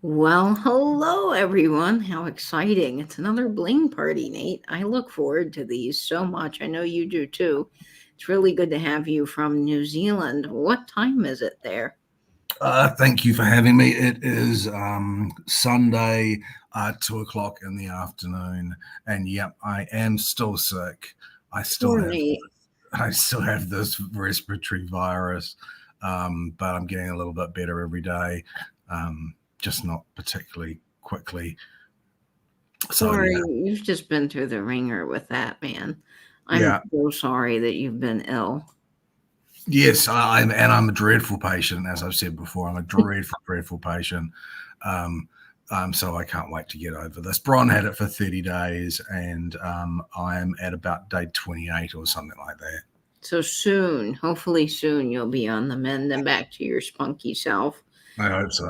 Well, hello everyone. How exciting. It's another bling party, Nate. I look forward to these so much. I know you do too. It's really good to have you from New Zealand. What time is it there? Thank you for having me. It is Sunday, 2 o'clock in the afternoon, and yep, I am still sick. I still Poor have, Nate. I still have this respiratory virus, but I'm getting a little bit better every day, just not particularly quickly. So Sorry, yeah, you've just been through the ringer with that, man. I'm yeah, so sorry that you've been ill. yes, I'm a dreadful patient, as I've said before. I'm a dreadful patient. Um, so I can't wait to get over this. Bron had it for 30 days, and I'm at about day 28 or something like that. So soon, hopefully soon, you'll be on the mend and back to your spunky self. I hope so.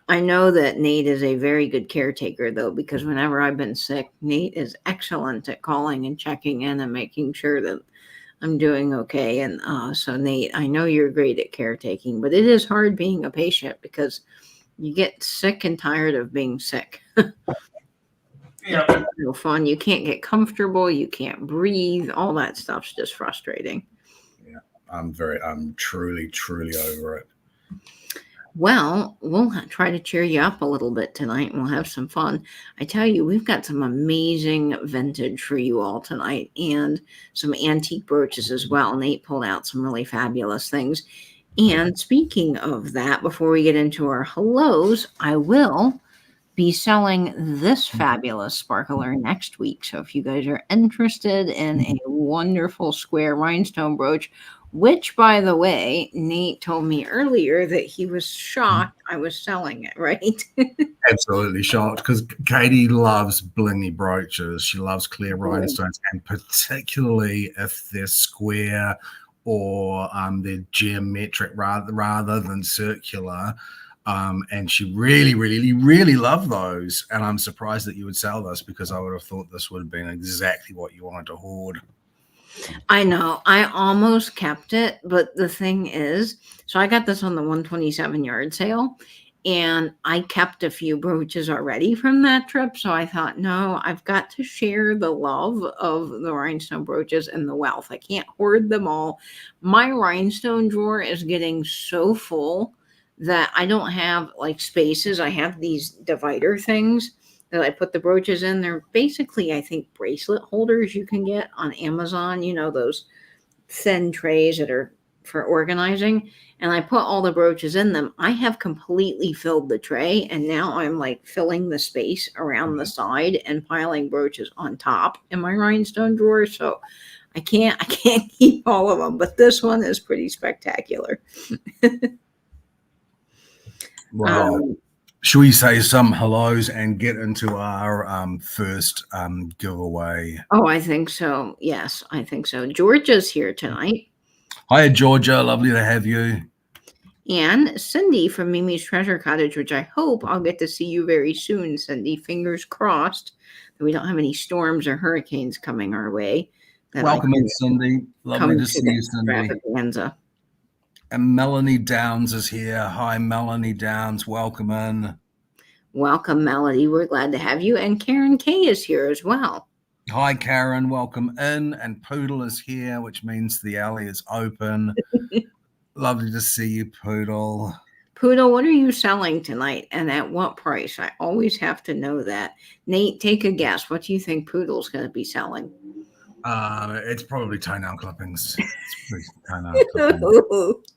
I know that Nate is a very good caretaker, though, because whenever I've been sick, Nate is excellent at calling and checking in and making sure that I'm doing okay. And so, Nate, I know you're great at caretaking, but it is hard being a patient because you get sick and tired of being sick. Yeah, It's no fun. You can't get comfortable. You can't breathe. All that stuff's just frustrating. yeah. I'm truly over it. Well, we'll try to cheer you up a little bit tonight and we'll have some fun. I tell you, we've got some amazing vintage for you all tonight and some antique brooches as well. Nate pulled out some really fabulous things. And speaking of that, before we get into our hellos, I will be selling this fabulous sparkler next week. So if you guys are interested in a wonderful square rhinestone brooch, which by the way, Nate told me earlier that he was shocked I was selling it, right? Absolutely shocked because Katie loves blingy brooches. She loves clear Cool. rhinestones, and particularly if they're square or they're geometric rather than circular. And she really loved those. And I'm surprised that you would sell this because I would have thought this would have been exactly what you wanted to hoard. I know. I almost kept it, but the thing is, so I got this on the 127 yard sale and I kept a few brooches already from that trip. So I thought, no, I've got to share the love of the rhinestone brooches and the wealth. I can't hoard them all. My rhinestone drawer is getting so full that I don't have like spaces. I have these divider things that I put the brooches in. They're basically, I think, bracelet holders you can get on Amazon, those thin trays that are for organizing. And I put all the brooches in them. I have completely filled the tray, and now I'm like filling the space around the side and piling brooches on top in my rhinestone drawer. So I can't keep all of them, but this one is pretty spectacular. Well, Um, should we say some hellos and get into our first giveaway? oh, I think so. Yes, I think so. Georgia's here tonight. Hi, Georgia. Lovely to have you. And Cindy from Mimi's Treasure Cottage, which I hope I'll get to see you very soon, Cindy. Fingers crossed that we don't have any storms or hurricanes coming our way. That I Welcome in, can Cindy. Lovely come to to see the you, Cindy. extravaganza. And Melanie Downs is here. Hi, Melanie Downs. Welcome in. Welcome, Melody. We're glad to have you. And Karen Kay is here as well. Hi, Karen. Welcome in. And Poodle is here, which means the alley is open. Lovely to see you, Poodle. Poodle, what are you selling tonight and at what price? I always have to know that. Nate, take a guess. What do you think Poodle's going to be selling? It's probably toenail clippings. It's toenail clippings.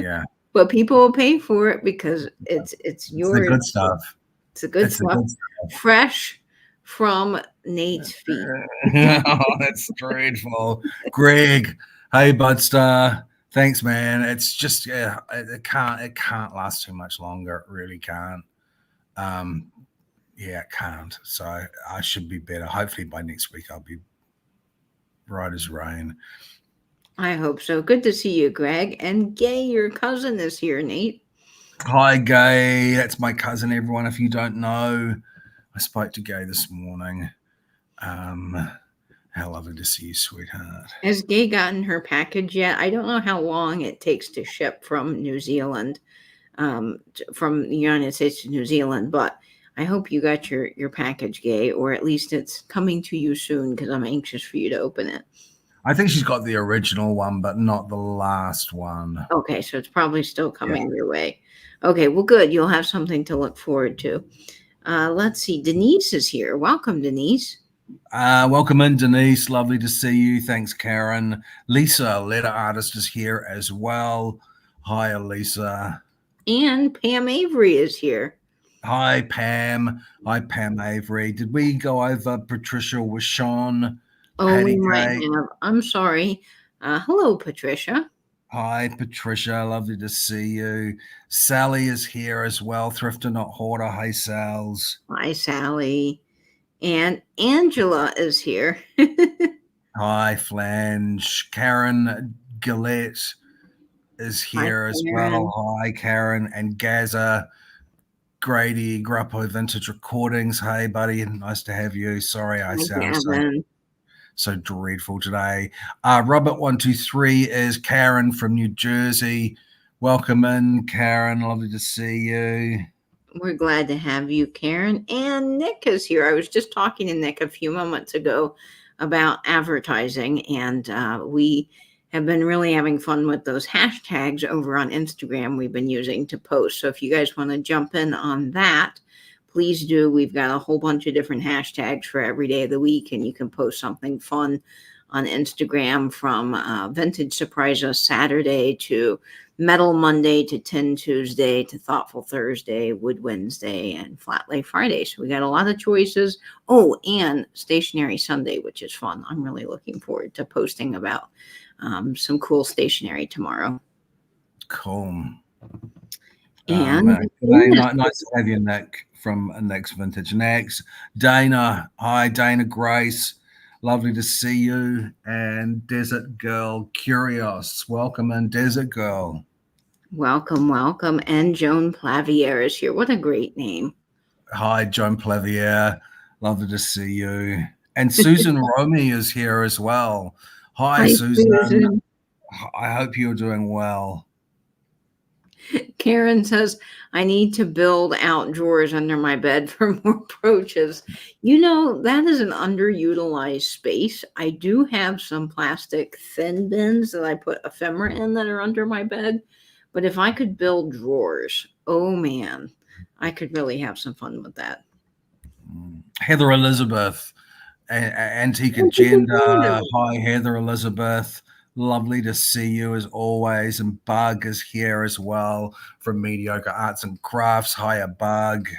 Yeah. But people will pay for it because it's It's the yours. good stuff. It's the good It's the stuff. good stuff. Fresh from Nate's feet. Oh, that's dreadful. Greg, hey, Budstar. Thanks, man. It's just it can't last too much longer. It really can't. Um, yeah, it can't. So I should be better. Hopefully by next week I'll be right as rain. I hope so. Good to see you, Greg. And Gay, your cousin, is here, Nate. Hi, Gay. That's my cousin. Everyone, if you don't know, I spoke to Gay this morning. How lovely to see you, sweetheart. Has Gay gotten her package yet? I don't know how long it takes to ship from New Zealand. from the United States to New Zealand. But I hope you got your package, Gay, or at least it's coming to you soon because I'm anxious for you to open it. I think she's got the original one, but not the last one. Okay, so it's probably still coming your way. Okay, well, good. You'll have something to look forward to. Let's see. Denise is here. Welcome, Denise. Welcome in, Denise. Lovely to see you. Thanks, Karen. Lisa, letter artist, is here as well. Hi, Lisa. And Pam Avery is here. Hi, Pam. Hi, Pam Avery. Did we go over Patricia with Sean? Oh, we might have. I'm sorry. Hello, Patricia. Hi, Patricia. Lovely to see you. Sally is here as well. Thrifter, not hoarder. Hi, Sals. Hi, Sally. And Angela is here. Hi, Flange. Karen Gillette is here as well. Hi, Karen. And Gaza Grady, Grappo Vintage Recordings. Hey, buddy. Nice to have you. Sorry, I sound so dreadful today. Robert123 is Karen from New Jersey. Welcome in, Karen. Lovely to see you. We're glad to have you, Karen. And Nick is here. I was just talking to Nick a few moments ago about advertising, and we have been really having fun with those hashtags over on Instagram we've been using to post. So if you guys want to jump in on that, please do. We've got a whole bunch of different hashtags for every day of the week, and you can post something fun on Instagram, from Vintage Surprise Us Saturday to Metal Monday to Tin Tuesday to Thoughtful Thursday, Wood Wednesday, and Flat Lay Friday. So we got a lot of choices. Oh, and Stationery Sunday, which is fun. I'm really looking forward to posting about some cool stationery tomorrow. Cool. And nice to have you, Nick, from Nick's Vintage. Next, Dana. Hi, Dana Grace. Lovely to see you. And Desert Girl Curious. Welcome in, Desert Girl. Welcome, welcome. And Joan Plavier is here. What a great name. Hi, Joan Plavier. Lovely to see you. And Susan Romy is here as well. Hi, Susan. I hope you're doing well. Karen says, I need to build out drawers under my bed for more brooches. You know, that is an underutilized space. I do have some plastic thin bins that I put ephemera in that are under my bed. But if I could build drawers, oh man, I could really have some fun with that. Heather Elizabeth, Antique Agenda. Hi, Heather Elizabeth. Lovely to see you as always. And Bug is here as well from Mediocre Arts and Crafts. Hiya, Bug.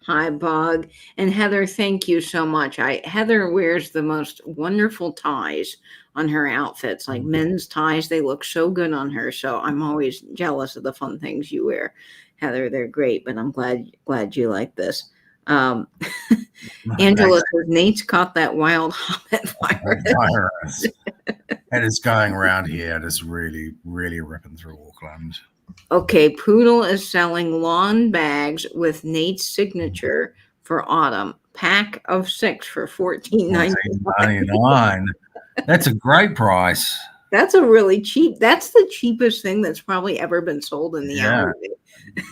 Hi, Bug. And Heather, thank you so much. Heather wears the most wonderful ties on her outfits, like men's ties. They look so good on her. So I'm always jealous of the fun things you wear, Heather. They're great, but I'm glad you like this. Angela says, Nate's caught that wild hobbit virus. It is going around here. It is really, really ripping through Auckland. Okay, Poodle is selling lawn bags with Nate's signature for autumn. Pack of 6 for $14.99. That's a great price. That's a really cheap. That's the cheapest thing that's probably ever been sold in the alleyway.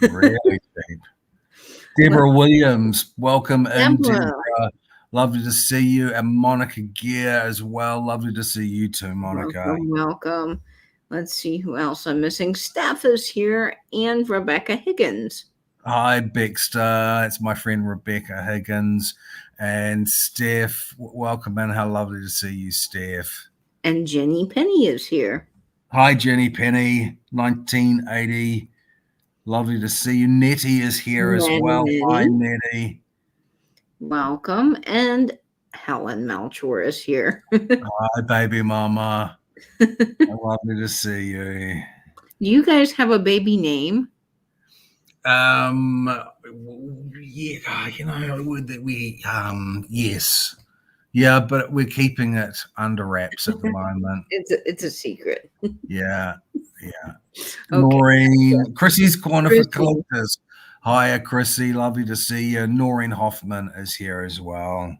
Really cheap. Deborah Williams, welcome in, Deborah. Lovely to see you. And Monica Gear as well. Lovely to see you too, Monica. Welcome. Let's see who else I'm missing. Steph is here, and Rebecca Higgins. Hi, Bixter. It's my friend Rebecca Higgins. And Steph, welcome in. How lovely to see you, Steph. And Jenny Penny is here. Hi, Jenny Penny, 1980. Lovely to see you. Nettie is here as well. Hi, Nettie. Welcome. And Helen Melchor is here. Hi, baby mama. Lovely to see you. Do you guys have a baby name? Yeah, you know, yes. Yeah, but we're keeping it under wraps at the moment. It's a secret. Yeah. Okay. Noreen, Chrissy's Corner for Collectors. Hiya, Chrissy. Lovely to see you. Noreen Hoffman is here as well.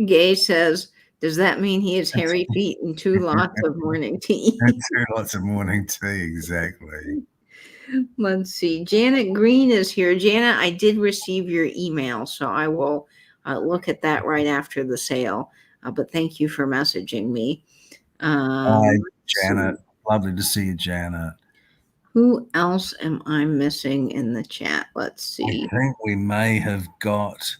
Gay says, Does that mean he has hairy feet and 2 lots of morning tea? And 2 lots of morning tea, exactly. Let's see. Janet Green is here. Janet, I did receive your email, so I will look at that right after the sale. But thank you for messaging me. Hi, Janet. Lovely to see you, Janet. Who else am I missing in the chat? Let's see. I think we may have got.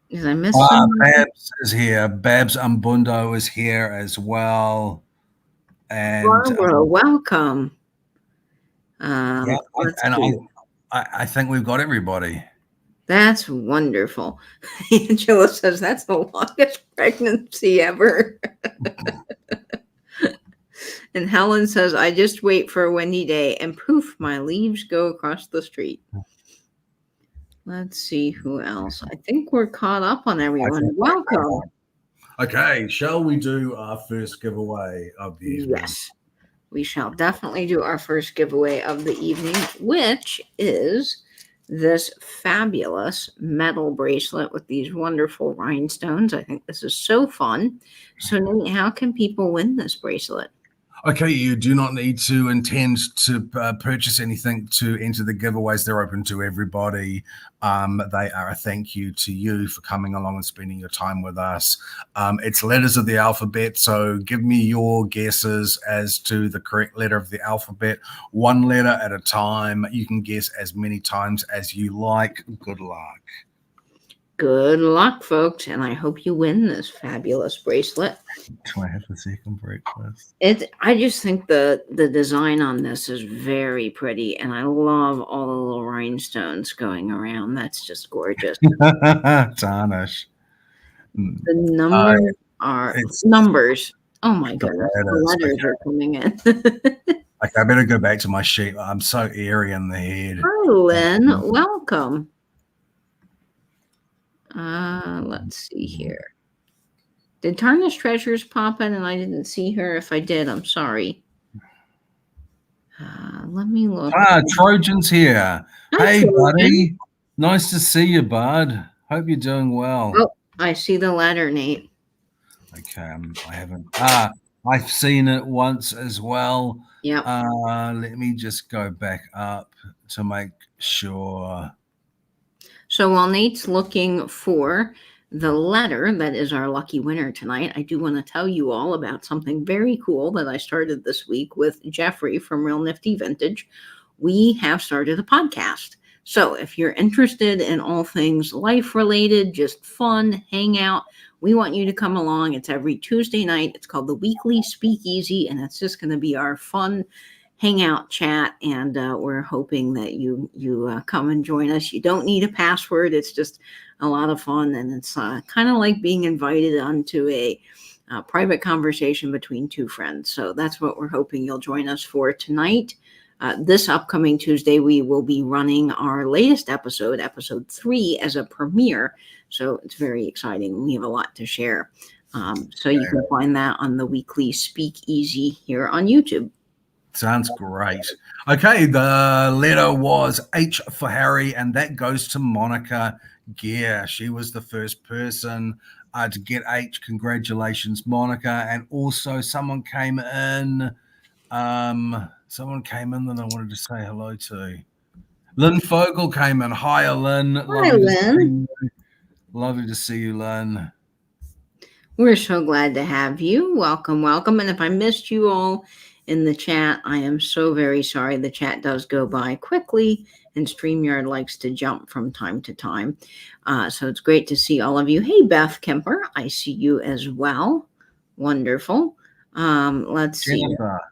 Did I miss someone? Babs is here. Babs Umbundo is here as well. And Barbara, welcome. Yeah, I think we've got everybody. That's wonderful. Angela says that's the longest pregnancy ever. And Helen says, I just wait for a windy day and poof, my leaves go across the street. Let's see who else. I think we're caught up on everyone. Welcome. Okay, shall we do our first giveaway of the evening? Yes, we shall definitely do our first giveaway of the evening, which is this fabulous metal bracelet with these wonderful rhinestones. I think this is so fun. So, Nate, how can people win this bracelet? Okay, you do not need to intend to purchase anything to enter the giveaways. They're open to everybody. They are a thank you to you for coming along and spending your time with us. It's letters of the alphabet, so give me your guesses as to the correct letter of the alphabet, one letter at a time. You can guess as many times as you like. Good luck. Good luck, folks, and I hope you win this fabulous bracelet. Do I have a second breakfast? I just think the design on this is very pretty, and I love all the little rhinestones going around. That's just gorgeous. Tarnish. The numbers are numbers. Oh my goodness, the letters are coming in. Okay, I better go back to my sheet. I'm so airy in the head. Hi, Lynn. Welcome. Let's see here. Did Tarnished Treasures pop in and I didn't see her? If I did, I'm sorry. Let me look. Trojan's here. Hi, hey, Trojan. buddy. Nice to see you, bud. Hope you're doing well. Oh, I see the letter, Nate. Okay, I haven't. I've seen it once as well. Yeah. Let me just go back up to make sure. So while Nate's looking for the letter that is our lucky winner tonight, I do want to tell you all about something very cool that I started this week with Jeffrey from Real Nifty Vintage. We have started a podcast. So if you're interested in all things life related, just fun, hang out, we want you to come along. It's every Tuesday night. It's called the Weekly Speakeasy, and it's just going to be our fun hangout chat, and we're hoping that you come and join us. You don't need a password. It's just a lot of fun, and it's kind of like being invited onto a private conversation between two friends. So that's what we're hoping you'll join us for tonight. This upcoming Tuesday, we will be running our latest episode 3, as a premiere. So it's very exciting. We have a lot to share. So you can find that on the Weekly Speakeasy here on YouTube. Sounds great. Okay, the letter was H for Harry, and that goes to Monica Gear. She was the first person to get H. Congratulations, Monica. And also someone came in. Someone came in that I wanted to say hello to. Lynn Fogel came in. Hi, Lynn. Hi, Lynn. Lovely to see you, Lynn. We're so glad to have you. Welcome, welcome. And if I missed you all in the chat, I am so very sorry. The chat does go by quickly, and StreamYard likes to jump from time to time. So it's great to see all of you. Hey, Beth Kemper, I see you as well. Wonderful. Let's Jennifer. see.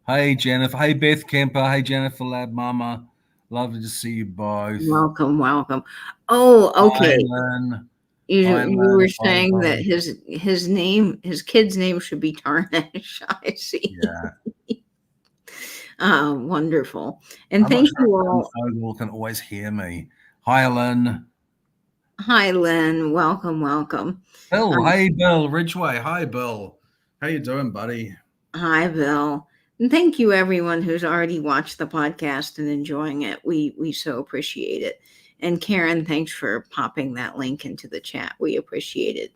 Hey, Jennifer. Hey, Beth Kemper. Hey, Jennifer Lab Mama. Lovely to see you both. Welcome, welcome. Oh, okay. Hi, you were saying that his kid's name should be Tarnish. I see. Yeah. Wonderful. And thank you all. Fogel can always hear me. Hi, Lynn. Hi, Lynn. Welcome, welcome. Bill. Hey, Bill Ridgway. Hi, Bill. How you doing, buddy? Hi, Bill. And thank you, everyone who's already watched the podcast and enjoying it. We so appreciate it. And Karen, thanks for popping that link into the chat. We appreciate it.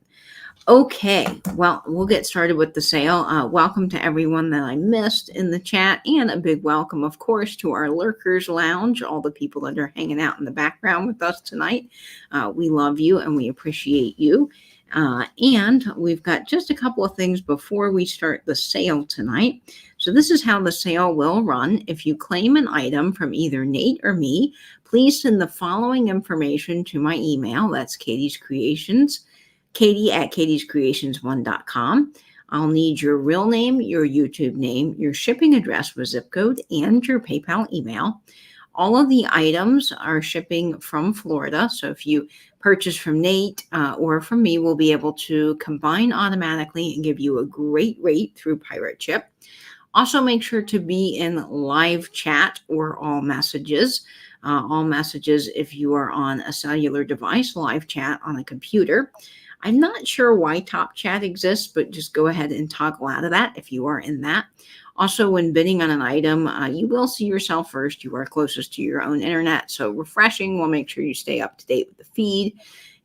Okay, well, we'll get started with the sale. Welcome to everyone that I missed in the chat, and a big welcome, of course, to our Lurkers Lounge, all the people that are hanging out in the background with us tonight. We love you and we appreciate you. And we've got just a couple of things before we start the sale tonight. So this is how the sale will run. If you claim an item from either Nate or me, please send the following information to my email. That's Katie's Creations. Katie@katiescreations1.com. I'll need your real name, your YouTube name, your shipping address with zip code, and your PayPal email. All of the items are shipping from Florida. So if you purchase from Nate or from me, we'll be able to combine automatically and give you a great rate through Pirate Ship. Also, make sure to be in live chat or all messages. All messages if you are on a cellular device, live chat on a computer. I'm not sure why Top Chat exists, but just go ahead and toggle out of that if you are in that. Also, when bidding on an item, you will see yourself first. You are closest to your own internet, so refreshing will make sure you stay up to date with the feed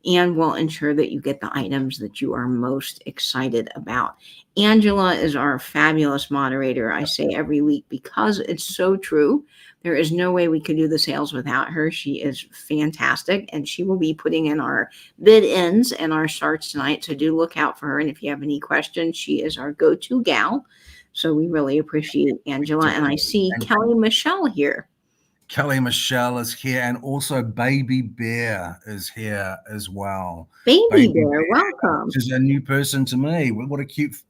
and will ensure that you get the items that you are most excited about. Angela is our fabulous moderator, I say every week, because it's so true. There is no way we could do the sales without her. She is fantastic, and she will be putting in our bid ends and our starts tonight. So do look out for her. And if you have any questions, she is our go-to gal. So we really appreciate Angela. And I see Kelly Michelle here. Kelly Michelle is here, and also Baby Bear is here as well. Baby Bear, welcome. She's a new person to me. What a cute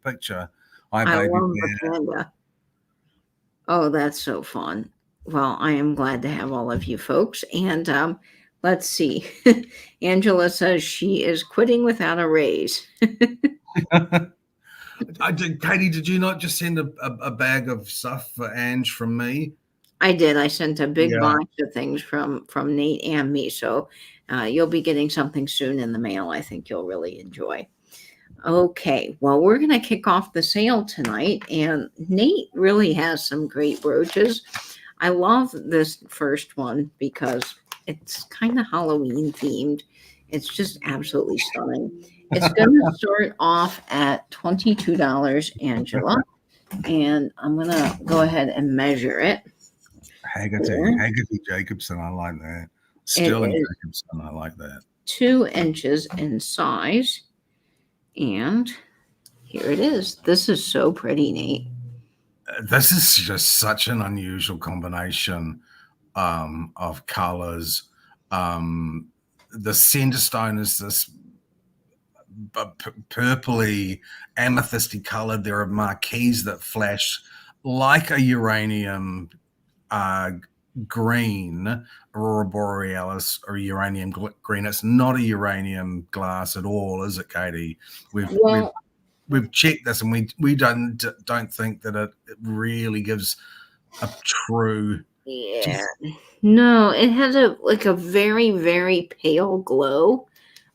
picture. Hi, Baby love Bear. the panda. Oh, that's so fun. Well, I am glad to have all of you folks. And let's see. Angela says she is quitting without a raise. Katie, did you not just send a bag of stuff for Ange from me? I did. I sent a big bunch of things from Nate and me. So you'll be getting something soon in the mail. I think you'll really enjoy. Okay, well, we're going to kick off the sale tonight, and Nate really has some great brooches. I love this first one because it's kind of Halloween themed. It's just absolutely stunning. It's going to start off at $22, Angela, and I'm going to go ahead and measure it. Haggerty Jacobson, I like that. Sterling Jacobson, I like that. 2 inches in size. And here it is. This is so pretty, Nate. This is just such an unusual combination of colors. The center stone is this purpley, amethysty colored. There are marquees that flash like a uranium green, aurora borealis, or uranium green. It's not a uranium glass at all, is it, Katie? We've checked this, and we don't think that it really gives a true. Yeah. No, it has a very, very pale glow,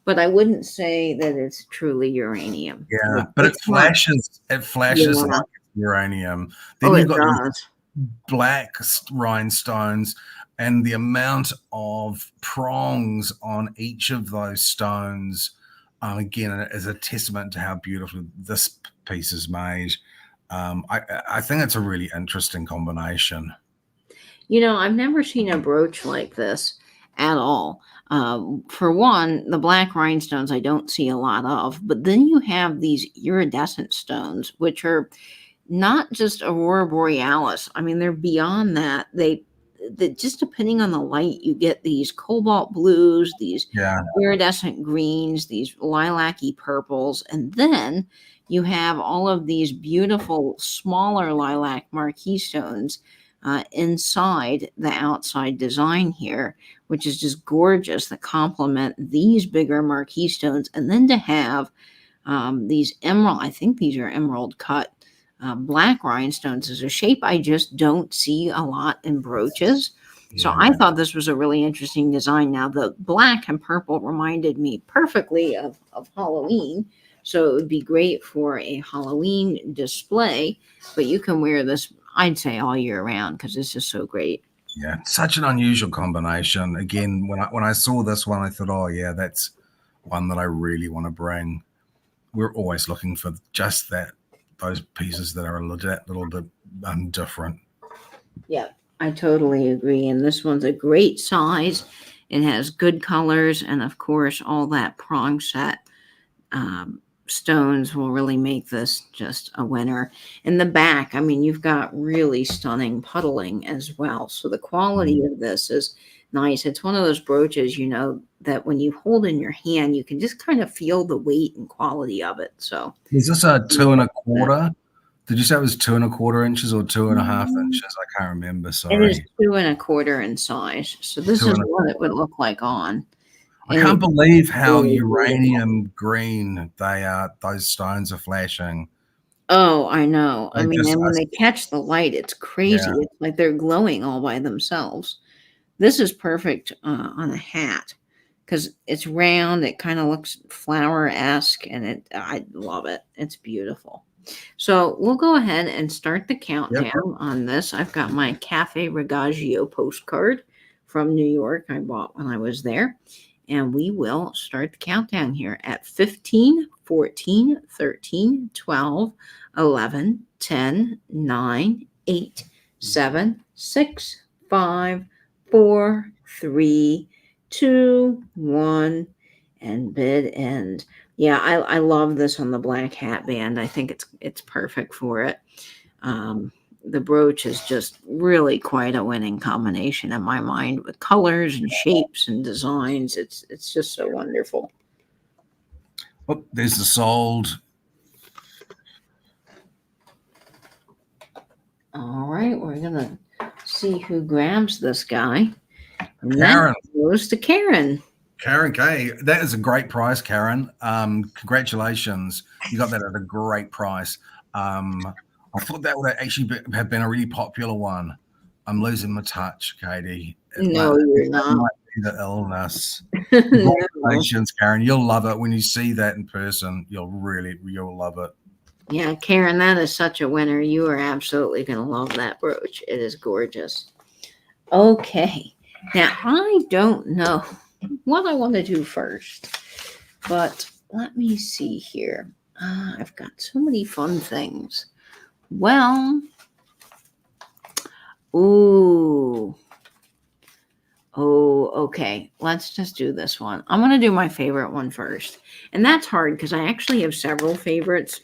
but I wouldn't say that it's truly uranium. Yeah, but it flashes. It flashes like uranium. Then you've got black rhinestones, and the amount of prongs on each of those stones, again, is a testament to how beautifully this piece is made. I think it's a really interesting combination. You know, I've never seen a brooch like this at all. For one, the black rhinestones I don't see a lot of, but then you have these iridescent stones, which are not just aurora borealis. I mean, they're beyond that. They just depending on the light, you get these cobalt blues, these iridescent greens, these lilac-y purples, and then you have all of these beautiful smaller lilac marquee stones inside the outside design here, which is just gorgeous, that complement these bigger marquee stones. And then to have these emerald, I think these are emerald cut black rhinestones, is a shape I just don't see a lot in brooches. So I thought this was a really interesting design. Now, the black and purple reminded me perfectly of Halloween. So it would be great for a Halloween display, but you can wear this, I'd say, all year round because this is so great. Yeah, such an unusual combination. Again, when I saw this one, I thought, oh yeah, that's one that I really want to bring. we're always looking for just those pieces that are a little bit different. Yeah, I totally agree. And this one's a great size. It has good colors, and of course, all that prong set stones will really make this just a winner. In the back, I mean, you've got really stunning puddling as well. So the quality of this is nice. It's one of those brooches, you know, that when you hold in your hand, you can just kind of feel the weight and quality of it. So is this a 2 1/4? Did you say it was 2 1/4 inches or 2.5 inches? I can't remember. It is Sorry. 2 1/4 in size. So this is what it would look like on. I can't believe how uranium green they are. Those stones are flashing. Oh, I know. I They mean, just and when are, they catch the light, it's crazy. yeah. It's like they're glowing all by themselves. This is perfect on a hat because it's round. It kind of looks flower-esque, and I love it. It's beautiful. So we'll go ahead and start the countdown on this. I've got my Cafe Rigaggio postcard from New York I bought when I was there. And we will start the countdown here at 15, 14, 13, 12, 11, 10, 9, 8, 7, 6, 5, 4, 3, 2, 1, and bid end. Yeah, I love this on the black hat band. I think it's perfect for it. The brooch is just really quite a winning combination in my mind with colors and shapes and designs. It's just so wonderful. Oh, there's the sold. All right, we're gonna see who grabs this guy. And Karen. that goes to Karen. Karen K. That is a great price, Karen. Congratulations. You got that at a great price. I thought that would actually have been a really popular one. I'm losing my touch, Katie. No, you're not. It might be the illness. No. Congratulations, Karen. You'll love it when you see that in person. You'll love it. Yeah, Karen, that is such a winner. You are absolutely going to love that brooch. It is gorgeous. Okay. Now, I don't know what I want to do first, but let me see here. I've got so many fun things. Well, oh, okay. Let's just do this one. I'm going to do my favorite one first. And that's hard because I actually have several favorites.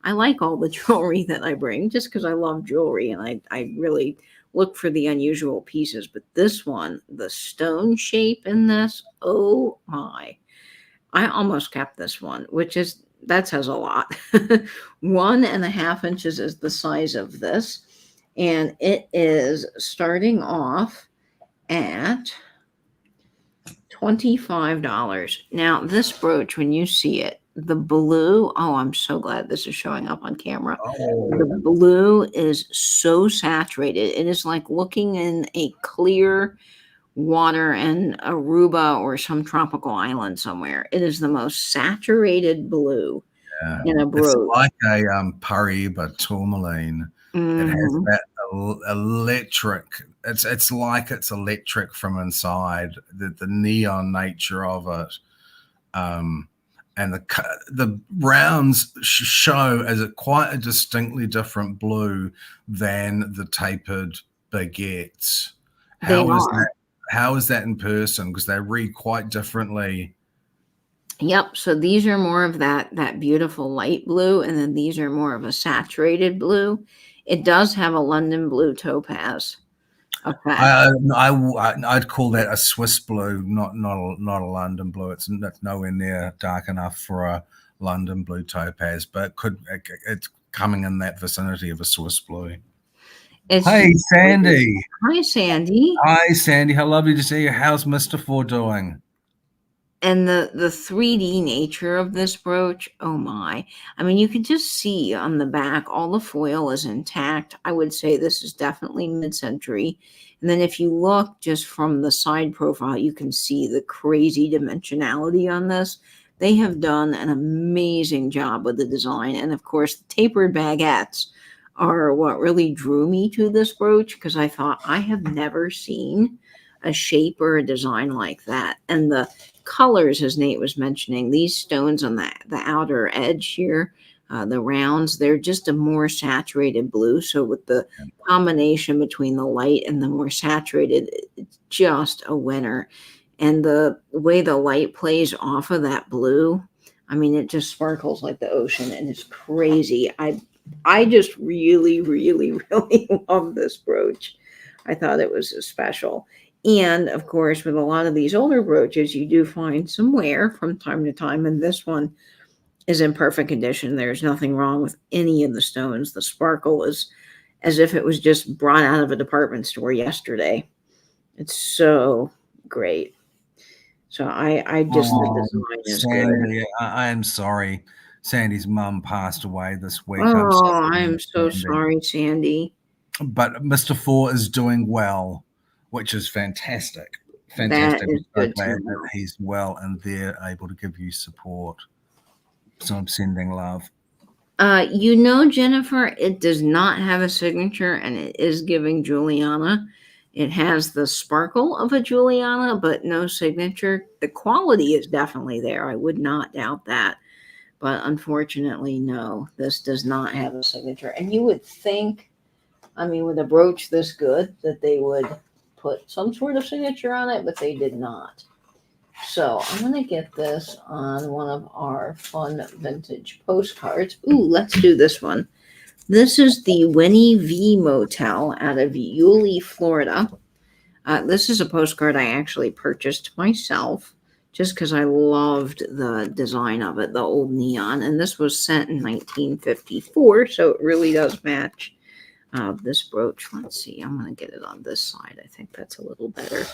I like all the jewelry that I bring just because I love jewelry and I really look for the unusual pieces. But this one, the stone shape in this, oh my. I almost kept this one, that says a lot. 1.5 inches is the size of this. And it is starting off at $25. Now, this brooch, when you see it, the blue, oh, I'm so glad this is showing up on camera. Oh. The blue is so saturated. It is like looking in a clear water in Aruba or some tropical island somewhere. It is the most saturated blue in a brooch. It's like a Paraiba tourmaline. It has that electric. It's like it's electric from inside. The neon nature of it, and the rounds show as quite a distinctly different blue than the tapered baguettes. How is that in person? Because they read quite differently. Yep. So these are more of that beautiful light blue, and then these are more of a saturated blue. It does have a London blue topaz effect. I'd call that a Swiss blue, not a London blue. It's nowhere near dark enough for a London blue topaz, but it's coming in that vicinity of a Swiss blue. Hey, Sandy. Hi, Sandy. Hi, Sandy. How lovely to see you. How's Mr. Four doing? And the 3D nature of this brooch, oh my. I mean, you can just see on the back, all the foil is intact. I would say this is definitely mid-century. And then if you look just from the side profile, you can see the crazy dimensionality on this. They have done an amazing job with the design. And of course, the tapered baguettes are what really drew me to this brooch, because I thought I have never seen a shape or a design like that. And the colors, as Nate was mentioning, these stones on the outer edge here, the rounds, they're just a more saturated blue. So with the combination between the light and the more saturated, it's just a winner. And the way the light plays off of that blue, I mean, it just sparkles like the ocean, and it's crazy. I just really, really, really love this brooch. I thought it was special. And of course, with a lot of these older brooches, you do find some wear from time to time. And this one is in perfect condition. There's nothing wrong with any of the stones. The sparkle is as if it was just brought out of a department store yesterday. It's so great. So I just think the design is Sandy, good. I am sorry. Sandy's mum passed away this week. I'm so sorry, Sandy. But Mr. Four is doing well, which is fantastic. Fantastic. That is good glad to know. that he's well and they're able to give you support. So I'm sending love. Jennifer, it does not have a signature, and it is giving Juliana. It has the sparkle of a Juliana, but no signature. The quality is definitely there. I would not doubt that. But unfortunately, no, this does not have a signature. And you would think, I mean, with a brooch this good, that they would put some sort of signature on it, but they did not. So I'm going to get this on one of our fun vintage postcards. Ooh, let's do this one. This is the Winnie V Motel out of Yulee, Florida. This is a postcard I actually purchased myself just because I loved the design of it, the old neon. And this was sent in 1954, so it really does match this brooch. Let's see, I'm going to get it on this side. I think that's a little better.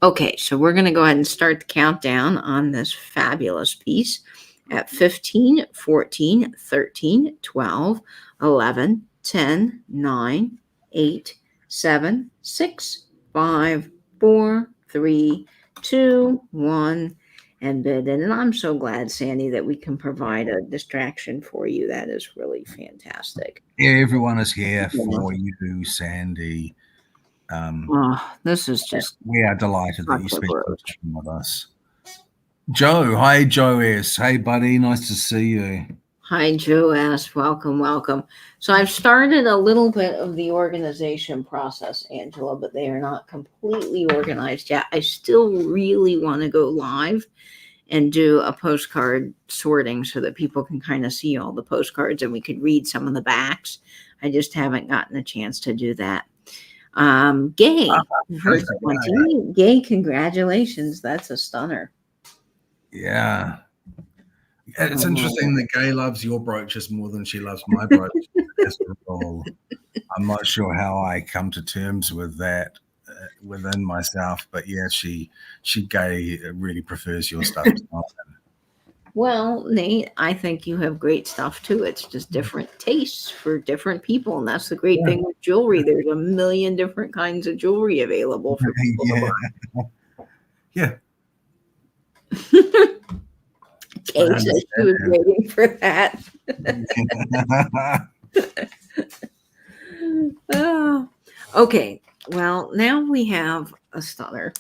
Okay, so we're going to go ahead and start the countdown on this fabulous piece at 15, 14, 13, 12, 11, 10, 9, 8, 7, 6, 5, 4, 3, 2, 1, and bid. And I'm so glad, Sandy, that we can provide a distraction for you. That is really fantastic. Everyone is here for you, Sandy. This is just. We are delighted that you spent time with us. Joe, hi, Joe S. Hey, buddy, nice to see you. Hi, Joe S. Welcome, welcome. So I've started a little bit of the organization process, Angela, but they are not completely organized yet. I still really want to go live and do a postcard sorting so that people can kind of see all the postcards and we could read some of the backs. I just haven't gotten a chance to do that. Gay, Gay, congratulations. That's a stunner. Yeah. It's interesting that Gay loves your brooches more than she loves my brooch. I'm not sure how I come to terms with that within myself, but yeah, she Gay really prefers your stuff. Well, Nate, I think you have great stuff too. It's just different tastes for different people, and that's the great thing with jewelry. There's a million different kinds of jewelry available for people to buy. Yeah. Kay said she was waiting for that. Oh, okay. Well, now we have a stunner,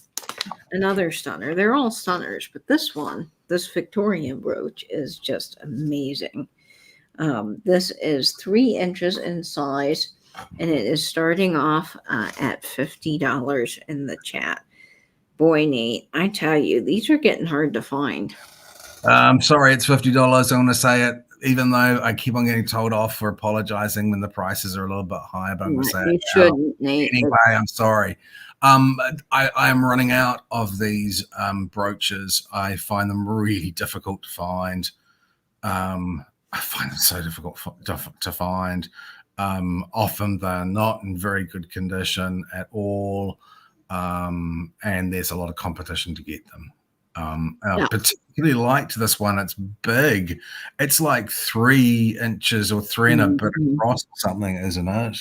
another stunner. They're all stunners, but this one, this Victorian brooch, is just amazing. This is 3 inches in size, and it is starting off at $50 in the chat. Boy, Nate, I tell you, these are getting hard to find. I'm sorry, it's $50. I want to say it, even though I keep on getting told off for apologizing when the prices are a little bit higher. But I'm going to say you shouldn't, Nate. Anyway, I'm sorry. I am running out of these brooches. I find them really difficult to find. I find them so difficult to find. Often they're not in very good condition at all, and there's a lot of competition to get them. I particularly liked this one. It's big. It's like 3 inches or 3 and a bit across or something, isn't it?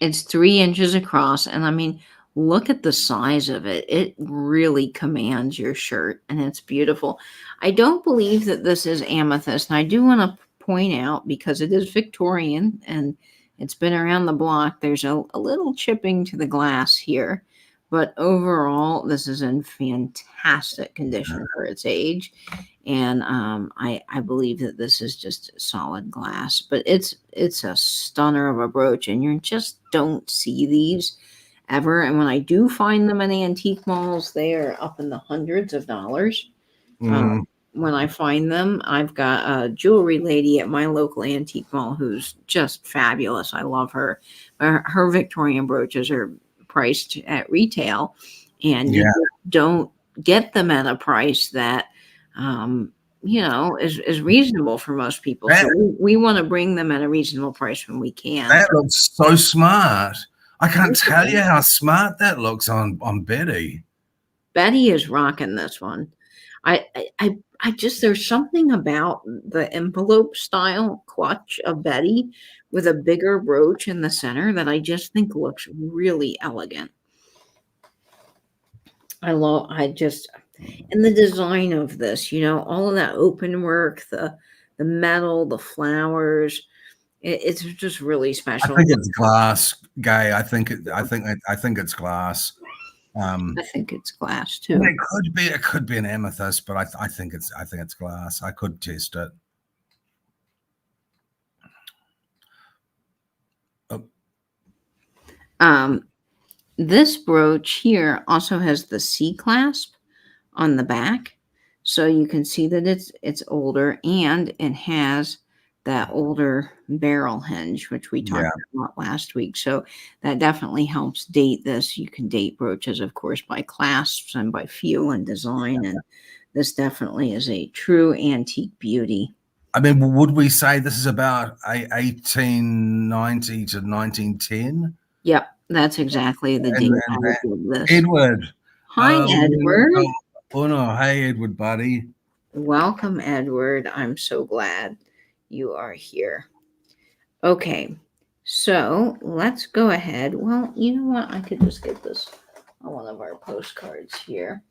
It's 3 inches across, and I mean, look at the size of it. It really commands your shirt, and it's beautiful. I don't believe that this is amethyst, and I do want to point out, because it is Victorian and it's been around the block, there's a little chipping to the glass here, But overall, this is in fantastic condition for its age. And I believe that this is just solid glass, but it's a stunner of a brooch, and you just don't see these ever. And when I do find them in antique malls, they are up in the hundreds of dollars. Mm, When I find them, I've got a jewelry lady at my local antique mall who's just fabulous. I love her. Her Victorian brooches are priced at retail, and you yeah. don't get them at a price that is reasonable for most people. So That, we want to bring them at a reasonable price when we can. that looks so smart. I can't tell you how smart that looks on Betty. Betty is rocking this one. I just there's something about the envelope style clutch of Betty with a bigger brooch in the center that I just think looks really elegant. And the design of this, all of that open work, the metal, the flowers, it's just really I special. think it's glass, Gay. I think it's glass. I think it's glass And too. it could be an amethyst, but I think it's glass. I could test it. This brooch here also has the C clasp on the back, so you can see that it's older, and it has that older barrel hinge, which we talked about last week. So that definitely helps date this. You can date brooches, of course, by clasps and by feel and design, and this definitely is a true antique beauty. I mean, would we say this is about 1890 to 1910? Yep, that's exactly the date I would give this. Edward. Hi, Edward. Oh no, hey Edward, buddy. Welcome, Edward. I'm so glad you are here. Okay, so let's go ahead. Well, you know what? I could just get this on one of our postcards here.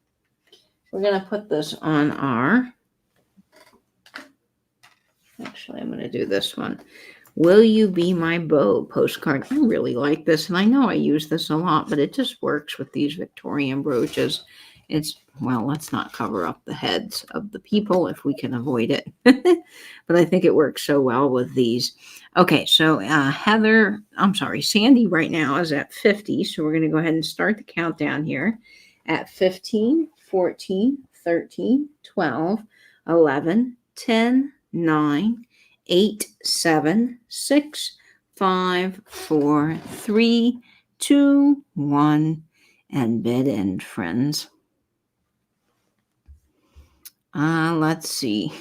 We're going to put this on our... Actually, I'm going to do this one. Will You Be My Beau postcard. I really like this, and I know I use this a lot, but it just works with these Victorian brooches. Let's not cover up the heads of the people if we can avoid it. But I think it works so well with these. Okay, so Sandy right now is at 50. So we're going to go ahead and start the countdown here at 15, 14, 13, 12, 11, 10, 9, 8, 7, 6, 5, 4, 3, 2, 1, and bid end, friends. Let's see.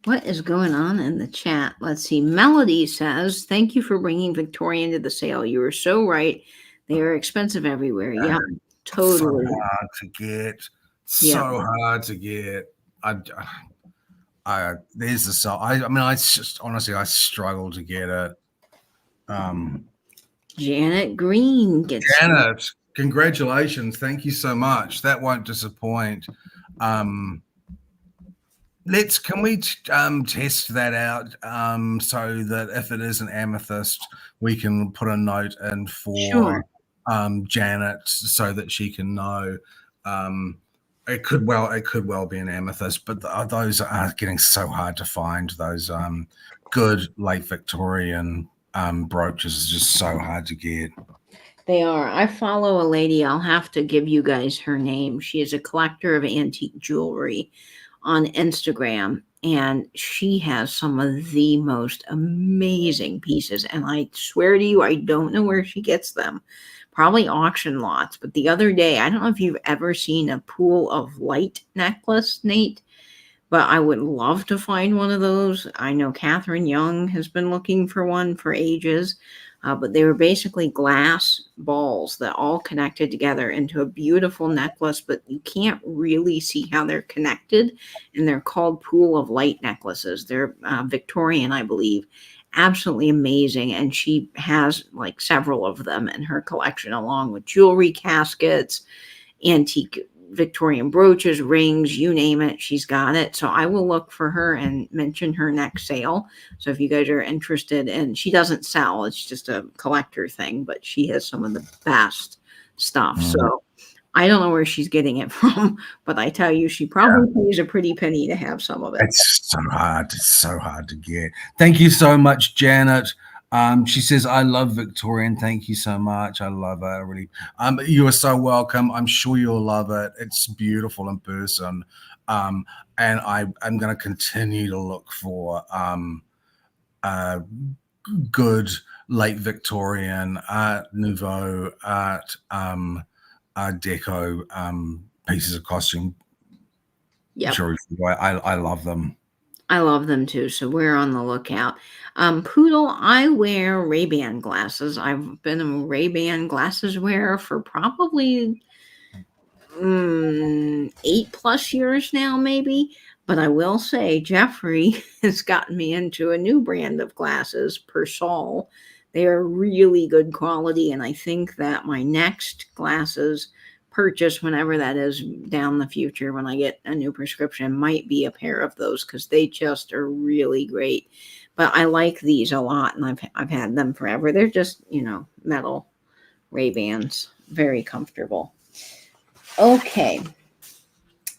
What is going on in the chat? Let's see. Melody says, thank you for bringing Victorian to the sale. You were so right. They are expensive everywhere. Yeah, totally. So hard to get. So hard to get. There's the salt. I struggle to get it. Janet Green gets Janet, congratulations. Thank you so much. That won't disappoint. Can we test that out so that if it is an amethyst, we can put a note in for Janet so that she can know. It could well be an amethyst, but those are getting so hard to find. Those good late Victorian brooches is just so hard to get. They are. I follow a lady. I'll have to give you guys her name. She is a collector of antique jewelry on Instagram, and she has some of the most amazing pieces. And I swear to you, I don't know where she gets them. Probably auction lots. But the other day, I don't know if you've ever seen a pool of light necklace, Nate, but I would love to find one of those. I know Catherine Young has been looking for one for ages. But they were basically glass balls that all connected together into a beautiful necklace, but you can't really see how they're connected. And they're called pool of light necklaces. They're Victorian, I believe. Absolutely amazing. And she has like several of them in her collection, along with jewelry caskets, antique Victorian brooches, rings, you name it, she's got it. So I will look for her and mention her next sale. So if you guys are interested, and she doesn't sell, it's just a collector thing, but she has some of the best stuff. So I don't know where she's getting it from, but I tell you, she probably pays a pretty penny to have some of it. It's so hard. It's so hard to get. Thank you so much, Janet. She says, I love Victorian. Thank you so much. I love it. Really. You are so welcome. I'm sure you'll love it. It's beautiful in person. And I'm going to continue to look for good late Victorian, Art Nouveau, Art Deco pieces of costume. Yeah, I love them. I love them too. So we're on the lookout. Poodle, I wear Ray-Ban glasses. I've been a Ray-Ban glasses wearer for probably 8+ years now, maybe. But I will say, Jeffrey has gotten me into a new brand of glasses, Persol. They are really good quality, and I think that my next glasses purchase, whenever that is down the future, when I get a new prescription, might be a pair of those, because they just are really great. But I like these a lot, and I've had them forever. They're just, metal Ray-Bans, very comfortable. Okay,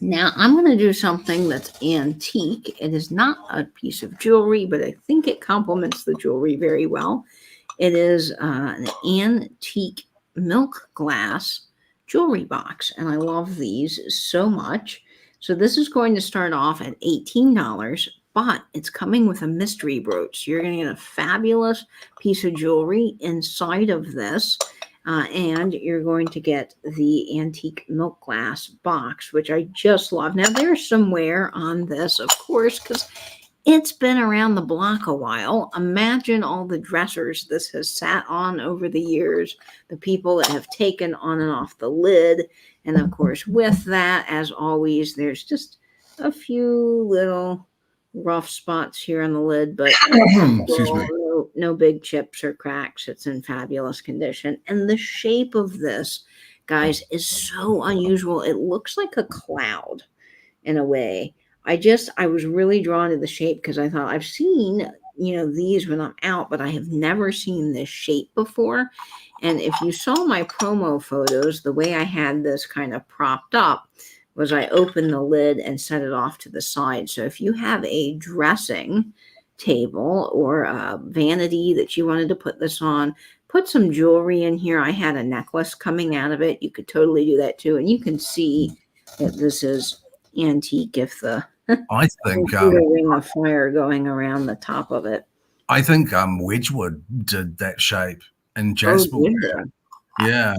now I'm going to do something that's antique. It is not a piece of jewelry, but I think it complements the jewelry very well. It is an antique milk glass jewelry box, and I love these so much. So this is going to start off at $18, but it's coming with a mystery brooch. So you're going to get a fabulous piece of jewelry inside of this. And you're going to get the antique milk glass box, which I just love. Now, there's some wear on this, of course, because it's been around the block a while. Imagine all the dressers this has sat on over the years, the people that have taken on and off the lid. And, of course, with that, as always, there's just a few little rough spots here on the lid, but no big chips or cracks. It's in fabulous condition. And the shape of this, guys, is so unusual. It looks like a cloud in a way. I was really drawn to the shape because I thought I've seen, these when I'm out, but I have never seen this shape before. And if you saw my promo photos, the way I had this kind of propped up was I opened the lid and set it off to the side. So if you have a dressing table or a vanity that you wanted to put this on, put some jewelry in here. I had a necklace coming out of it. You could totally do that too. And you can see that this is antique if the I think ring of fire going around the top of it. I think Wedgwood did that shape in Jasper. Yeah.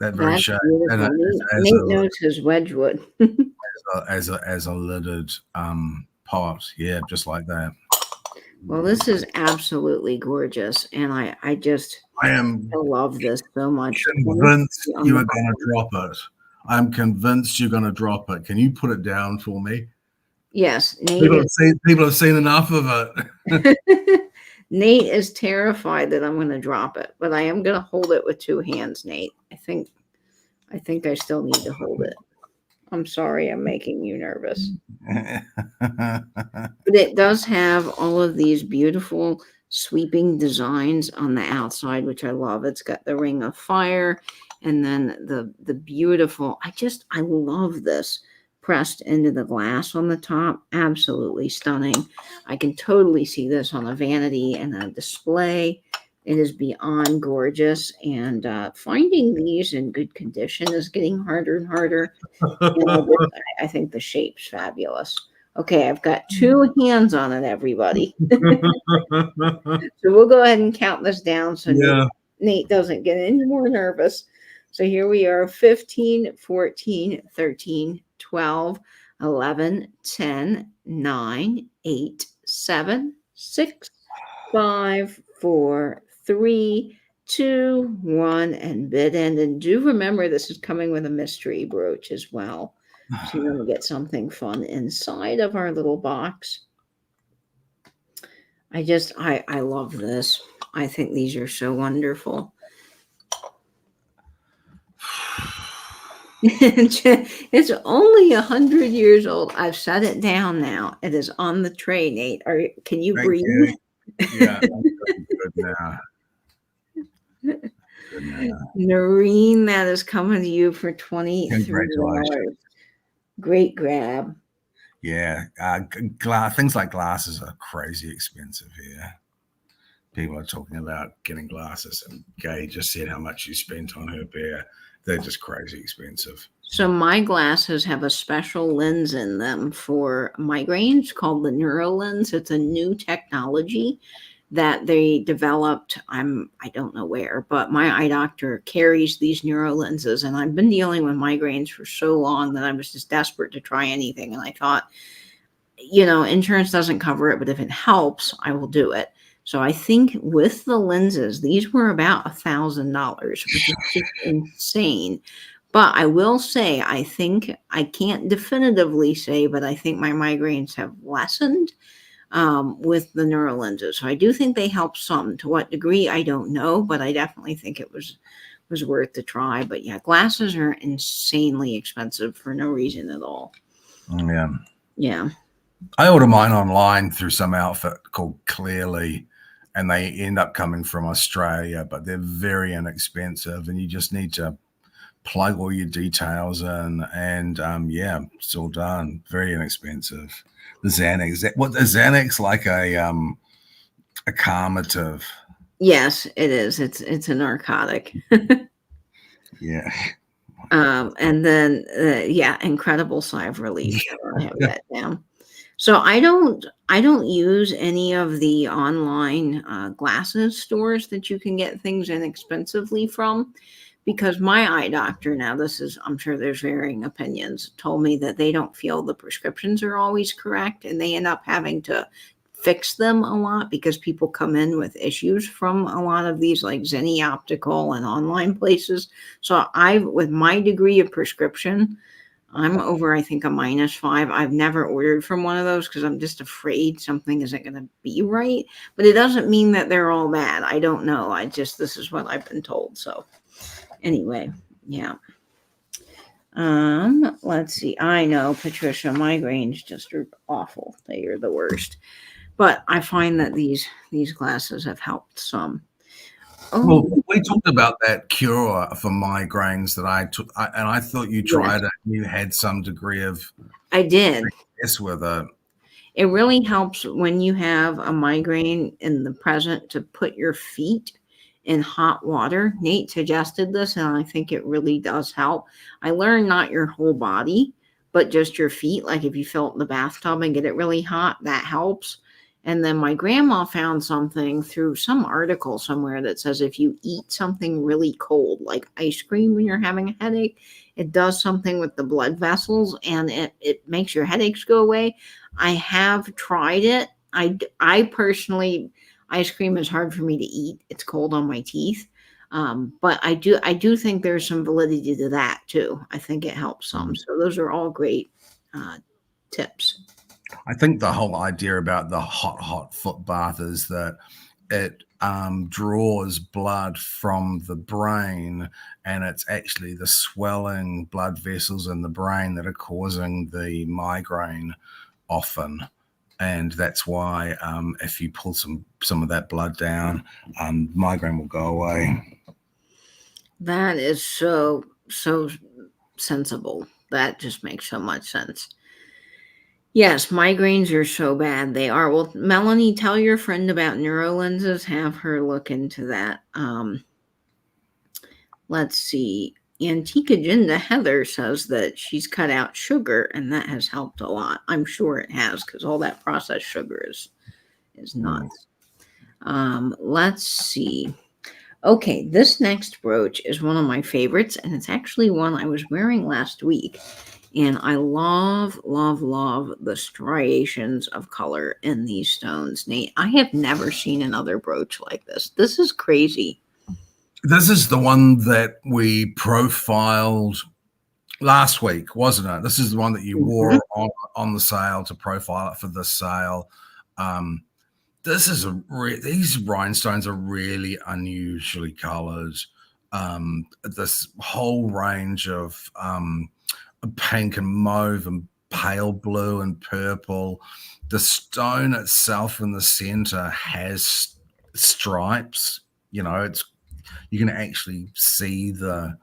That very shape. Nate knows his Wedgwood. as a lidded pot. Yeah, just like that. Well, this is absolutely gorgeous, and I love this so much. Convinced you are going to drop it. I'm convinced you're going to drop it. Can you put it down for me? Yes. People have seen enough of it. Nate is terrified that I'm going to drop it, but I am going to hold it with two hands, Nate. I think I still need to hold it. I'm sorry I'm making you nervous. But it does have all of these beautiful sweeping designs on the outside, which I love. It's got the ring of fire and then the beautiful, I love this pressed into the glass on the top. Absolutely stunning. I can totally see this on a vanity and a display. It is beyond gorgeous, and finding these in good condition is getting harder and harder. I think the shape's fabulous. Okay, I've got two hands on it, everybody. So we'll go ahead and count this down so Nate doesn't get any more nervous. So here we are, 15, 14, 13, 12, 11, 10, 9, 8, 7, 6, 5, 4, 3, 2, 1, and bid end. And do remember, this is coming with a mystery brooch as well. So you're going to get something fun inside of our little box. I love this. I think these are so wonderful. It's only 100 years old. I've set it down now. It is on the tray, Nate. Can you Thank breathe? you. Yeah, I'm good now. Good now. Noreen, that is coming to you for $23. Congratulations. Great grab. Yeah, things like glasses are crazy expensive here. People are talking about getting glasses, and Gay just said how much you spent on her pair. They're just crazy expensive. So my glasses have a special lens in them for migraines called the NeuroLens. It's a new technology that they developed. I don't know where, but my eye doctor carries these NeuroLenses, and I've been dealing with migraines for so long that I was just desperate to try anything. And I thought, insurance doesn't cover it, but if it helps, I will do it. So I think with the lenses, these were about $1,000, which is just insane. But I will say, I can't definitively say, but I think my migraines have lessened with the NeuroLenses. So I do think they help some. To what degree, I don't know, but I definitely think it was worth the try. But yeah, glasses are insanely expensive for no reason at all. Yeah. Yeah. I order mine online through some outfit called Clearly, and they end up coming from Australia, but they're very inexpensive, and you just need to plug all your details in, and yeah, it's all done. Very inexpensive. The Xanax, is Xanax like a calmative? Yes, it is. It's a narcotic. Yeah. And then yeah, incredible sigh of relief. I have that down. So I don't use any of the online glasses stores that you can get things inexpensively from, because my eye doctor, now this is, I'm sure there's varying opinions, told me that they don't feel the prescriptions are always correct, and they end up having to fix them a lot because people come in with issues from a lot of these like Zenny Optical and online places. So with my degree of prescription, I'm over, I think, a -5. I've never ordered from one of those because I'm just afraid something isn't going to be right. But it doesn't mean that they're all bad. I don't know. This is what I've been told. So anyway, yeah. Let's see. I know, Patricia, migraines just are awful. They are the worst. But I find that these glasses have helped some. Well, we talked about that cure for migraines that I took, and I thought you tried it. And you had some degree of. I did. Yes, with it. It really helps when you have a migraine in the present to put your feet in hot water. Nate suggested this, and I think it really does help. I learned not your whole body, but just your feet. Like if you fill it in the bathtub and get it really hot, that helps. And then my grandma found something through some article somewhere that says if you eat something really cold, like ice cream when you're having a headache, it does something with the blood vessels and it makes your headaches go away. I have tried it. I personally, ice cream is hard for me to eat. It's cold on my teeth. But I do think there's some validity to that too. I think it helps some. So those are all great tips. I think the whole idea about the hot foot bath is that it draws blood from the brain, and it's actually the swelling blood vessels in the brain that are causing the migraine often. And that's why if you pull some of that blood down, migraine will go away. That is so sensible. That just makes so much sense. Yes, migraines are so bad. They are. Well, Melanie, tell your friend about NeuroLenses. Have her look into that. Let's see. Antique Agenda Heather says that she's cut out sugar, and that has helped a lot. I'm sure it has, because all that processed sugar is nuts. Let's see. Okay, this next brooch is one of my favorites, and it's actually one I was wearing last week. And I love, love, love the striations of color in these stones. Nate, I have never seen another brooch like this. This is crazy. This is the one that we profiled last week, wasn't it? This is the one that you wore on the sale to profile it for this sale. This is these rhinestones are really unusually colored. this whole range of pink and mauve and pale blue and purple. The stone itself in the center has stripes. You know, you can actually see the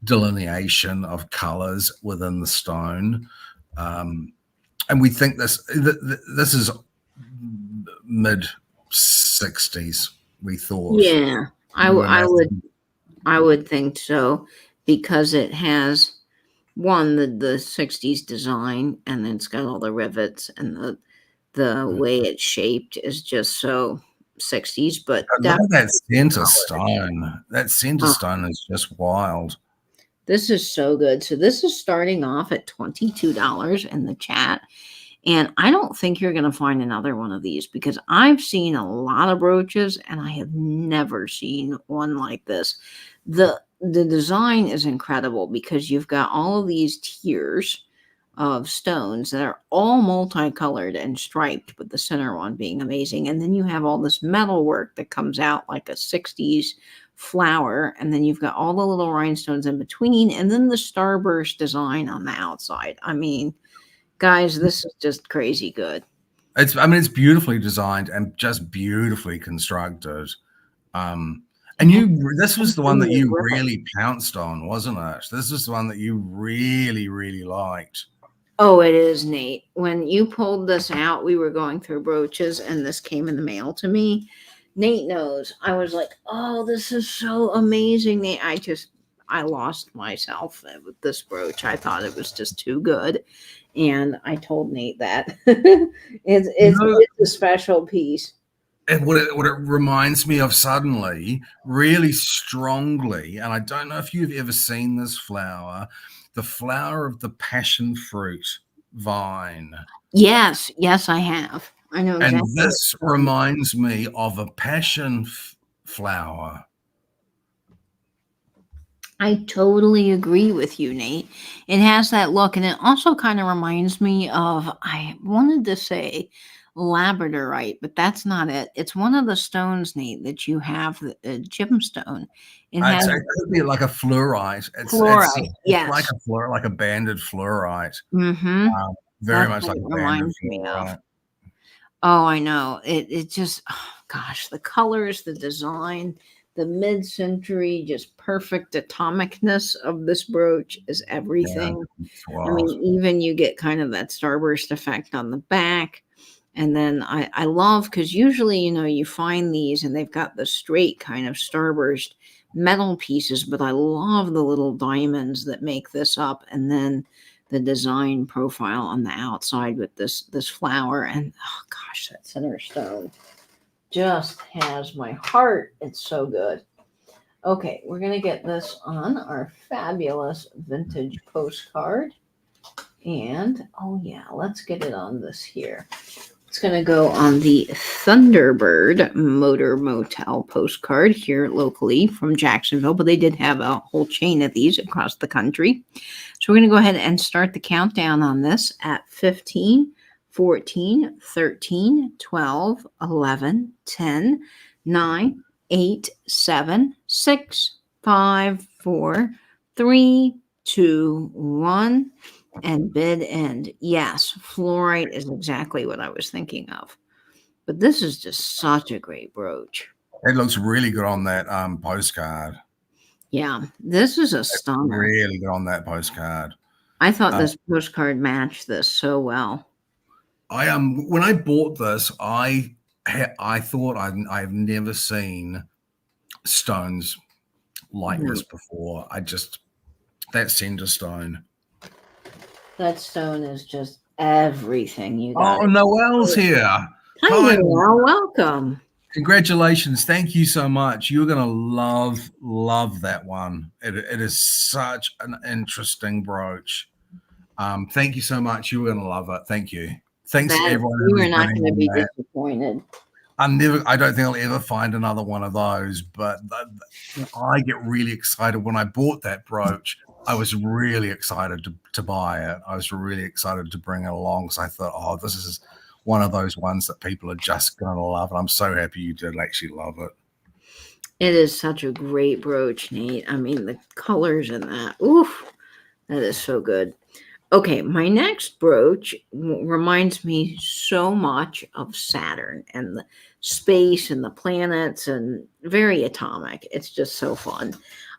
delineation of colors within the stone. And we think this is mid 60s. We thought. Yeah, I would think so, because it has one, the 60s design, and then it's got all the rivets, and the way it's shaped is just so 60s. But I love that center color. stone. That center stone is just wild. This is so good. So this is starting off at $22 in the chat. And I don't think you're going to find another one of these, because I've seen a lot of brooches and I have never seen one like this. The design is incredible, because you've got all of these tiers of stones that are all multicolored and striped, with the center one being amazing. And then you have all this metal work that comes out like a 60s flower, and then you've got all the little rhinestones in between, and then the starburst design on the outside. I mean, guys, this is just crazy good. It's beautifully designed and just beautifully constructed. And this was the one that you really pounced on, wasn't it? This is the one that you really, really liked. Oh, it is, Nate. When you pulled this out, we were going through brooches, and this came in the mail to me. Nate knows. I was like, oh, this is so amazing, Nate. I lost myself with this brooch. I thought it was just too good. And I told Nate that. it's a special piece. And what it reminds me of suddenly, really strongly, and I don't know if you've ever seen this flower, the flower of the passion fruit vine. Yes, I have. I know exactly. And this reminds me of a passion flower. I totally agree with you, Nate. It has that look, and it also kind of reminds me of, I wanted to say labradorite, but that's not it. It's one of the stones, Nate, that you have, gemstone. It has like a fluorite. Fluorite, yes. It's like a banded fluorite. Mm-hmm. Very much like a banded fluorite. Oh, I know. It just, oh, gosh, the colors, the design, the mid-century, just perfect atomicness of this brooch is everything. Yeah, I mean, even you get kind of that starburst effect on the back. And then I love, because usually, you find these and they've got the straight kind of starburst metal pieces, but I love the little diamonds that make this up. And then the design profile on the outside with this flower. And oh gosh, that center stone just has my heart. It's so good. Okay, we're going to get this on our fabulous vintage postcard. And, oh yeah, let's get it on this here. It's going to go on the Thunderbird Motor Motel postcard here locally from Jacksonville, but they did have a whole chain of these across the country. So we're going to go ahead and start the countdown on this at 15, 14, 13, 12, 11, 10, 9, 8, 7, 6, 5, 4, 3, 2, 1. And bid end. Yes, fluorite is exactly what I was thinking of. But this is just such a great brooch. It looks really good on that postcard. Yeah, this is a stunner. Really good on that postcard. I thought this postcard matched this so well. When I bought this, I thought I've never seen stones like this before. That center stone. That stone is just everything, you guys. Oh, Noelle's here. Hi, Noelle. Welcome. Congratulations. Thank you so much. You're going to love that one. It is such an interesting brooch. Thank you so much. You're going to love it. Thank you. Thanks to everyone. You are not going to be disappointed. I don't think I'll ever find another one of those, but I get really excited when I bought that brooch. I was really excited to buy it. I was really excited to bring it along because I thought, oh, this is one of those ones that people are just going to love. And I'm so happy you did actually love it. It is such a great brooch, Nate. I mean, the colors in that. Oof, that is so good. Okay, my next brooch reminds me so much of Saturn and the space and the planets and very atomic. It's just so fun.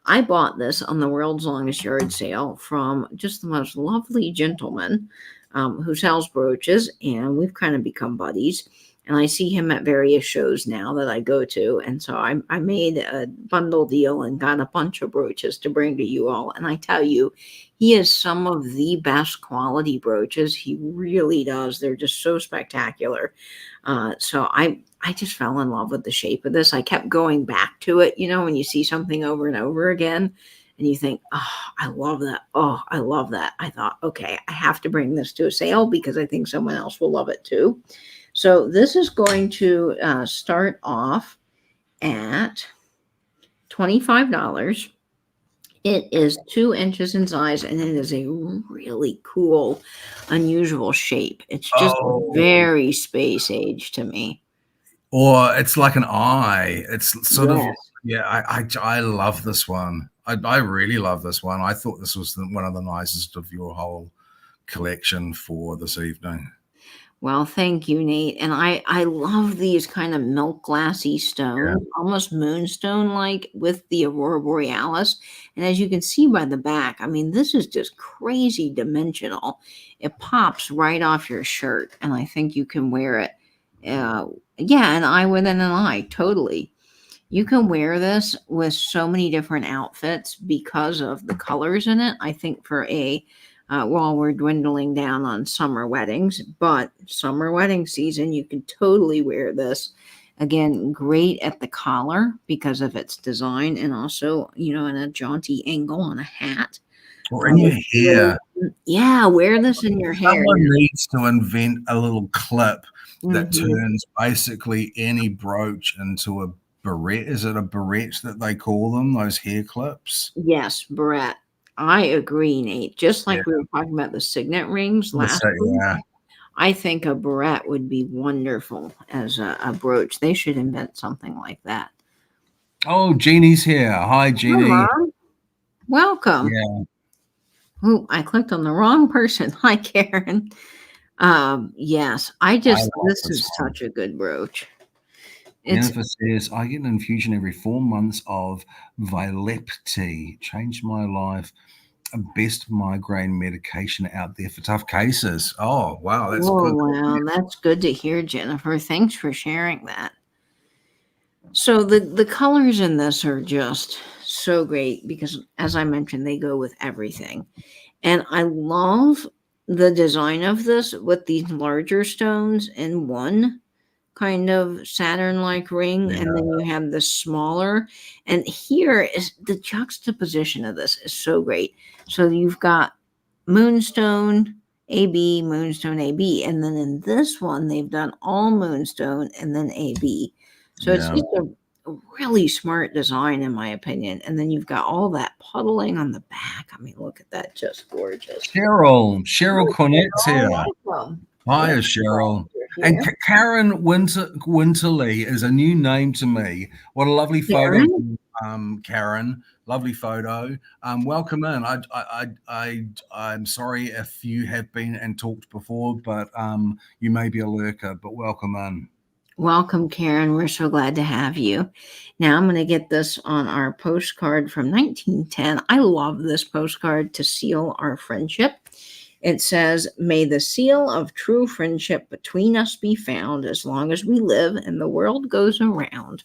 I bought this on the world's longest yard sale from just the most lovely gentleman who sells brooches, and we've kind of become buddies. And I see him at various shows now that I go to. And so I made a bundle deal and got a bunch of brooches to bring to you all. And I tell you, he has some of the best quality brooches. He really does. They're just so spectacular. So I just fell in love with the shape of this. I kept going back to it, when you see something over and over again and you think, oh, I love that. Oh, I love that. I thought, okay, I have to bring this to a sale because I think someone else will love it too. So this is going to start off at $25. It is 2 inches in size, and it is a really cool, unusual shape. It's just Oh, very space age to me. or it's like an eye. It's sort of, Yes. yeah. I love this one. I really love this one. I thought this was one of the nicest of your whole collection for this evening. Well, thank you, Nate. And I love these kind of milk glassy stones, almost moonstone like with the aurora borealis. And as you can see by the back, I mean, this is just crazy dimensional. It pops right off your shirt, and I think you can wear it. Yeah, an eye within an eye, totally. You can wear this with so many different outfits because of the colors in it. I think for while we're dwindling down on summer weddings, but summer wedding season, you can totally wear this. Again, great at the collar because of its design, and also, in a jaunty angle on a hat. Or in your hair. Yeah, wear this in your hair. Someone needs to invent a little clip that Mhm. turns basically any brooch into a barrette. Is it a barrette that they call them? Those hair clips? Yes, Brett. I agree, Nate. Just Yeah. like we were talking about the signet rings last So, week, yeah. I think a barrette would be wonderful as a brooch. They should invent something like that. Oh, Jeannie's here. Hi, Hi, Jeannie. Mom. Welcome. Yeah. Ooh, I clicked on the wrong person. Hi, Karen. Yes, love this this is one. such a good brooch. It's Jennifer says, I get an infusion every 4 months of Vilep tea. Changed my life. Best migraine medication out there for tough cases. Oh, wow. That's oh good. wow, that's good to hear, Jennifer. Thanks for sharing that. So the colors in this are just so great because, as I mentioned, they go with everything. And I love the design of this with these larger stones in one kind of Saturn-like ring, Yeah. and then you have the smaller. And here is the juxtaposition of this is so great. So you've got Moonstone AB, Moonstone AB, and then in this one they've done all Moonstone and then AB. So it's Yeah. just a really smart design in my opinion. And then you've got all that puddling on the back. I mean, look at that, just gorgeous. Cheryl Cornett's here. Welcome. Hi, Glad Cheryl. you're And here. Karen Winterly is a new name to me. What a lovely photo, Karen. Lovely photo. Welcome in. I'm sorry if you have been and talked before, but you may be a lurker, but welcome in. Welcome, Karen. We're so glad to have you. Now I'm going to get this on our postcard from 1910. I love this postcard to seal our friendship. It says, may the seal of true friendship between us be found as long as we live and the world goes around.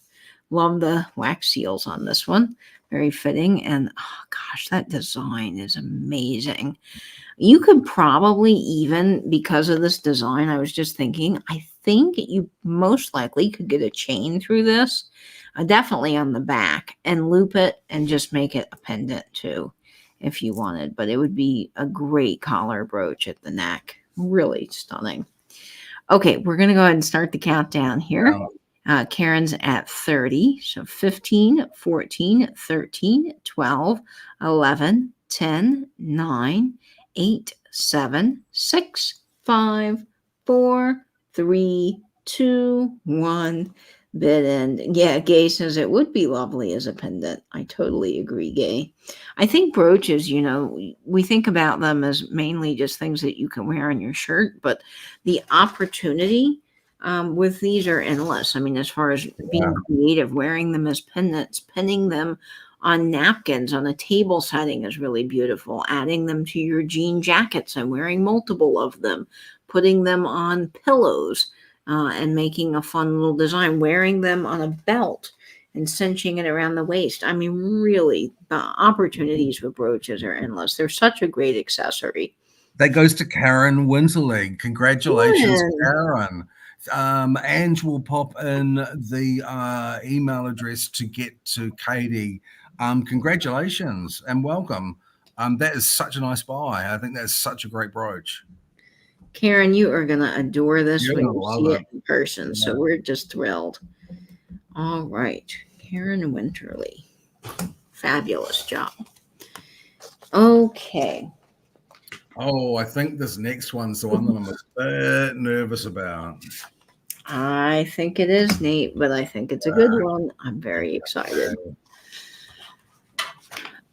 Love the wax seals on this one. Very fitting. And oh gosh, that design is amazing. You could probably even, because of this design, I was just thinking, I think you most likely could get a chain through this, definitely on the back, and loop it and just make it a pendant too, if you wanted. But it would be a great collar brooch at the neck. Really stunning. Okay, we're going to go ahead and start the countdown here. Karen's at 30. So 15, 14, 13, 12, 11, 10, 9, 8, 7, 6, 5, 4, 3, 2, 1. bit. And yeah, Gay says it would be lovely as a pendant. I totally agree, Gay. I think brooches, we think about them as mainly just things that you can wear on your shirt, but the opportunity with these are endless. I mean, as far as being creative, wearing them as pendants, pinning them on napkins on a table setting is really beautiful. Adding them to your jean jackets and wearing multiple of them, putting them on pillows and making a fun little design, wearing them on a belt and cinching it around the waist. I mean, really, the opportunities with brooches are endless. They're such a great accessory. That goes to Karen Winterling. Congratulations, Karen. Ange will pop in the email address to get to Katie. Congratulations and welcome. That is such a nice buy. I think that's such a great brooch. Karen, you are going to adore this You're when gonna you love see it. it in person. So we're just thrilled. All right. Karen Winterly. Fabulous job. Okay. Oh, I think this next one's the one that I'm a bit nervous about. I think it is, Nate, but I think it's a good one. I'm very excited.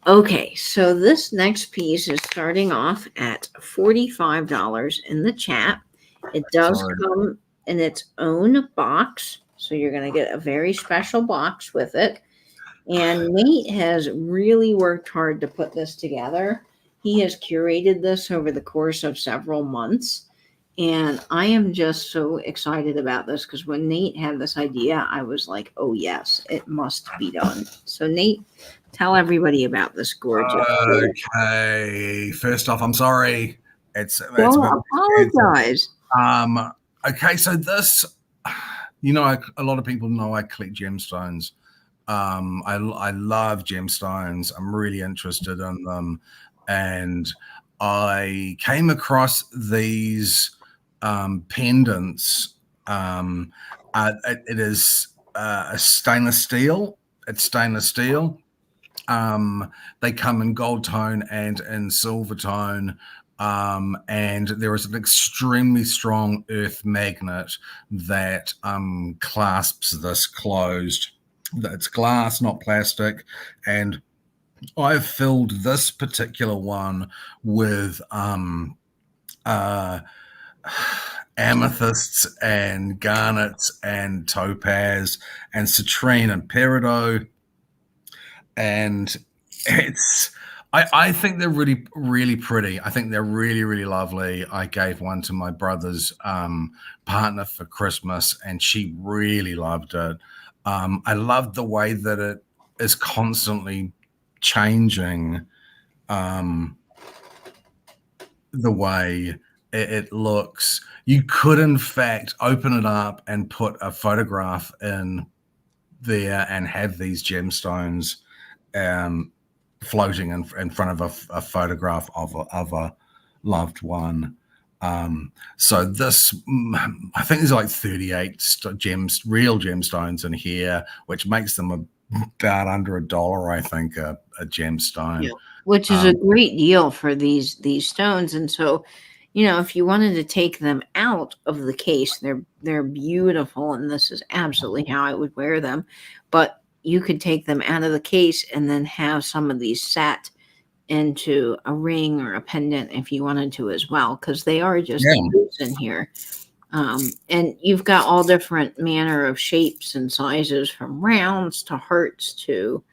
Okay, so this next piece is starting off at $45 in the chat. It does come in its own box, so you're going to get a very special box with it. And Nate has really worked hard to put this together. He has curated this over the course of several months. And I am just so excited about this because when Nate had this idea, I was like, oh, yes, it must be done. So, Nate, tell everybody about this gorgeous. Okay. First off, I'm sorry. Don't apologize. Okay, so this, a lot of people know I collect gemstones. I love gemstones. I'm really interested in them. And I came across these pendants. It is a stainless steel. It's stainless steel. They come in gold tone and in silver tone. And there is an extremely strong earth magnet that clasps this closed. It's glass, not plastic. And I've filled this particular one with amethysts and garnets and topaz and citrine and peridot. And I think they're really, really pretty. I think they're really, really lovely. I gave one to my brother's partner for Christmas, and she really loved it. I love the way that it is constantly changing the way it looks. You could, in fact, open it up and put a photograph in there and have these gemstones floating in front of a photograph of a loved one. So this, I think there's like 38 real gemstones in here, which makes them about under $1, I think, a gemstone. Yeah, which is a great deal for these stones. And so, if you wanted to take them out of the case, they're beautiful, and this is absolutely how I would wear them. But you could take them out of the case and then have some of these set into a ring or a pendant if you wanted to as well, because they are just loose in here. And you've got all different manner of shapes and sizes, from rounds to hearts to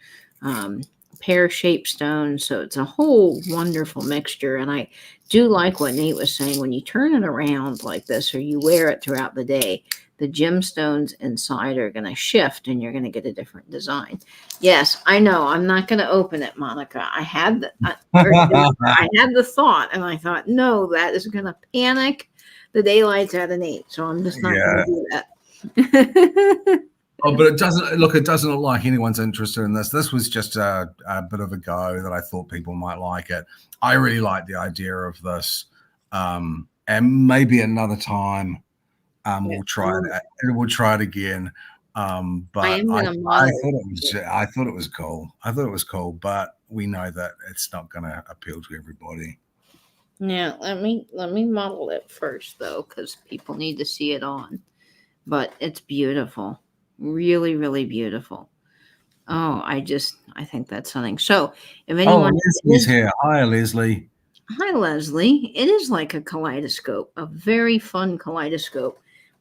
pear-shaped stones. So it's a whole wonderful mixture. And I do like what Nate was saying. When you turn it around like this, or you wear it throughout the day, the gemstones inside are going to shift and you're going to get a different design. Yes, I know. I'm not going to open it, Monica. I had the thought, and I thought, no, that is going to panic the daylights out of Nate. So I'm just not going to do that. But it doesn't look like anyone's interested in this. This was just a bit of a go that I thought people might like it. I really like the idea of this. And maybe another time we'll try it. We'll try it again. But I thought it was cool. I thought it was cool, but we know that it's not going to appeal to everybody. Now, let me model it first, though, because people need to see it on. But it's beautiful. Really, really beautiful. Oh, I think that's something. So if Oh, anyone Leslie's is, here. Hi, Leslie. hi Leslie, it is like a kaleidoscope, a very fun kaleidoscope.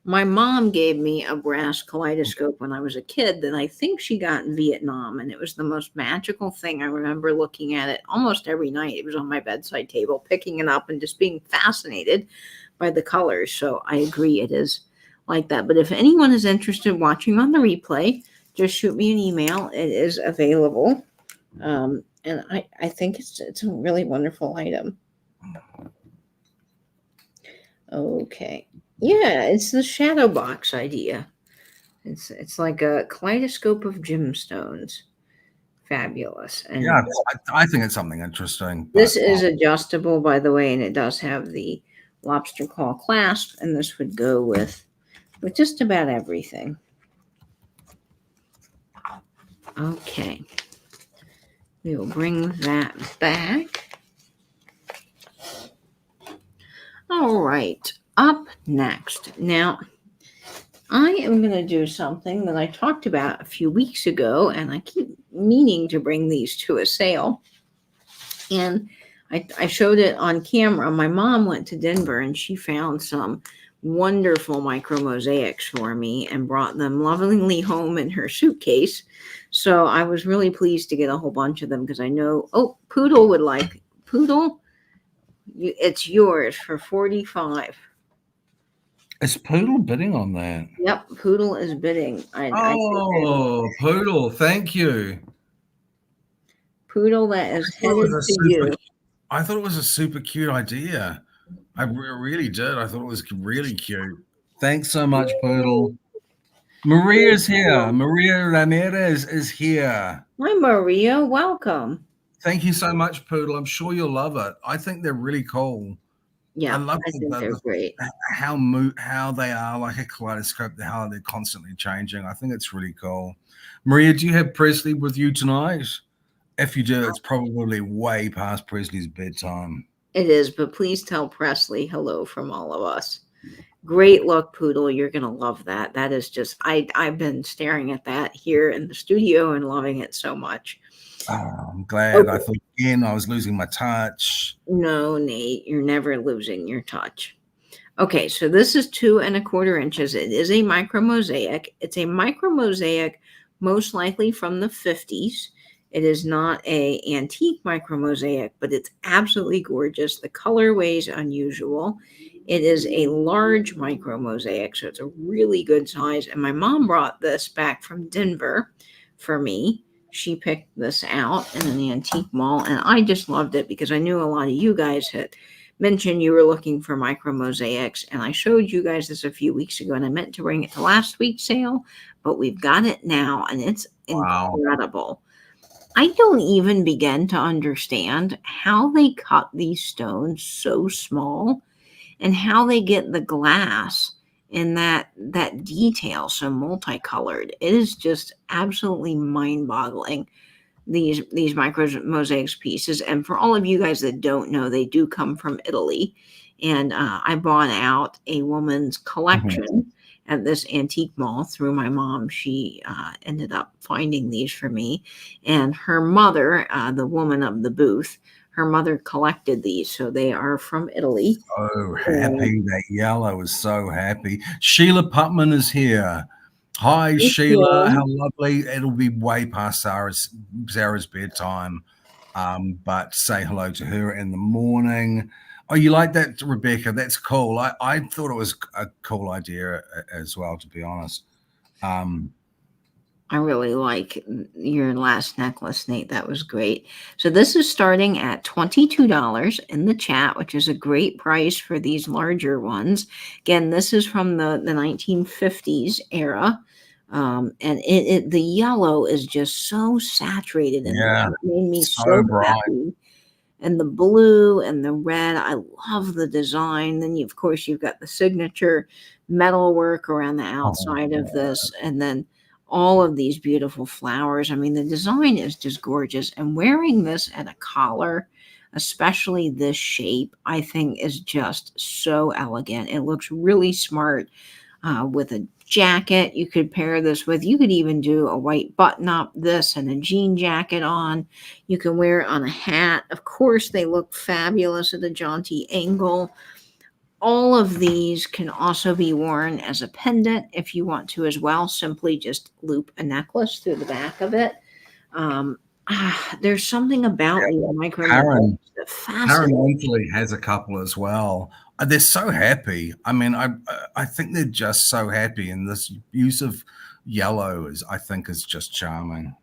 My mom gave me a brass kaleidoscope when I was a kid that I think she got in Vietnam, and it was the most magical thing. I remember looking at it almost every night. It was on my bedside table, picking it up and just being fascinated by the colors. So I agree, it is like that. But if anyone is interested in watching on the replay, just shoot me an email. It is available. And I think it's a really wonderful item. Okay. Yeah, it's the shadow box idea. It's like a kaleidoscope of gemstones. Fabulous. And Yeah, I think it's something interesting, this but is adjustable, by the way, and it does have the lobster claw clasp, and this would go with just about everything. Okay. We will bring that back. All right. Up next. Now, I am going to do something that I talked about a few weeks ago, and I keep meaning to bring these to a sale. And I showed it on camera. My mom went to Denver and she found some wonderful micro-mosaics for me and brought them lovingly home in her suitcase. So I was really pleased to get a whole bunch of them because I know, oh, Poodle would like, Poodle, it's yours for 45. is Poodle bidding on that? Yep, Poodle is bidding. I think Oh, Poodle, thank you. Poodle that is I thought it headed was a to you. I thought it was a super cute idea. I really did. I thought it was really cute. Thanks so much, Poodle. Maria's here. Maria Ramirez is here. Hi, Maria. Welcome. Thank you so much, Poodle. I'm sure you'll love it. I think they're really cool. I Yeah, love I think they're great. how they are like a kaleidoscope, how they're constantly changing. I think it's really cool. Maria, do you have Presley with you tonight? If you do, it's probably way past Presley's bedtime. It is, but please tell Presley hello from all of us. Great look, Poodle. You're going to love that. That is just, I've been staring at that here in the studio and loving it so much. Oh, I'm glad. Okay. I thought again I was losing my touch. No, Nate, you're never losing your touch. Okay, so this is 2¼ inches. It is a micro-mosaic. It's a micro-mosaic, most likely from the 50s. It is not a antique micro-mosaic, but it's absolutely gorgeous. The colorway is unusual. It is a large micro-mosaic, so it's a really good size. And my mom brought this back from Denver for me. She picked this out in an antique mall, and I just loved it because I knew a lot of you guys had mentioned you were looking for micro-mosaics, and I showed you guys this a few weeks ago, and I meant to bring it to last week's sale, but we've got it now, and it's incredible. I don't even begin to understand how they cut these stones so small and how they get the glass in that detail so multicolored. It is just absolutely mind-boggling, these micro-mosaics pieces. And for all of you guys that don't know, they do come from Italy. And I bought out a woman's collection at this antique mall through my mom. She ended up finding these for me. And her mother, the woman of the booth, her mother collected these. So they are from Italy. So happy. That yellow is so happy. Sheila Putman is here. Hi, Sheila. How lovely. It'll be way past Sarah's bedtime. But say hello to her in the morning. Oh, you like that, Rebecca? That's cool. I thought it was a cool idea as well, to be honest. I really like your last necklace, Nate. That was great. So this is starting at $22 in the chat, which is a great price for these larger ones. Again, this is from the 1950s era. And the yellow is just so saturated in Yeah, it made me so bright. happy. And the blue and the red, I love the design. Then of course you've got the signature metal work around the outside of this, and then all of these beautiful flowers. I mean, the design is just gorgeous. And wearing this at a collar, especially this shape, I think is just so elegant. It looks really smart with a jacket you could pair this with. You could even do a white button up, this and a jean jacket on. You can wear it on a hat. Of course, they look fabulous at a jaunty angle. All of these can also be worn as a pendant if you want to as well. Simply just loop a necklace through the back of it. There's something about the micro-mosaics that fascinates me. Weekly has a couple as well. They're so happy. I mean, I think they're just so happy, and this use of yellow I think is just charming.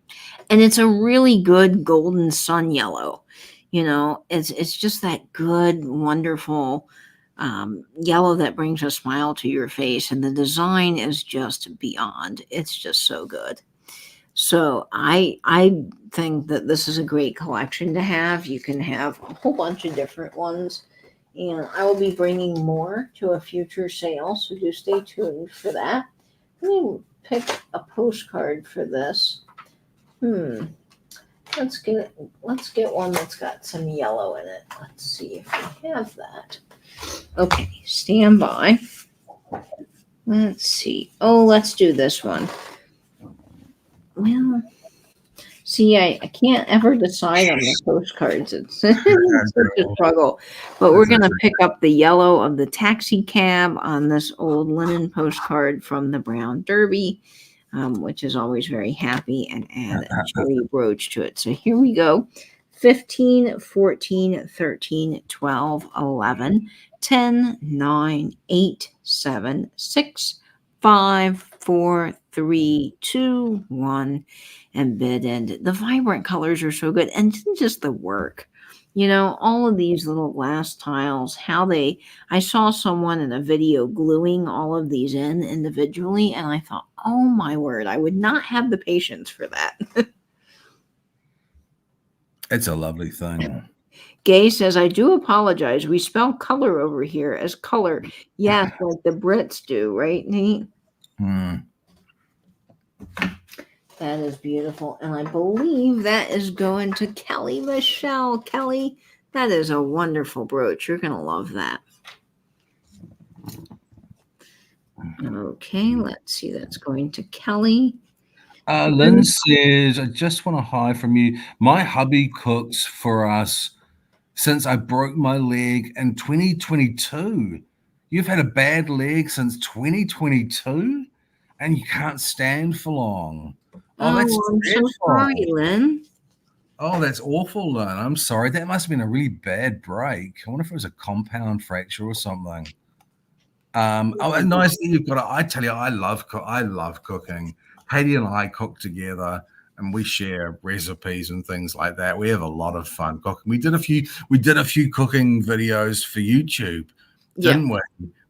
And it's a really good golden sun yellow. You know, it's just that good, wonderful yellow that brings a smile to your face, and the design is just beyond. It's just so good. So I think that this is a great collection to have. You can have a whole bunch of different ones, and I will be bringing more to a future sale, so do stay tuned for that. Let me pick a postcard for this. Let's get one that's got some yellow in it. Let's see if we have that. Okay, stand by. Let's see. Oh, let's do this one. Well, see, I can't ever decide on the postcards. It's such a struggle. But we're going to pick up the yellow of the taxi cab on this old linen postcard from the Brown Derby, which is always very happy, and add a cherry brooch to it. So here we go. 15, 14, 13, 12, 11, 10, 9, 8, 7, 6, 5, 4, 3, 2, 1, and bid end. The vibrant colors are so good, and just the work. You know, all of these little glass tiles, I saw someone in a video gluing all of these in individually, and I thought, oh my word, I would not have the patience for that. It's a lovely thing. Gay says, I do apologize. We spell color over here as color. Yes, like the Brits do, right, Nate? That is beautiful. And I believe that is going to Kelly Michelle. Kelly, that is a wonderful brooch. You're going to love that. Okay, let's see. That's going to Kelly. Lynn says, I just want to hide from you. My hubby cooks for us since I broke my leg in 2022. You've had a bad leg since 2022 and you can't stand for long. Oh, that's I'm so sorry, Lynn. Oh, that's awful, Lynn. I'm sorry. That must have been a really bad break. I wonder if it was a compound fracture or something. Nice that you've got it. I tell you, I love cooking. Hayley and I cook together, and we share recipes and things like that. We have a lot of fun cooking. We did a few cooking videos for YouTube, didn't we?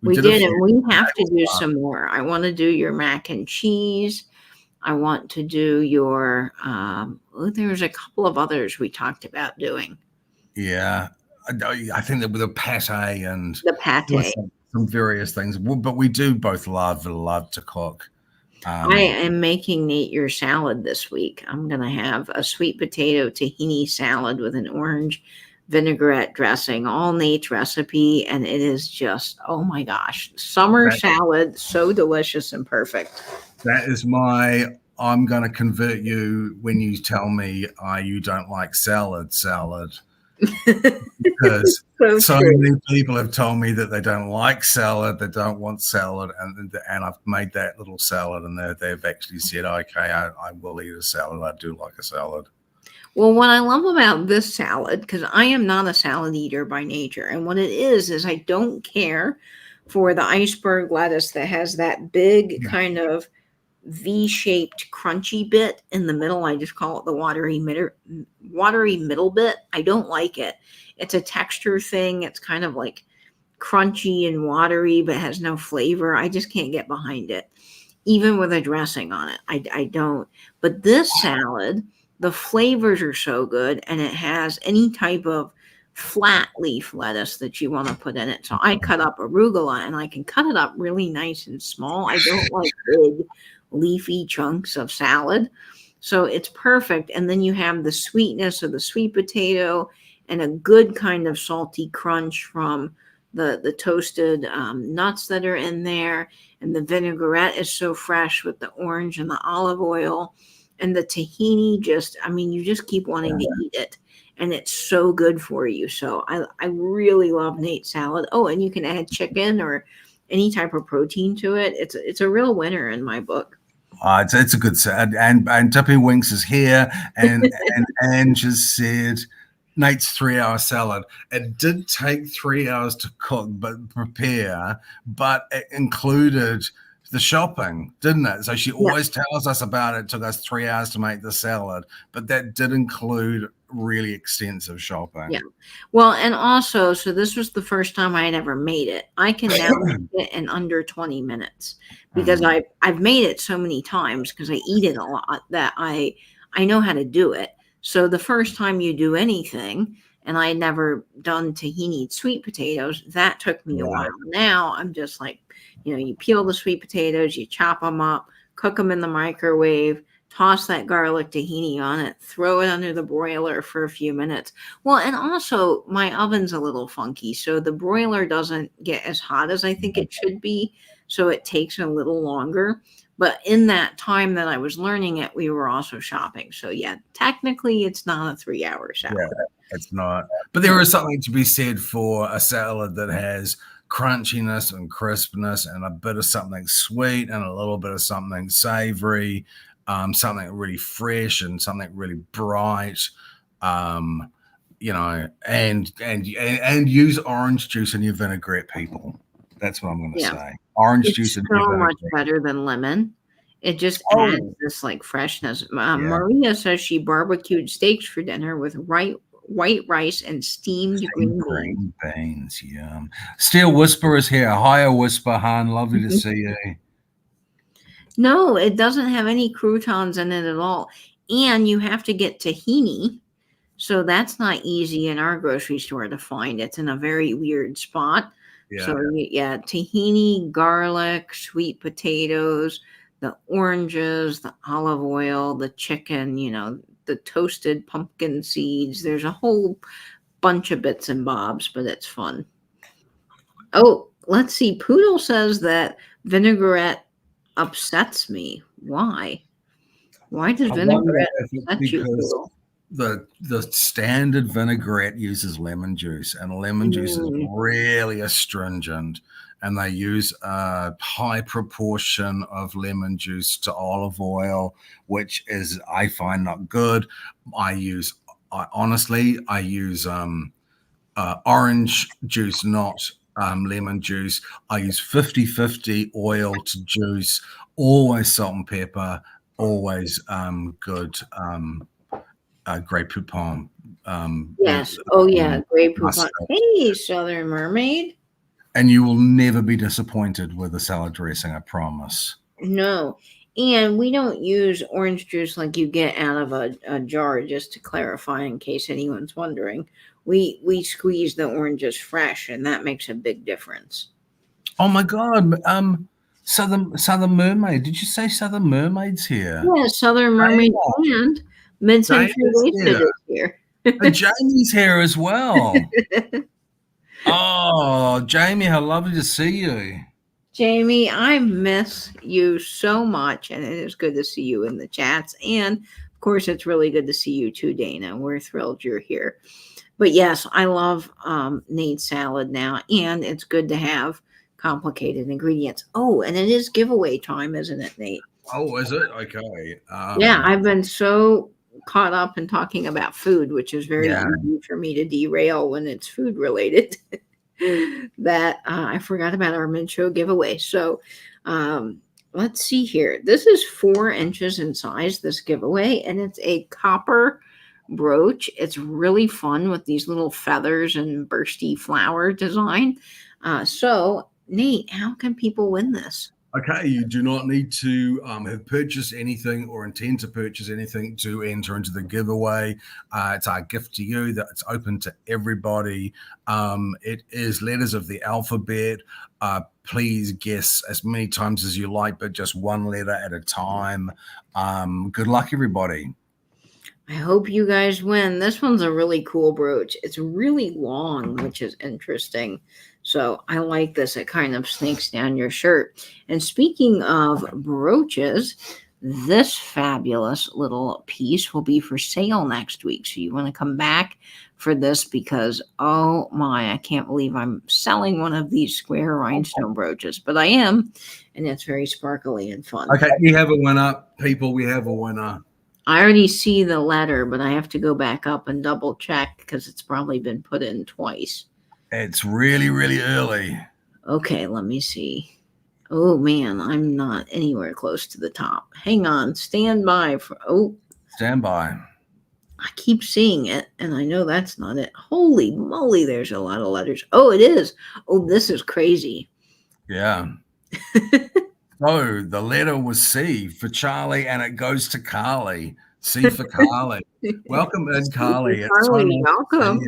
We did, and we have to do some more. I want to do your mac and cheese. I want to do your. There's a couple of others we talked about doing. Yeah, I think that with the pate and the pate, some various things. But we do both love to cook. I am making Nate your salad this week. I'm going to have a sweet potato tahini salad with an orange vinaigrette dressing, all Nate's recipe. And it is just, oh my gosh, summer salad. So delicious and perfect. That is I'm going to convert you when you tell me you don't like salad. Because so many people have told me that they don't like salad, they don't want salad, and I've made that little salad, and they've actually said, okay, I will eat a salad. I do like a salad. Well, what I love about this salad, because I am not a salad eater by nature, and what it is I don't care for the iceberg lettuce that has that big kind of V-shaped crunchy bit in the middle. I just call it the watery middle bit. I don't like it. It's a texture thing. It's kind of like crunchy and watery, but has no flavor. I just can't get behind it, even with a dressing on it. I don't. But this salad, the flavors are so good, and it has any type of flat leaf lettuce that you want to put in it. So I cut up arugula, and I can cut it up really nice and small. I don't like big leafy chunks of salad. So it's perfect. And then you have the sweetness of the sweet potato and a good kind of salty crunch from the toasted nuts that are in there, and the vinaigrette is so fresh with the orange and the olive oil, and the tahini. Just, I mean, you just keep wanting to eat it, and it's so good for you. So I really love Nate salad. Oh, and you can add chicken or any type of protein to it. It's a real winner in my book. It's a good set. And Tippy Winks is here, and Ange has said Nate's 3-hour salad. It did take 3 hours to cook, but prepare, but it included the shopping, didn't it? So she always tells us about it. It took us 3 hours to make the salad, but that did include really extensive shopping. Yeah. Well, and also, so this was the first time I had ever made it. I can now make it in under 20 minutes because I've made it so many times because I eat it a lot that I know how to do it. So the first time you do anything, and I had never done tahini sweet potatoes, that took me a while. Now I'm just like, you peel the sweet potatoes, you chop them up, cook them in the microwave, toss that garlic tahini on it, throw it under the broiler for a few minutes. Well, and also my oven's a little funky, so the broiler doesn't get as hot as I think it should be, so it takes a little longer. But in that time that I was learning it, we were also shopping. So yeah, technically it's not a 3-hour salad. Yeah, it's not. But there is something to be said for a salad that has crunchiness and crispness and a bit of something sweet and a little bit of something savory, something really fresh and something really bright, and use orange juice in your vinaigrette, people. That's what I'm going to say. Orange juice in your vinaigrette. So vinaigrette. much better than lemon. It just adds this like freshness. Maria says she barbecued steaks for dinner with white rice and steamed green beans. Yum. Steel Whisper is here. Hiya, Whisper, Han. Lovely to see you. No, it doesn't have any croutons in it at all. And you have to get tahini. So that's not easy in our grocery store to find. It's in a very weird spot. Yeah. So tahini, garlic, sweet potatoes, the oranges, the olive oil, the chicken, the toasted pumpkin seeds. There's a whole bunch of bits and bobs, but it's fun. Oh, let's see. Poodle says that vinaigrette upsets me. Why? Why does vinaigrette upset you, Poodle? The standard vinaigrette uses lemon juice, and lemon juice is really astringent, and they use a high proportion of lemon juice to olive oil, which is, I find, not good. I use orange juice, not lemon juice. I use 50-50 oil to juice, always salt and pepper, always good Grey Poupon. Yes. Oh, yeah. Grey Poupon. Hey, Southern Mermaid. And you will never be disappointed with the salad dressing, I promise. No. And we don't use orange juice like you get out of a jar, just to clarify in case anyone's wondering. We squeeze the oranges fresh, and that makes a big difference. Oh, my God. Southern Mermaid. Did you say Southern Mermaid's here? Yeah, Southern Mermaid and Mid-Century Wasted is here. Jamie's here as well. Oh, Jamie, how lovely to see you. Jamie, I miss you so much, and it is good to see you in the chats. And, of course, it's really good to see you too, Dana. We're thrilled you're here. But, yes, I love Nate's salad now, and it's good to have complicated ingredients. Oh, and it is giveaway time, isn't it, Nate? Oh, is it? Okay. Yeah, I've been so caught up in talking about food, which is very easy for me to derail when it's food related, that I forgot about our mid-show giveaway. So let's see here. This is 4 inches in size, this giveaway, and it's a copper brooch. It's really fun with these little feathers and bursty flower design. So Nate, how can people win this? Okay, you do not need to have purchased anything or intend to purchase anything to enter into the giveaway. It's our gift to you. That it's open to everybody. It is letters of the alphabet. Please guess as many times as you like, but just one letter at a time. Good luck, everybody. I hope you guys win. This one's a really cool brooch. It's really long, which is interesting. So I like this. It kind of snakes down your shirt. And speaking of brooches, this fabulous little piece will be for sale next week. So you want to come back for this because, oh my, I can't believe I'm selling one of these square rhinestone brooches, but I am, and it's very sparkly and fun. Okay, we have a winner, people. We have a winner. I already see the letter, but I have to go back up and double check because it's probably been put in twice. It's really, really early. Okay, let me see. Oh man, I'm not anywhere close to the top. Hang on, stand by for. Oh, stand by. I keep seeing it, and I know that's not it. Holy moly, there's a lot of letters. Oh, it is. Oh, this is crazy. Yeah. So the letter was C for Charlie, and it goes to Carly. C for Carly. Welcome in, Carly. Carly, welcome.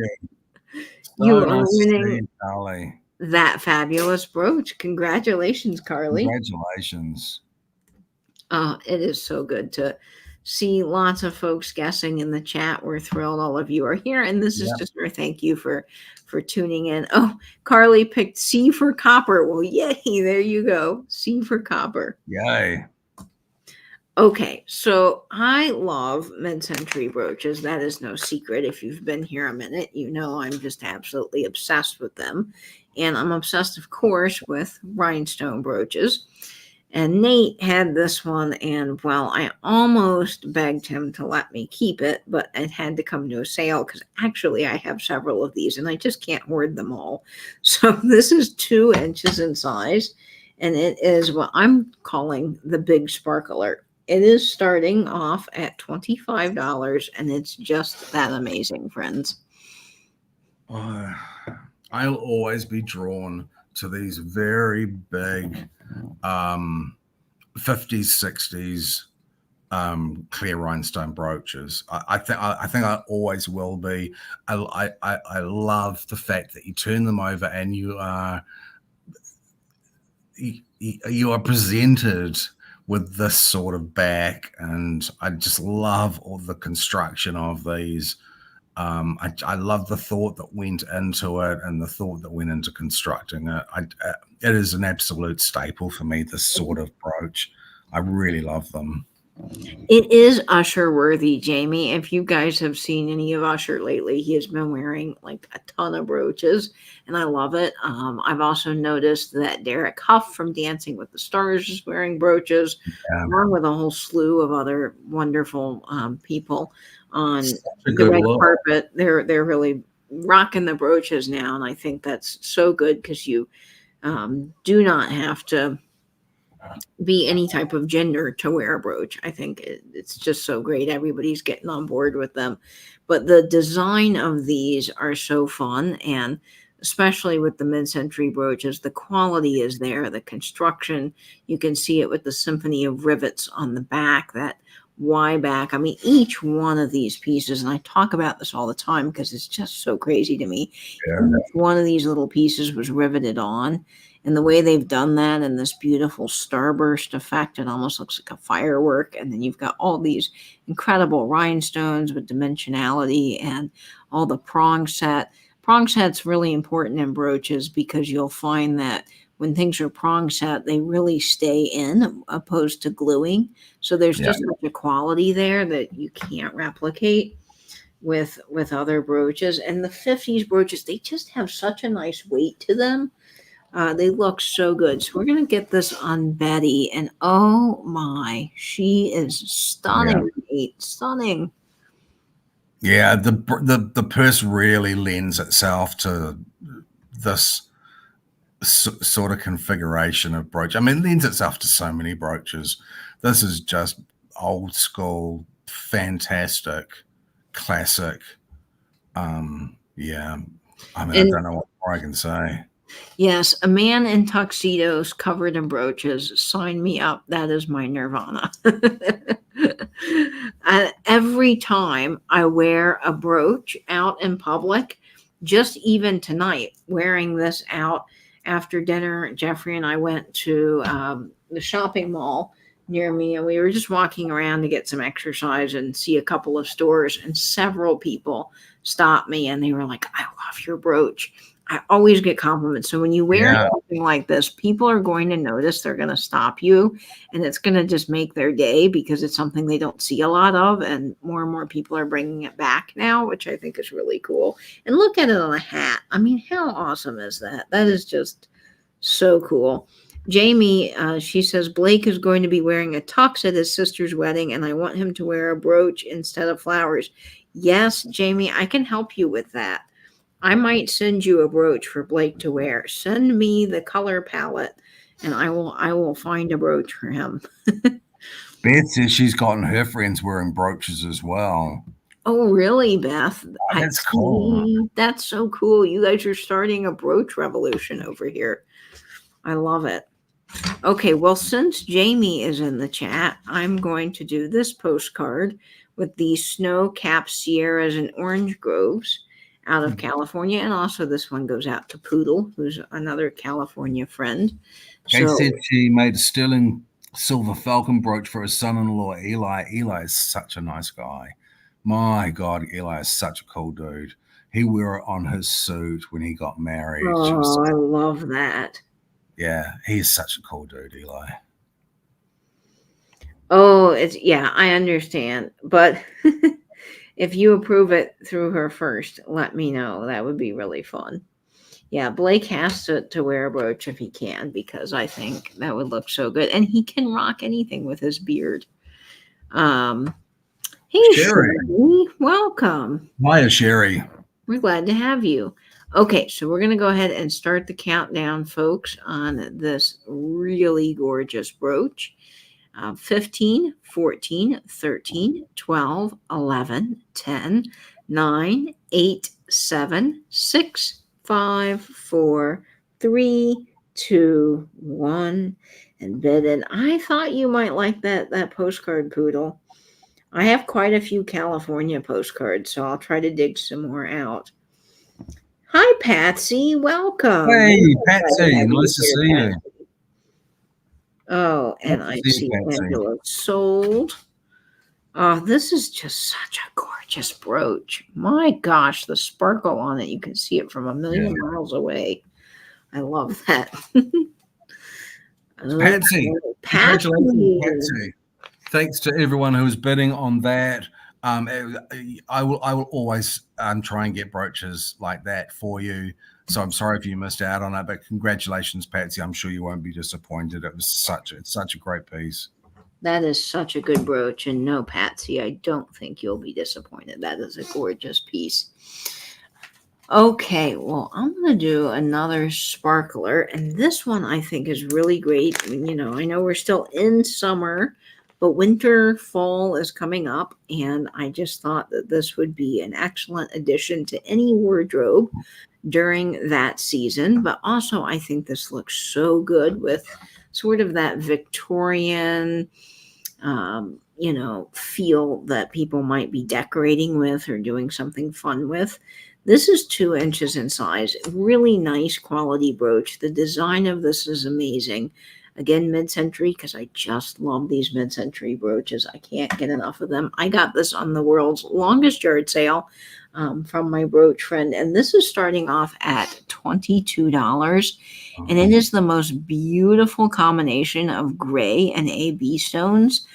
You are winning Carly. That fabulous brooch. Congratulations, Carly. Congratulations. It is so good to see lots of folks guessing in the chat. We're thrilled all of you are here, and this is just our thank you for tuning in. Oh, Carly picked C for copper. Well, yay, there you go. C for copper. Yay. Okay, so I love mid-century brooches. That is no secret. If you've been here a minute, you know I'm just absolutely obsessed with them. And I'm obsessed, of course, with rhinestone brooches. And Nate had this one, and well, I almost begged him to let me keep it, but it had to come to a sale because actually I have several of these and I just can't hoard them all. So this is 2 inches in size, and it is what I'm calling the big sparkler. It is starting off at $25, and it's just that amazing, friends. I'll always be drawn to these very big 50s, 60s clear rhinestone brooches. I think I always will be. I love the fact that you turn them over and you are presented with this sort of back, and I just love all the construction of these. I love the thought that went into it and the thought that went into constructing it. It is an absolute staple for me, this sort of brooch. I really love them. It is Usher worthy, Jamie. If you guys have seen any of Usher lately, he has been wearing like a ton of brooches, and I love it. I've also noticed that Derek Huff from Dancing with the Stars is wearing brooches, along with a whole slew of other wonderful people on the red carpet. They're really rocking the brooches now, and I think that's so good because you do not have to be any type of gender to wear a brooch. I think it's just so great. Everybody's getting on board with them. But the design of these are so fun, and especially with the mid-century brooches, the quality is there. The construction, you can see it with the symphony of rivets on the back, that Y back. I mean, each one of these pieces, and I talk about this all the time because it's just so crazy to me. Yeah. Each one of these little pieces was riveted on. And the way they've done that in this beautiful starburst effect, it almost looks like a firework. And then you've got all these incredible rhinestones with dimensionality and all the prong set. Prong set's really important in brooches because you'll find that when things are prong set, they really stay in opposed to gluing. So there's just such a quality there that you can't replicate with other brooches. And the 50s brooches, they just have such a nice weight to them. They look so good. So we're going to get this on Betty. And oh my, she is stunning. Yeah. Stunning. Yeah, the purse really lends itself to this sort of configuration of brooch. I mean, it lends itself to so many brooches. This is just old school, fantastic, classic. Yeah. I mean, I don't know what more I can say. Yes, a man in tuxedos covered in brooches. Sign me up. That is my nirvana. Every time I wear a brooch out in public, just even tonight, wearing this out after dinner, Jeffrey and I went to the shopping mall near me, and we were just walking around to get some exercise and see a couple of stores, and several people stopped me and they were like, I love your brooch. I always get compliments. So when you wear Yeah. something like this, people are going to notice, they're going to stop you, and it's going to just make their day because it's something they don't see a lot of. And more people are bringing it back now, which I think is really cool. And look at it on a hat. I mean, how awesome is that? That is just so cool. Jamie, she says, Blake is going to be wearing a tux at his sister's wedding, and I want him to wear a brooch instead of flowers. Yes, Jamie, I can help you with that. I might send you a brooch for Blake to wear. Send me the color palette and I will find a brooch for him. Beth says she's gotten her friends wearing brooches as well. Oh, really, Beth? Oh, that's cool. That's so cool. You guys are starting a brooch revolution over here. I love it. Okay, well, since Jamie is in the chat, I'm going to do this postcard with the snow-capped Sierras and orange groves out of California. And also this one goes out to Poodle, who's another California friend. Kate said she made a sterling silver falcon brooch for his son-in-law, Eli. Eli is such a nice guy. My God, Eli is such a cool dude. He wore it on his suit when he got married. Oh, I love that. Yeah, he's such a cool dude, Eli. Oh, I understand. But if you approve it through her first, let me know. That would be really fun. Yeah, Blake has to wear a brooch if he can, because I think that would look so good. And he can rock anything with his beard. Hey, Sherry, welcome. Hiya, Sherry. We're glad to have you. Okay, so we're going to go ahead and start the countdown, folks, on this really gorgeous brooch. 15, 14, 13, 12, 11, 10, 9, 8, 7, 6, 5, 4, 3, 2, 1, and bid. And I thought you might like that postcard, Poodle. I have quite a few California postcards, so I'll try to dig some more out. Hi, Patsy. Welcome. Hey, Patsy. Nice to see you. Oh, and I see Angela sold. Oh, this is just such a gorgeous brooch. My gosh, the sparkle on it. You can see it from a million miles away. I love that. Patsy. Congratulations, Patsy. Thanks to everyone who's bidding on that. I will always try and get brooches like that for you. So I'm sorry if you missed out on it, but congratulations, Patsy. I'm sure you won't be disappointed. It's such a great piece. That is such a good brooch. And no, Patsy, I don't think you'll be disappointed. That is a gorgeous piece. Okay, well, I'm going to do another sparkler. And this one I think is really great. I mean, I know we're still in summer, but winter, fall is coming up. And I just thought that this would be an excellent addition to any wardrobe during that season. But also, I think this looks so good with sort of that Victorian, feel that people might be decorating with or doing something fun with. This is 2 inches in size. Really nice quality brooch. The design of this is amazing. Again, mid-century, because I just love these mid-century brooches. I can't get enough of them. I got this on the world's longest yard sale from my brooch friend. And this is starting off at $22. And it is the most beautiful combination of gray and AB stones.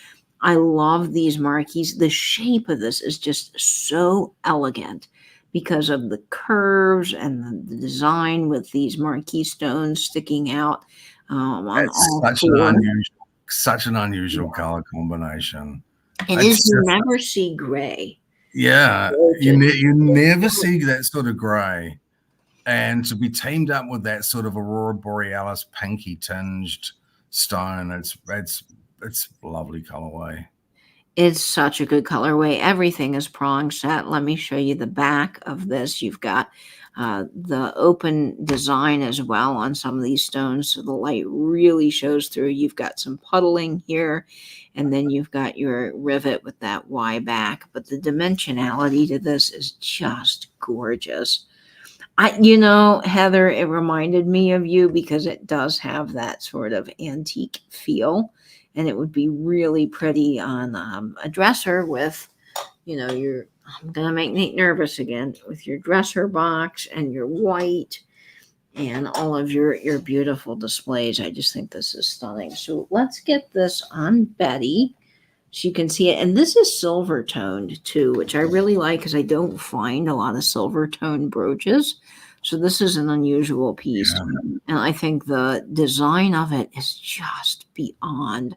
I love these marquees. The shape of this is just so elegant because of the curves and the design with these marquee stones sticking out. Such an unusual color combination. You never see gray. Yeah, you never see that sort of gray. And to be teamed up with that sort of Aurora Borealis pinky tinged stone, it's lovely colorway. It's such a good colorway. Everything is prong set. Let me show you the back of this. You've got the open design as well on some of these stones, so the light really shows through. You've got some puddling here, and then you've got your rivet with that Y back. But the dimensionality to this is just gorgeous. Heather, it reminded me of you because it does have that sort of antique feel, and it would be really pretty on a dresser with, I'm going to make Nate nervous again, with your dresser box and your white and all of your beautiful displays. I just think this is stunning. So let's get this on Betty so you can see it. And this is silver toned too, which I really like because I don't find a lot of silver toned brooches. So this is an unusual piece. Yeah. And I think the design of it is just beyond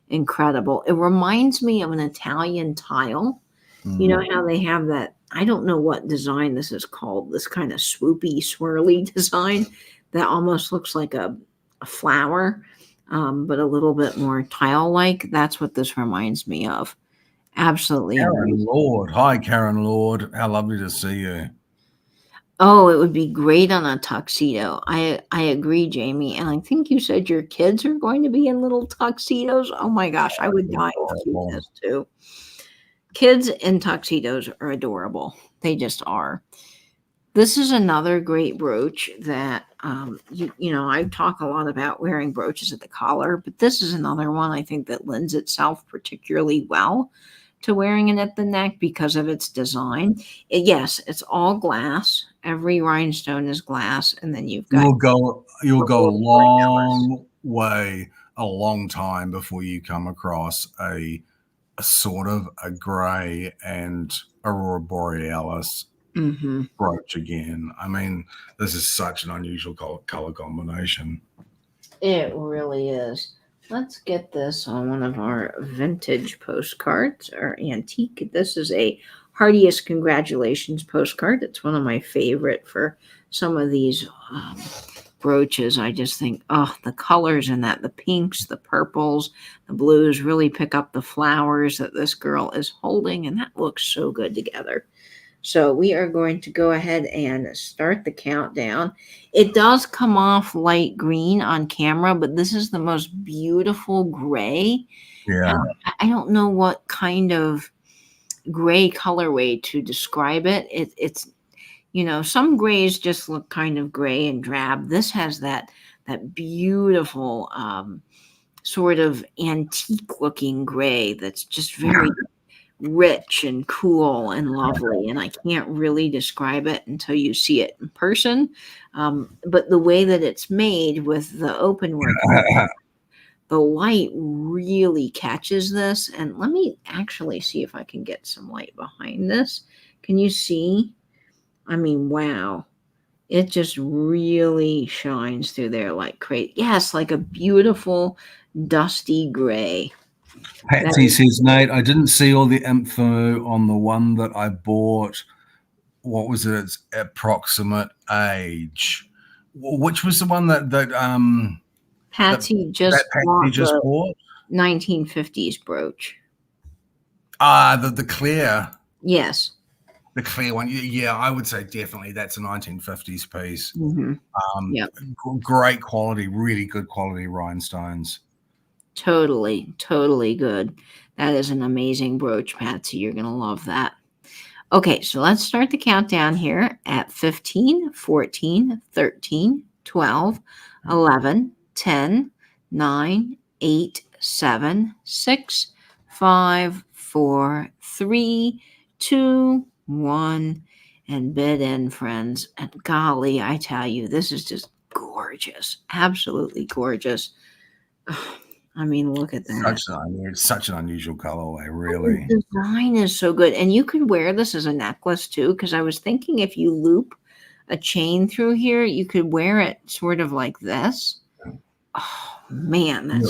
incredible. It reminds me of an Italian tile. You know how they have that, I don't know what design this is called, this kind of swoopy, swirly design that almost looks like a flower, but a little bit more tile-like. That's what this reminds me of. Absolutely Karen amazing. Lord. Hi, Karen Lord. How lovely to see you. Oh, it would be great on a tuxedo. I agree, Jamie. And I think you said your kids are going to be in little tuxedos. Oh my gosh, I would die of cuteness too. Kids in tuxedos are adorable. They just are. This is another great brooch that, you know, I talk a lot about wearing brooches at the collar, but this is another one I think that lends itself particularly well to wearing it at the neck because of its design. Yes, it's all glass. Every rhinestone is glass, and then you've got You'll go a long way, a long time before you come across a sort of a gray and aurora borealis brooch again. I mean, this is such an unusual color combination. It really is. Let's get this on one of our vintage postcards or antique. This is a heartiest congratulations postcard. It's one of my favorite for some of these brooches. I just think, oh, the colors in that, the pinks, the purples, the blues really pick up the flowers that this girl is holding, and that looks so good together. So we are going to go ahead and start the countdown. It does come off light green on camera, but this is the most beautiful gray. Yeah. I don't know what kind of gray colorway to describe it. It's, you know, some grays just look kind of gray and drab. This has that beautiful sort of antique looking gray that's just very rich and cool and lovely, and I can't really describe it until you see it in person. But the way that it's made with the open work, the light really catches this. And let me actually see if I can get some light behind this. Can you see? I mean, wow. It just really shines through there like crazy. Yes, like a beautiful dusty gray. Patsy says, Nate, I didn't see all the info on the one that I bought. What was its approximate age? Which was the one that Patsy just bought 1950s brooch. The clear. Yes. The clear one. Yeah, I would say definitely that's a 1950s piece. Yep. Great quality, really good quality rhinestones. Totally good. That is an amazing brooch, Patsy. You're going to love that. Okay, so let's start the countdown here at 15, 14, 13, 12, 11, 10, 9, 8, 7, 6, 5, 4, 3, 2, 1, and bid in, friends. And golly, I tell you, this is just gorgeous. Absolutely gorgeous. I mean, look at that. Such an unusual colorway, really. The design is so good. And you could wear this as a necklace too, because I was thinking if you loop a chain through here, you could wear it sort of like this. Oh, man.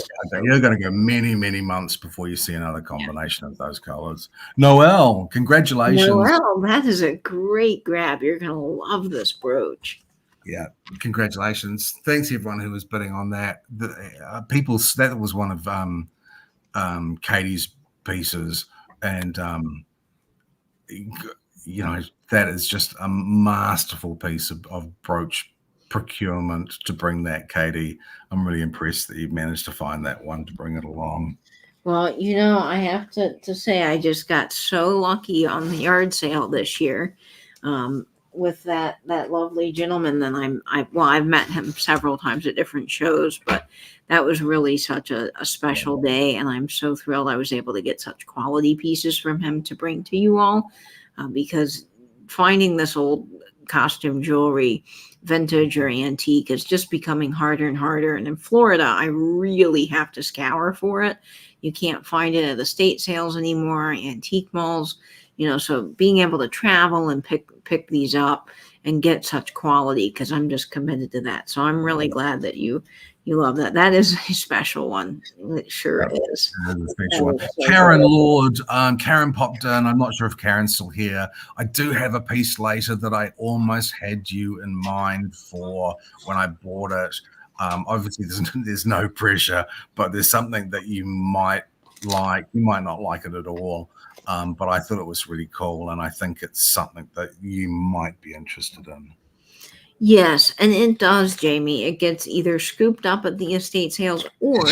You're going to go many, many months before you see another combination of those colors. Noelle, congratulations. Noelle, that is a great grab. You're going to love this brooch. Yeah, congratulations! Thanks everyone who was bidding on that. That was one of Katie's pieces, and you know that is just a masterful piece of brooch procurement to bring that, Katie. I'm really impressed that you've managed to find that one to bring it along. Well, you know, I have to say I just got so lucky on the yard sale this year. With that lovely gentleman that I've met him several times at different shows, but that was really such a special day, and I'm so thrilled I was able to get such quality pieces from him to bring to you all, because finding this old costume jewelry, vintage or antique, is just becoming harder and harder. And in Florida, I really have to scour for it. You can't find it at estate sales anymore, antique malls, so being able to travel and pick these up and get such quality, because I'm just committed to that. So I'm really glad that you love that. That is a special one. It sure is. Special one. Karen Lord, Karen popped in. I'm not sure if Karen's still here. I do have a piece later that I almost had you in mind for when I bought it. Obviously, there's no pressure, but there's something that you might like. You might not like it at all, but I thought it was really cool, and I think it's something that you might be interested in. Yes, and it does, Jamie. It gets either scooped up at the estate sales, or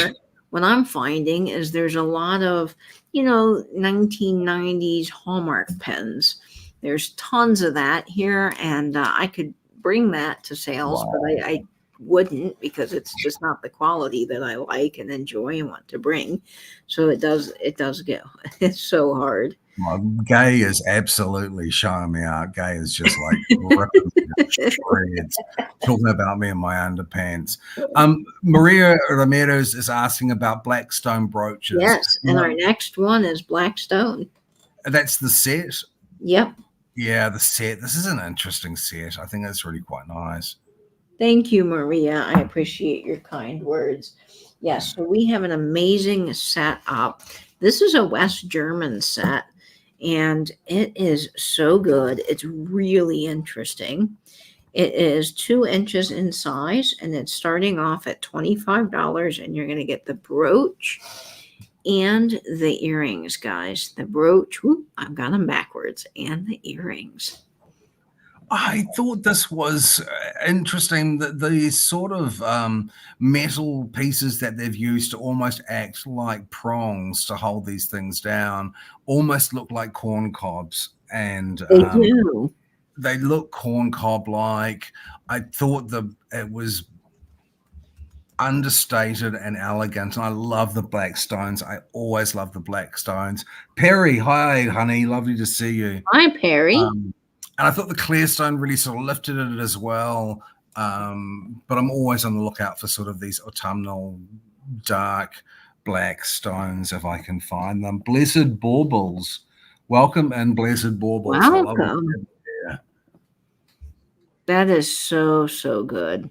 what I'm finding is there's a lot of, 1990s Hallmark pens. There's tons of that here, and I could bring that to sales, Wow. but I wouldn't, because it's just not the quality that I like and enjoy and want to bring. So it does go. It's so hard. Well, Gay is absolutely showing me out. Gay is just like ripping me to shreds, talking about me in my underpants. Maria Ramirez is asking about Blackstone brooches. Yes, and our next one is Blackstone. That's the set? Yep. Yeah, the set. This is an interesting set. I think it's really quite nice. Thank you, Maria. I appreciate your kind words. Yes, so we have an amazing set up. This is a West German set, and it is so good. It's really interesting. It is 2 inches in size, and it's starting off at $25, and you're going to get the brooch and the earrings, guys. The brooch, I've got them backwards, and the earrings. I thought this was interesting, that the sort of metal pieces that they've used to almost act like prongs to hold these things down almost look like corn cobs. And They do. They look corn cob like. I thought it was understated and elegant, and I love the black stones. I always love the black stones. Perry, hi honey, lovely to see you. Hi, Perry. And I thought the clear stone really sort of lifted it as well. But I'm always on the lookout for sort of these autumnal, dark, black stones if I can find them. Blessed baubles. Welcome in, Blessed baubles. Welcome. That is so, so good.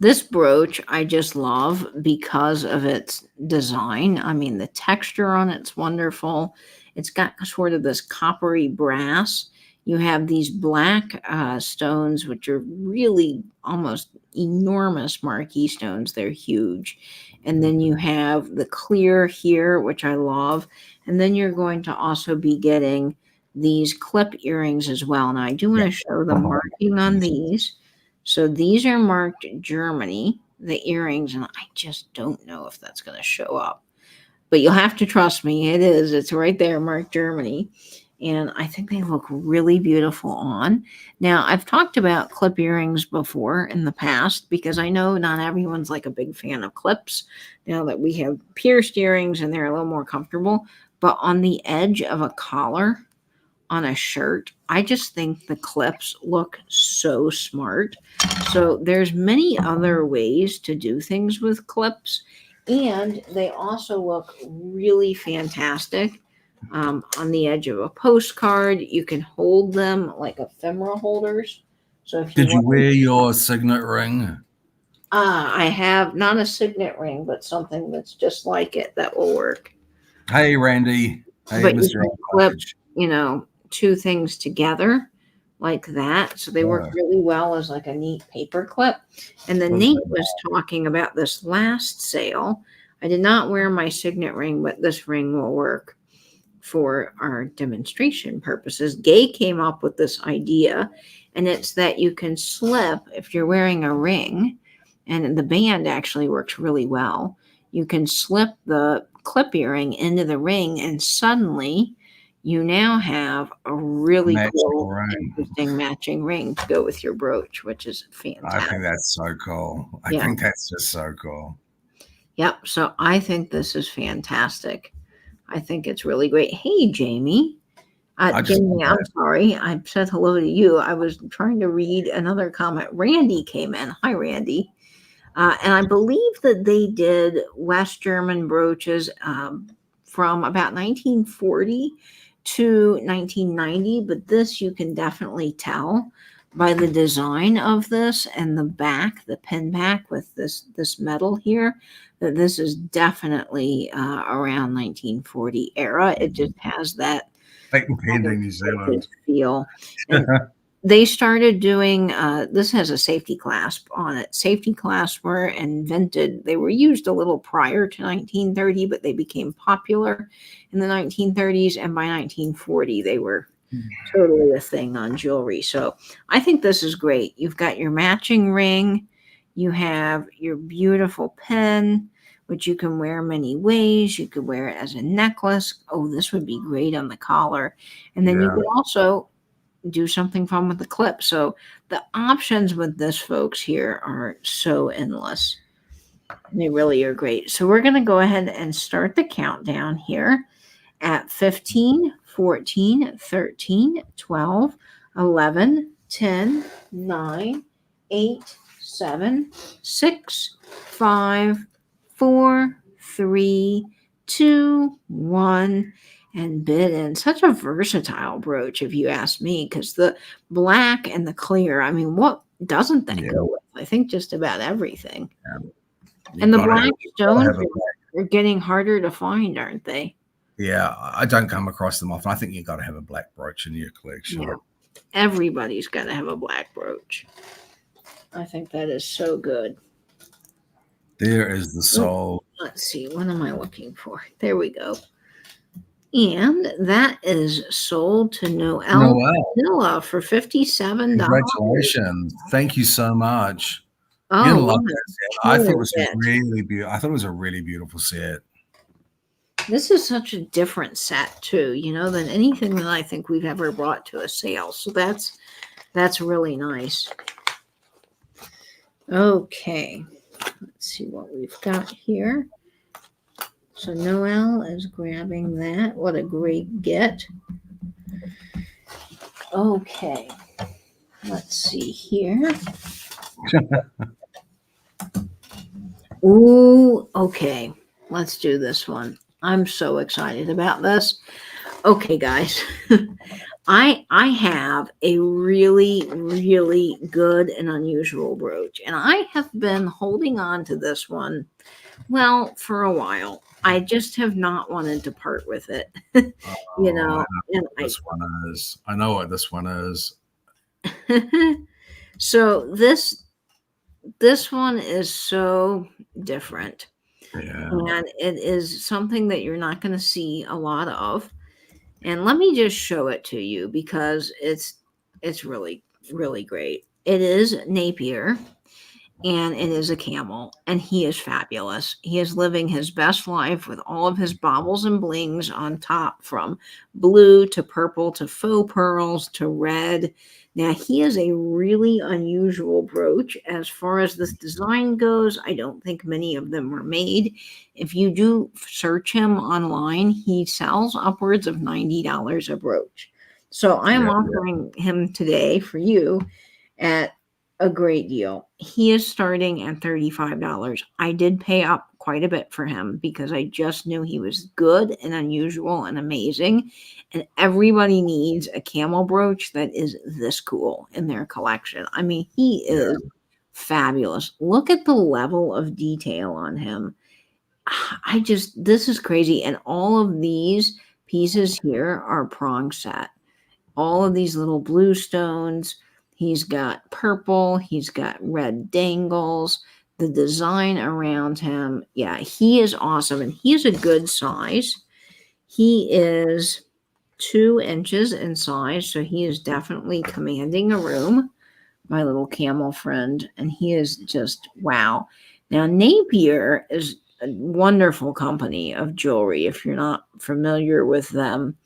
This brooch I just love because of its design. I mean, the texture on it's wonderful. It's got sort of this coppery brass. You have these black stones, which are really almost enormous marquee stones. They're huge. And then you have the clear here, which I love. And then you're going to also be getting these clip earrings as well. And I do want to show the marking on these. So these are marked Germany, the earrings, and I just don't know if that's going to show up. But you'll have to trust me. It is. It's right there, marked Germany. And I think they look really beautiful on. Now, I've talked about clip earrings before in the past, because I know not everyone's like a big fan of clips now that we have pierced earrings and they're a little more comfortable. But on the edge of a collar on a shirt, I just think the clips look so smart. So there's many other ways to do things with clips. And they also look really fantastic on the edge of a postcard. You can hold them like ephemera holders. So if Did you wear your signet ring? I have not a signet ring, but something that's just like it that will work. Hey, Randy. Hey, but Mr. you can clip, 2 things together like that. So they work really well as like a neat paper clip. And then Nate was talking about this last sale. I did not wear my signet ring, but this ring will work for our demonstration purposes. Gay came up with this idea, and it's that you can slip, if you're wearing a ring, and the band actually works really well, you can slip the clip earring into the ring, and suddenly you now have a really cool, interesting matching ring to go with your brooch, which is fantastic. I think that's so cool. I think that's just so cool. Yep. So I think this is fantastic. I think it's really great. Hey, Jamie, I just love Jamie, I'm that. sorry. I said hello to you. I was trying to read another comment. Randy came in. Hi, Randy. And I believe that they did West German brooches from about 1940 to 1990. But this you can definitely tell by the design of this and the back, the pin back with this metal here, that this is definitely around 1940 era. It just has that Patent pending New vintage Zealand. feel. And they started doing this has a safety clasp on it. Safety clasps were invented. They were used a little prior to 1930, but they became popular in the 1930s, and by 1940 they were totally a thing on jewelry. So I think this is great. You've got your matching ring, you have your beautiful pin, which you can wear many ways. You could wear it as a necklace. Oh, this would be great on the collar. And then you Yeah. could also do something fun with the clip. So the options with this, folks, here are so endless. They really are great. So we're going to go ahead and start the countdown here at 15, 14, 13, 12, 11, 10, 9, 8, 7, 6, 5, 4, 3, 2, 1, and bid in. Such a versatile brooch, if you ask me, because the black and the clear, I mean, what doesn't that go with? I think just about everything. And the black stones are getting harder to find, aren't they? Yeah, I don't come across them often. I think you got to have a black brooch in your collection. Yeah. Everybody's got to have a black brooch. I think that is so good. There is the soul. Let's see. What am I looking for? There we go. And that is sold to Noelle Villa for $57. Congratulations. Thank you so much. Oh, you love that set. I thought it was really beautiful. I thought it was a really beautiful set. This is such a different set too, you know, than anything that I think we've ever brought to a sale. So that's really nice. Okay. Let's see what we've got here. So Noelle is grabbing that. What a great get. Okay. Let's see here. Ooh, okay. Let's do this one. I'm so excited about this. Okay, guys. I have a really, really good and unusual brooch, and I have been holding on to this one, well, for a while. I just have not wanted to part with it. You know, I know what this one is. So this one is so different. Yeah. And it is something that you're not going to see a lot of. And let me just show it to you because it's really, really great. It is Napier, and it is a camel, and he is fabulous. He is living his best life with all of his baubles and blings on top, from blue to purple to faux pearls to red. Now, he is a really unusual brooch. As far as this design goes, I don't think many of them were made. If you do search him online, he sells upwards of $90 a brooch. So I'm offering him today for you at a great deal. He is starting at $35. I did pay up quite a bit for him because I just knew he was good and unusual and amazing. And everybody needs a camel brooch that is this cool in their collection. I mean, he is fabulous. Look at the level of detail on him. This is crazy. And all of these pieces here are prong set. All of these little blue stones. He's got purple. He's got red dangles. The design around him. Yeah, he is awesome. And he is a good size. He is 2 inches in size. So he is definitely commanding a room, my little camel friend. And he is just wow. Now, Napier is a wonderful company of jewelry. If you're not familiar with them,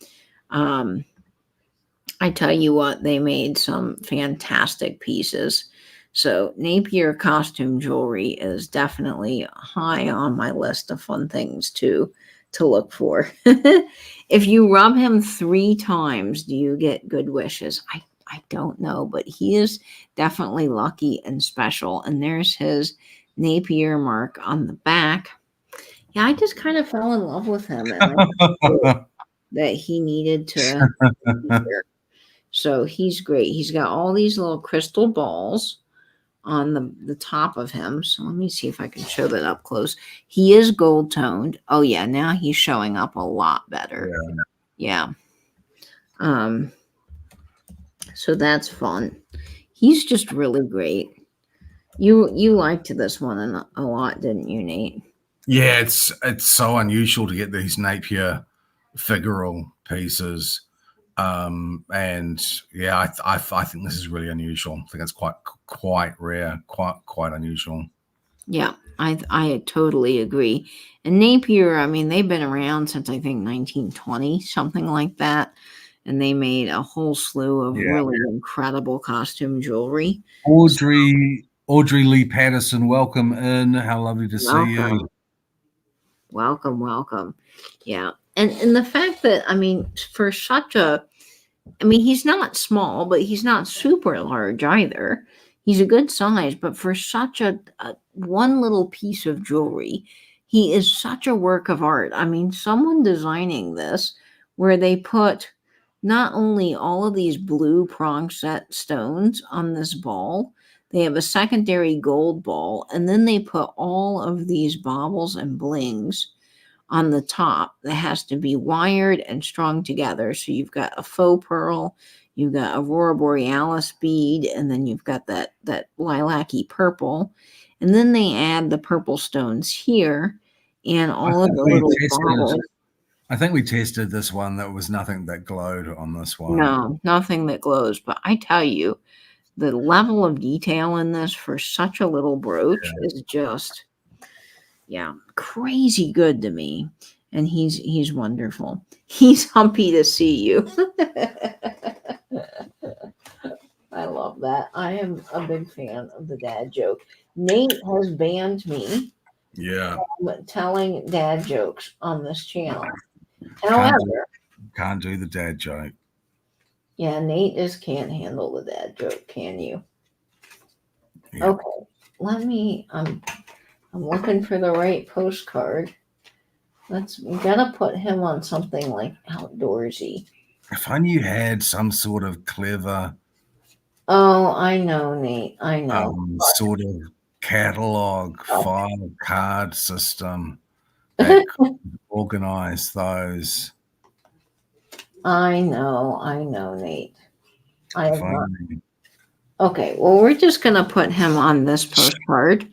I tell you what, they made some fantastic pieces. So Napier costume jewelry is definitely high on my list of fun things to to look for. If you rub him 3 times, do you get good wishes? I don't know, but he is definitely lucky and special. And there's his Napier mark on the back. Yeah, I just kind of fell in love with him, and I knew that he needed to be here. So he's great. He's got all these little crystal balls on the top of him. So let me see if I can show that up close. He is gold toned. Oh yeah, now he's showing up a lot better. Yeah. So that's fun. He's just really great. You liked this one a lot, didn't you, Nate? Yeah, it's so unusual to get these Napier figural pieces. And yeah, I think this is really unusual. I think it's quite rare, quite unusual. Yeah, I totally agree. And Napier, I mean, they've been around since I think 1920, something like that. And they made a whole slew of really incredible costume jewelry. Audrey Lee Patterson, welcome in. How lovely to see you. Welcome. Yeah. And the fact that, I mean, for such a, I mean, he's not small, but he's not super large either. He's a good size, but for such a one little piece of jewelry, he is such a work of art. I mean, someone designing this where they put not only all of these blue prong set stones on this ball, they have a secondary gold ball, and then they put all of these baubles and blings on the top that has to be wired and strung together. So you've got a faux pearl, you've got Aurora Borealis bead, and then you've got that lilac-y purple. And then they add the purple stones here and all of the little baubles. I think we tested this one. There was nothing that glowed on this one. No, nothing that glows. But I tell you, the level of detail in this for such a little brooch is just, crazy good to me. And he's wonderful. He's humpy to see you. I love that. I am a big fan of the dad joke. Nate has banned me from telling dad jokes on this channel. However, can't do the dad joke. Yeah, Nate just can't handle the dad joke, can you? Yeah. Okay, let me. I'm looking for the right postcard. We gotta put him on something like outdoorsy. If only you had some sort of clever. Oh, I know, Nate. I know. Sort of catalog file card system that could organize those. I know, Nate. I have not. Okay, well, we're just gonna put him on this postcard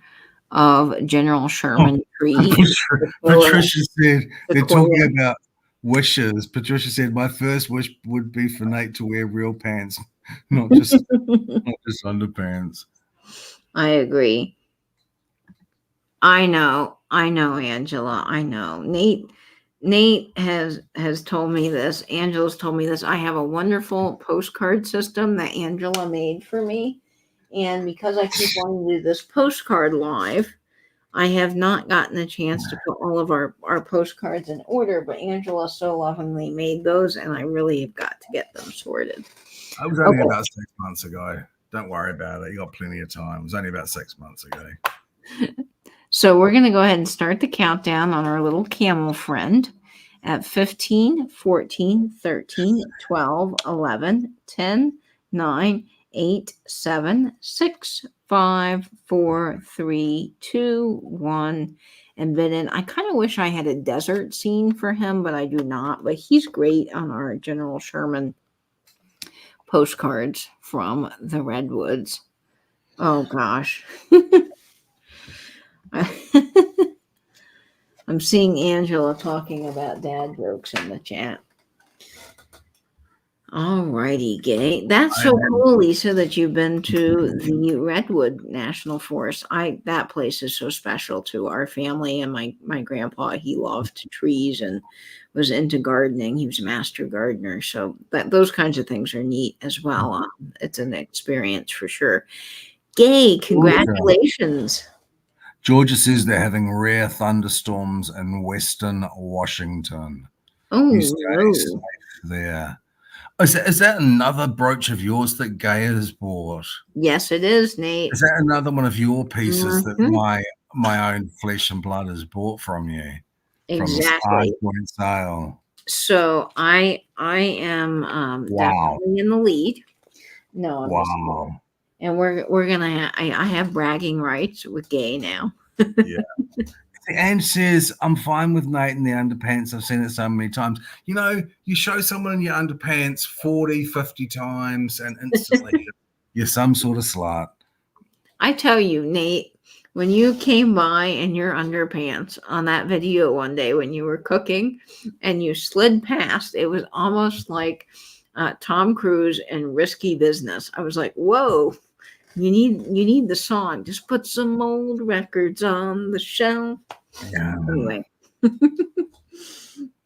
of General Sherman Tree. Patricia said they're talking about wishes. Patricia said my first wish would be for Nate to wear real pants, not just underpants. I agree. I know, Angela. I know. Nate has told me this. Angela's told me this. I have a wonderful postcard system that Angela made for me. And because I keep wanting to do this postcard live, I have not gotten a chance to put all of our postcards in order, but Angela so lovingly made those, and I really have got to get them sorted. I was only about 6 months ago. Don't worry about it. You got plenty of time. It was only about 6 months ago. So we're going to go ahead and start the countdown on our little camel friend at 15, 14, 13, 12, 11, 10, 9, 8, 7, 6, 5, 4, 3, 2, 1, and Bidden. I kind of wish I had a desert scene for him, but I do not. But he's great on our General Sherman postcards from the Redwoods. Oh, gosh. I'm seeing Angela talking about dad jokes in the chat. All righty, Gay. That's so cool, Lisa, that you've been to the Redwood National Forest. That place is so special to our family and my grandpa. He loved trees and was into gardening. He was a master gardener. So those kinds of things are neat as well. It's an experience for sure. Gay, congratulations. Georgia says they're having rare thunderstorms in Western Washington. Oh, You stay safe no. there. Is that another brooch of yours that Gay has bought? Yes, it is, Nate. Is that another one of your pieces that Mhm. my own flesh and blood has bought from you? From the Exactly. point sale. So I am Wow. definitely in the lead. No, I'm just kidding. Wow. And we're gonna I have bragging rights with Gay now. Yeah. Anne says, I'm fine with Nate in the underpants. I've seen it so many times. You know, you show someone in your underpants 40, 50 times and instantly you're some sort of slut. I tell you, Nate, when you came by in your underpants on that video one day when you were cooking and you slid past, it was almost like Tom Cruise in Risky Business. I was like, whoa, you need the song. Just put some old records on the shelf. Yeah. Anyway.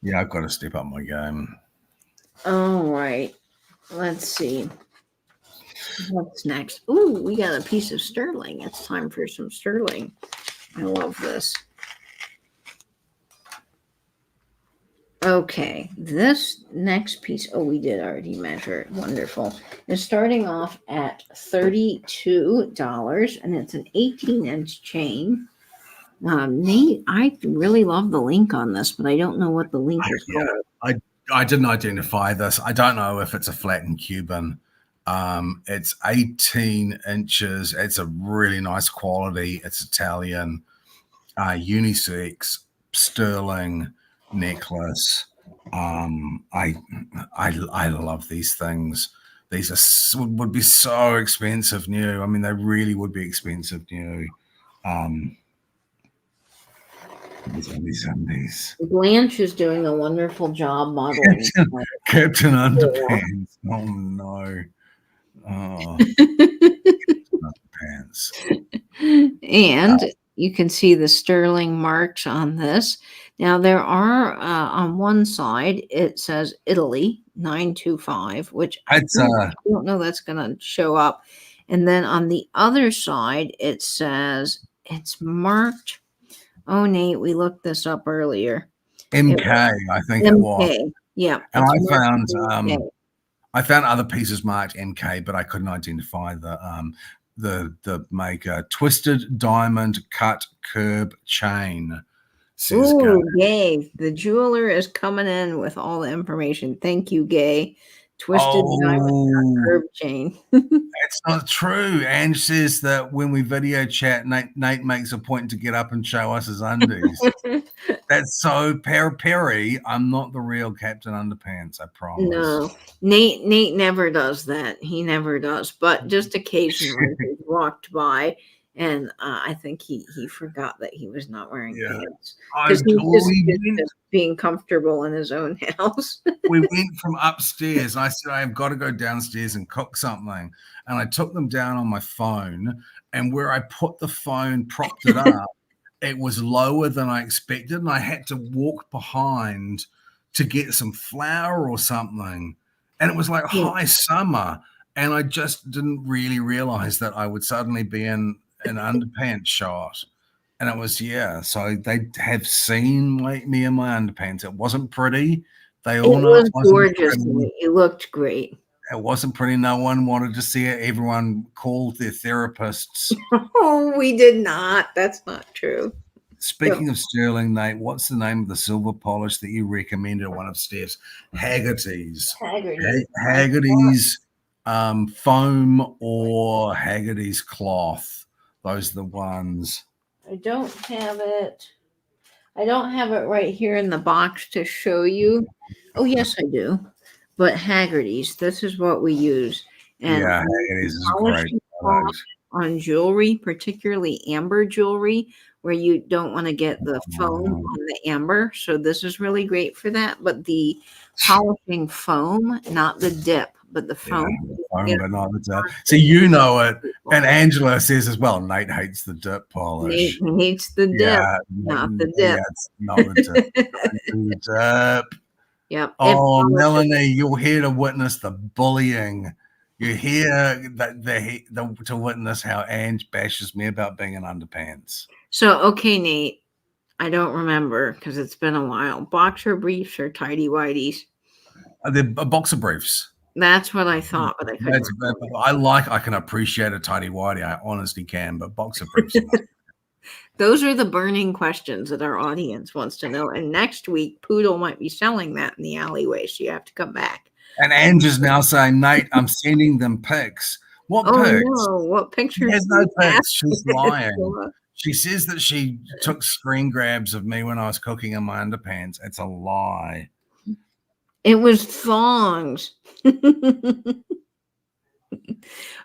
Yeah, I've got to step up my game. All right. Let's see. What's next? Ooh, we got a piece of sterling. It's time for some sterling. I love this. Okay, this next piece, oh, we did already measure it. Wonderful. It's starting off at $32, and it's an 18-inch chain. Nate, I really love the link on this, but I don't know what the link is called. I didn't identify this. I don't know if it's a flattened Cuban. It's 18 inches. It's a really nice quality. It's Italian, unisex, sterling necklace. I love these things. These would be so expensive new. I mean, they really would be expensive new. These. Blanche is doing a wonderful job modeling. Captain Underpants. Oh no. Oh. Underpants. And you can see the sterling marks on this. Now there are on one side it says Italy 925, which I don't know that's going to show up. And then on the other side it says it's marked. Oh, Nate, we looked this up earlier. MK, I think it was. Yeah. And I found other pieces marked MK, but I couldn't identify the maker. Twisted diamond cut curb chain. Ooh, Gay. The jeweler is coming in with all the information. Thank you, Gay. Twisted diamond cut curb chain. It's not true. Ange says that when we video chat, Nate makes a point to get up and show us his undies. That's so Perry. I'm not the real Captain Underpants, I promise. No, Nate never does that. He never does. But just occasionally he walked by, and I think he forgot that he was not wearing pants because he's just being comfortable in his own house. We went from upstairs, and I said, I've got to go downstairs and cook something. And I took them down on my phone, and where I put the phone, propped it up, it was lower than I expected, and I had to walk behind to get some flour or something. And it was like high summer, and I just didn't really realize that I would suddenly be in an underpants shot. And it was, so they have seen me in my underpants. It wasn't pretty. They all know it was gorgeous. It looked great. It wasn't pretty. No one wanted to see it. Everyone called their therapists. Oh, we did not. That's not true. Speaking of sterling, Nate, what's the name of the silver polish that you recommended one of Steph's? Haggerty's. Haggerty's foam or Haggerty's cloth. Those are the ones. I don't have it. I don't have it right here in the box to show you. Oh, yes, I do. But Haggerty's, this is what we use. And Haggerty's is great. On jewelry, particularly amber jewelry, where you don't want to get the foam on the amber. So this is really great for that. But the polishing foam, not the dip, but the foam. But not the dip. So you know it. And Angela says as well, Nate hates the dip polish. Nate hates the dip, not the dip. Yeah, it's not the dip. the dip. Yep. Oh, Melanie, you're here to witness the bullying. You're here to witness how Ange bashes me about being in underpants. So, okay, Nate, I don't remember because it's been a while. Boxer briefs or tidy whities? They're boxer briefs. That's what I thought, but I couldn't. I can appreciate a tidy whitey. I honestly can, but boxer briefs. Those are the burning questions that our audience wants to know. And next week, Poodle might be selling that in the alleyway, so you have to come back. And Ange is now saying, Nate, I'm sending them pics. What pics? No, what pictures? There's no pics. She's lying. She says that she took screen grabs of me when I was cooking in my underpants. It's a lie. It was thongs.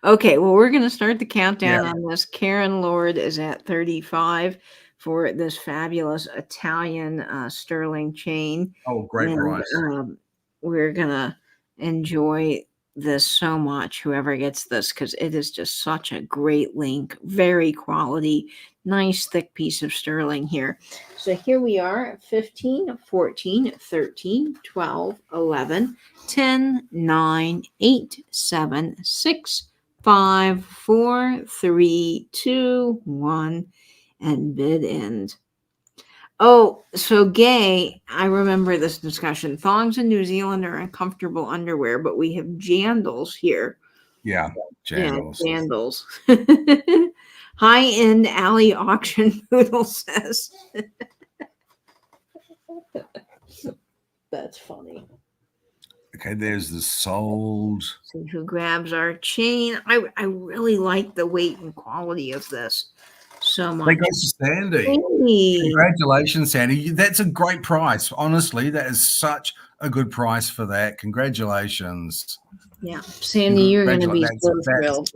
Okay, well, we're going to start the countdown on this. Karen Lord is at 35 for this fabulous Italian sterling chain. Oh, great price. We're going to enjoy this so much, whoever gets this, because it is just such a great link. Very quality, nice thick piece of sterling here. So here we are, 15, 14, 13, 12, 11, 10, 9, 8, 7, 6, 5, 4, 3, 2, 1, and bid end. Oh, so Gay, I remember this discussion. Thongs in New Zealand are uncomfortable underwear, but we have jandals here. Yeah, jandals. Yeah, jandals. High-end alley auction poodle says. That's funny. Okay, there's the sold. See who grabs our chain. I really like the weight and quality of this so much. That goes to Sandy. Hey. Congratulations, Sandy. That's a great price. Honestly, that is such a good price for that. Congratulations. Yeah, Sandy, you're going to be so thrilled.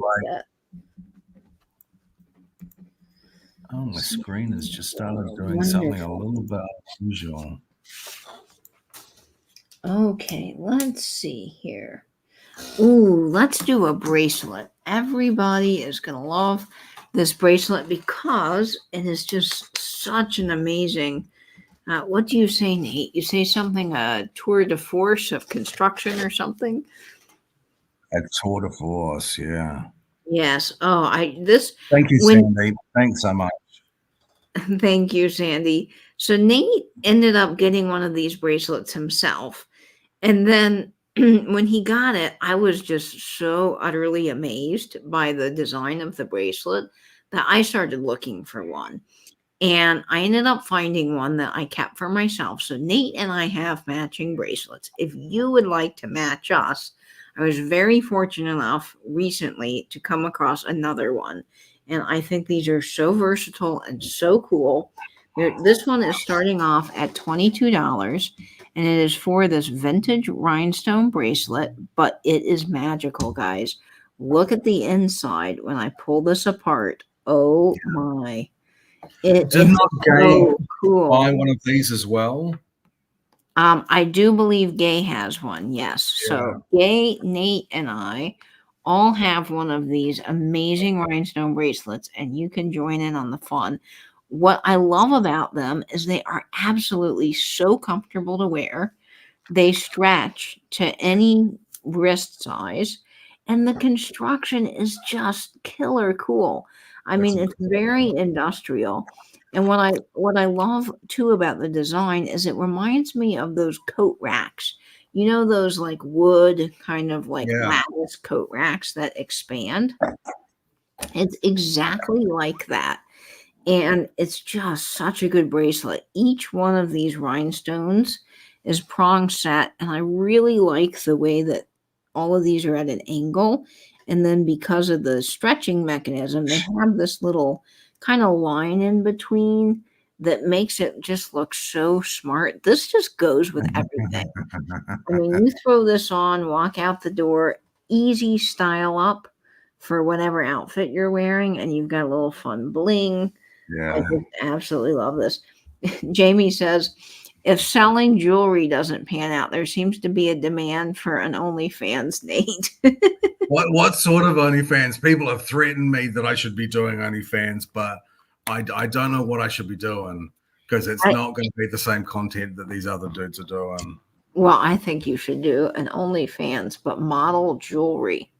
Oh, my screen has just started doing something a little bit unusual. Okay, let's see here. Ooh, let's do a bracelet. Everybody is going to love this bracelet because it is just such an amazing. What do you say, Nate? You say something, a tour de force of construction or something? A tour de force, yeah. Yes. Oh, Thank you, Sandy. Thanks so much. Thank you, Sandy. So Nate ended up getting one of these bracelets himself. And then when he got it, I was just so utterly amazed by the design of the bracelet that I started looking for one. And I ended up finding one that I kept for myself. So Nate and I have matching bracelets. If you would like to match us, I was very fortunate enough recently to come across another one. And I think these are so versatile and so cool. This one is starting off at $22, and it is for this vintage rhinestone bracelet, but it is magical, guys. Look at the inside when I pull this apart. Oh my. It is so cool. Buy one of these as well? I do believe Gay has one, yes. Yeah. So Gay, Nate, and I all have one of these amazing rhinestone bracelets, and you can join in on the fun. What I love about them is they are absolutely so comfortable to wear. They stretch to any wrist size, and the construction is just killer cool. I mean, it's very industrial. And what I love too about the design is it reminds me of those coat racks. You know, those like wood kind of like lattice coat racks that expand. It's exactly like that. And it's just such a good bracelet. Each one of these rhinestones is prong set. And I really like the way that all of these are at an angle. And then because of the stretching mechanism, they have this little kind of line in between that makes it just look so smart. This just goes with everything. I mean, you throw this on, walk out the door, easy style up for whatever outfit you're wearing, and you've got a little fun bling. Yeah. I just absolutely love this. Jamie says, if selling jewelry doesn't pan out, there seems to be a demand for an OnlyFans, Nate. What sort of OnlyFans? People have threatened me that I should be doing OnlyFans, but I don't know what I should be doing because it's not going to be the same content that these other dudes are doing. Well, I think you should do an OnlyFans, but model jewelry.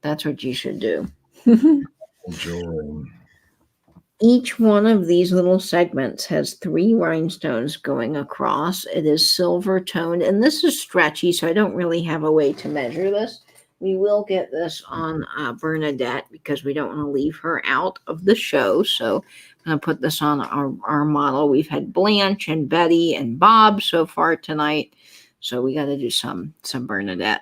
That's what you should do. Jewelry. Each one of these little segments has 3 rhinestones going across. It is silver toned, and this is stretchy, so I don't really have a way to measure this. We will get this on Bernadette because we don't want to leave her out of the show. So I'm going to put this on our model. We've had Blanche and Betty and Bob so far tonight. So we got to do some Bernadette.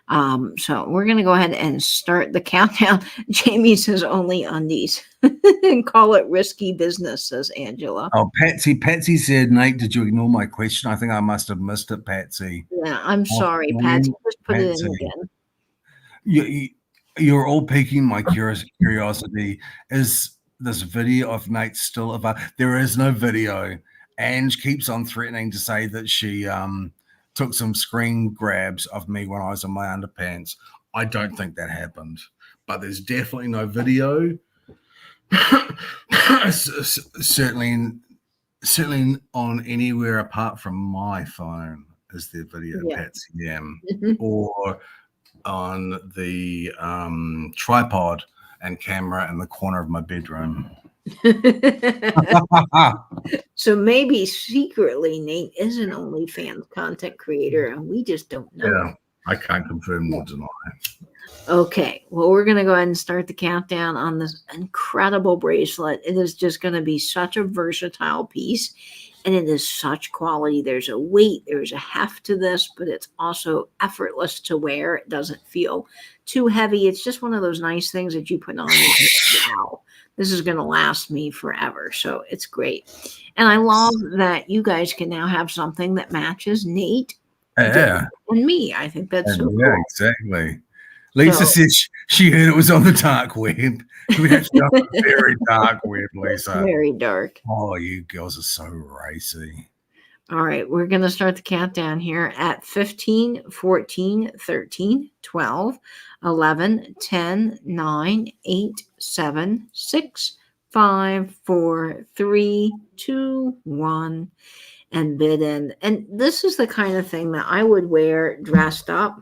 So we're going to go ahead and start the countdown. Jamie says only undies and call it risky business, says Angela. Oh, Patsy said, Nate, did you ignore my question? I think I must have missed it, Patsy. Yeah, I'm sorry, Patsy. Just put it in again. You're all piquing my curiosity. Is this video of Nate still available? There is no video. Ange keeps on threatening to say that she took some screen grabs of me when I was in my underpants. I don't think that happened, but there's definitely no video. certainly on anywhere apart from my phone is there video, Patsy, or on the tripod and camera in the corner of my bedroom. So maybe secretly Nate is an OnlyFans content creator and we just don't know. Yeah, I can't confirm nor deny. Okay, well, we're going to go ahead and start the countdown on this incredible bracelet. It is just going to be such a versatile piece, and it is such quality. There's a weight, there's a heft to this, but it's also effortless to wear. It doesn't feel too heavy. It's just one of those nice things that you put on. Wow, this is going to last me forever. So it's great. And I love that you guys can now have something that matches Nate and me. I think that's so cool. Exactly. Lisa said she heard it was on the dark web. We have to go on the very dark web, Lisa. Very dark. Oh, you girls are so racy. All right, we're going to start the countdown here at 15, 14, 13, 12, 11, 10, 9, 8, 7, 6, 5, 4, 3, 2, 1, and bid in. And this is the kind of thing that I would wear dressed up.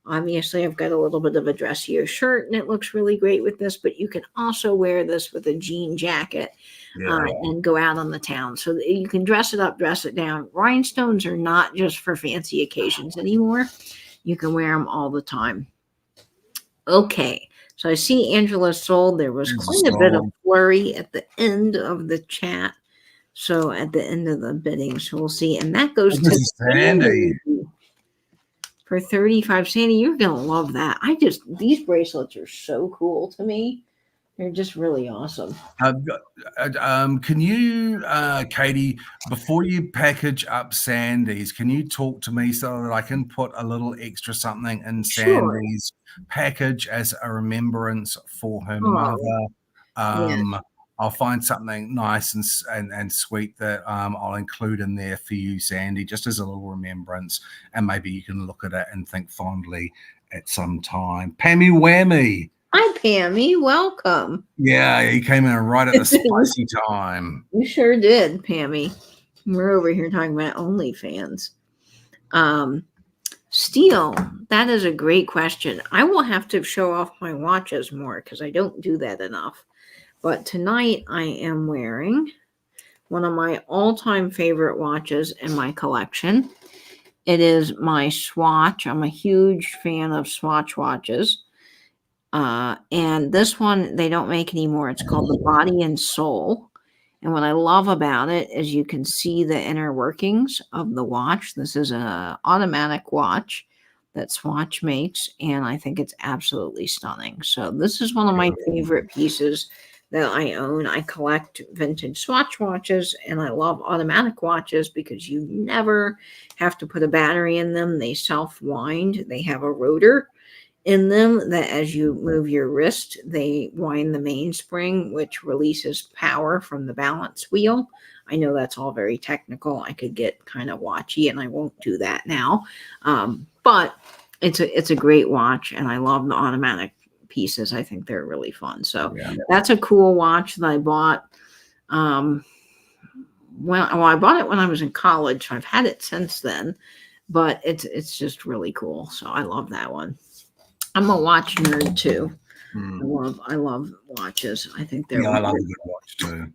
Obviously, I've got a little bit of a dressier shirt, and it looks really great with this, but you can also wear this with a jean jacket and go out on the town. So you can dress it up, dress it down. Rhinestones are not just for fancy occasions anymore. You can wear them all the time. Okay, so I see Angela sold. There was quite a bit of flurry at the end of the chat. So at the end of the bidding, so we'll see. And that goes to Sandy. For 35, Sandy, you're going to love that. These bracelets are so cool to me. They're just really awesome. Can you, Katie, before you package up Sandy's, can you talk to me so that I can put a little extra something in Sandy's package as a remembrance for her mother? I'll find something nice and sweet that I'll include in there for you, Sandy, just as a little remembrance. And maybe you can look at it and think fondly at some time. Pammy Whammy. Hi, Pammy. Welcome. Yeah, you came in right at the spicy time. You sure did, Pammy. We're over here talking about OnlyFans. Steel, that is a great question. I will have to show off my watches more because I don't do that enough. But tonight I am wearing one of my all-time favorite watches in my collection. It is my Swatch. I'm a huge fan of Swatch watches. And this one, they don't make anymore. It's called the Body and Soul. And what I love about it is you can see the inner workings of the watch. This is an automatic watch that Swatch makes, and I think it's absolutely stunning. So this is one of my favorite pieces that I own. I collect vintage Swatch watches, and I love automatic watches because you never have to put a battery in them. They self-wind. They have a rotor in them that as you move your wrist, they wind the mainspring, which releases power from the balance wheel. I know that's all very technical. I could get kind of watchy, and I won't do that now. But it's a great watch, and I love the automatic pieces. I think they're really fun. So that's a cool watch that I bought. I bought it when I was in college. So I've had it since then, but it's just really cool. So I love that one. I'm a watch nerd too. Mm. I love watches. I think they're Yeah, I love a wonderful. good watch too.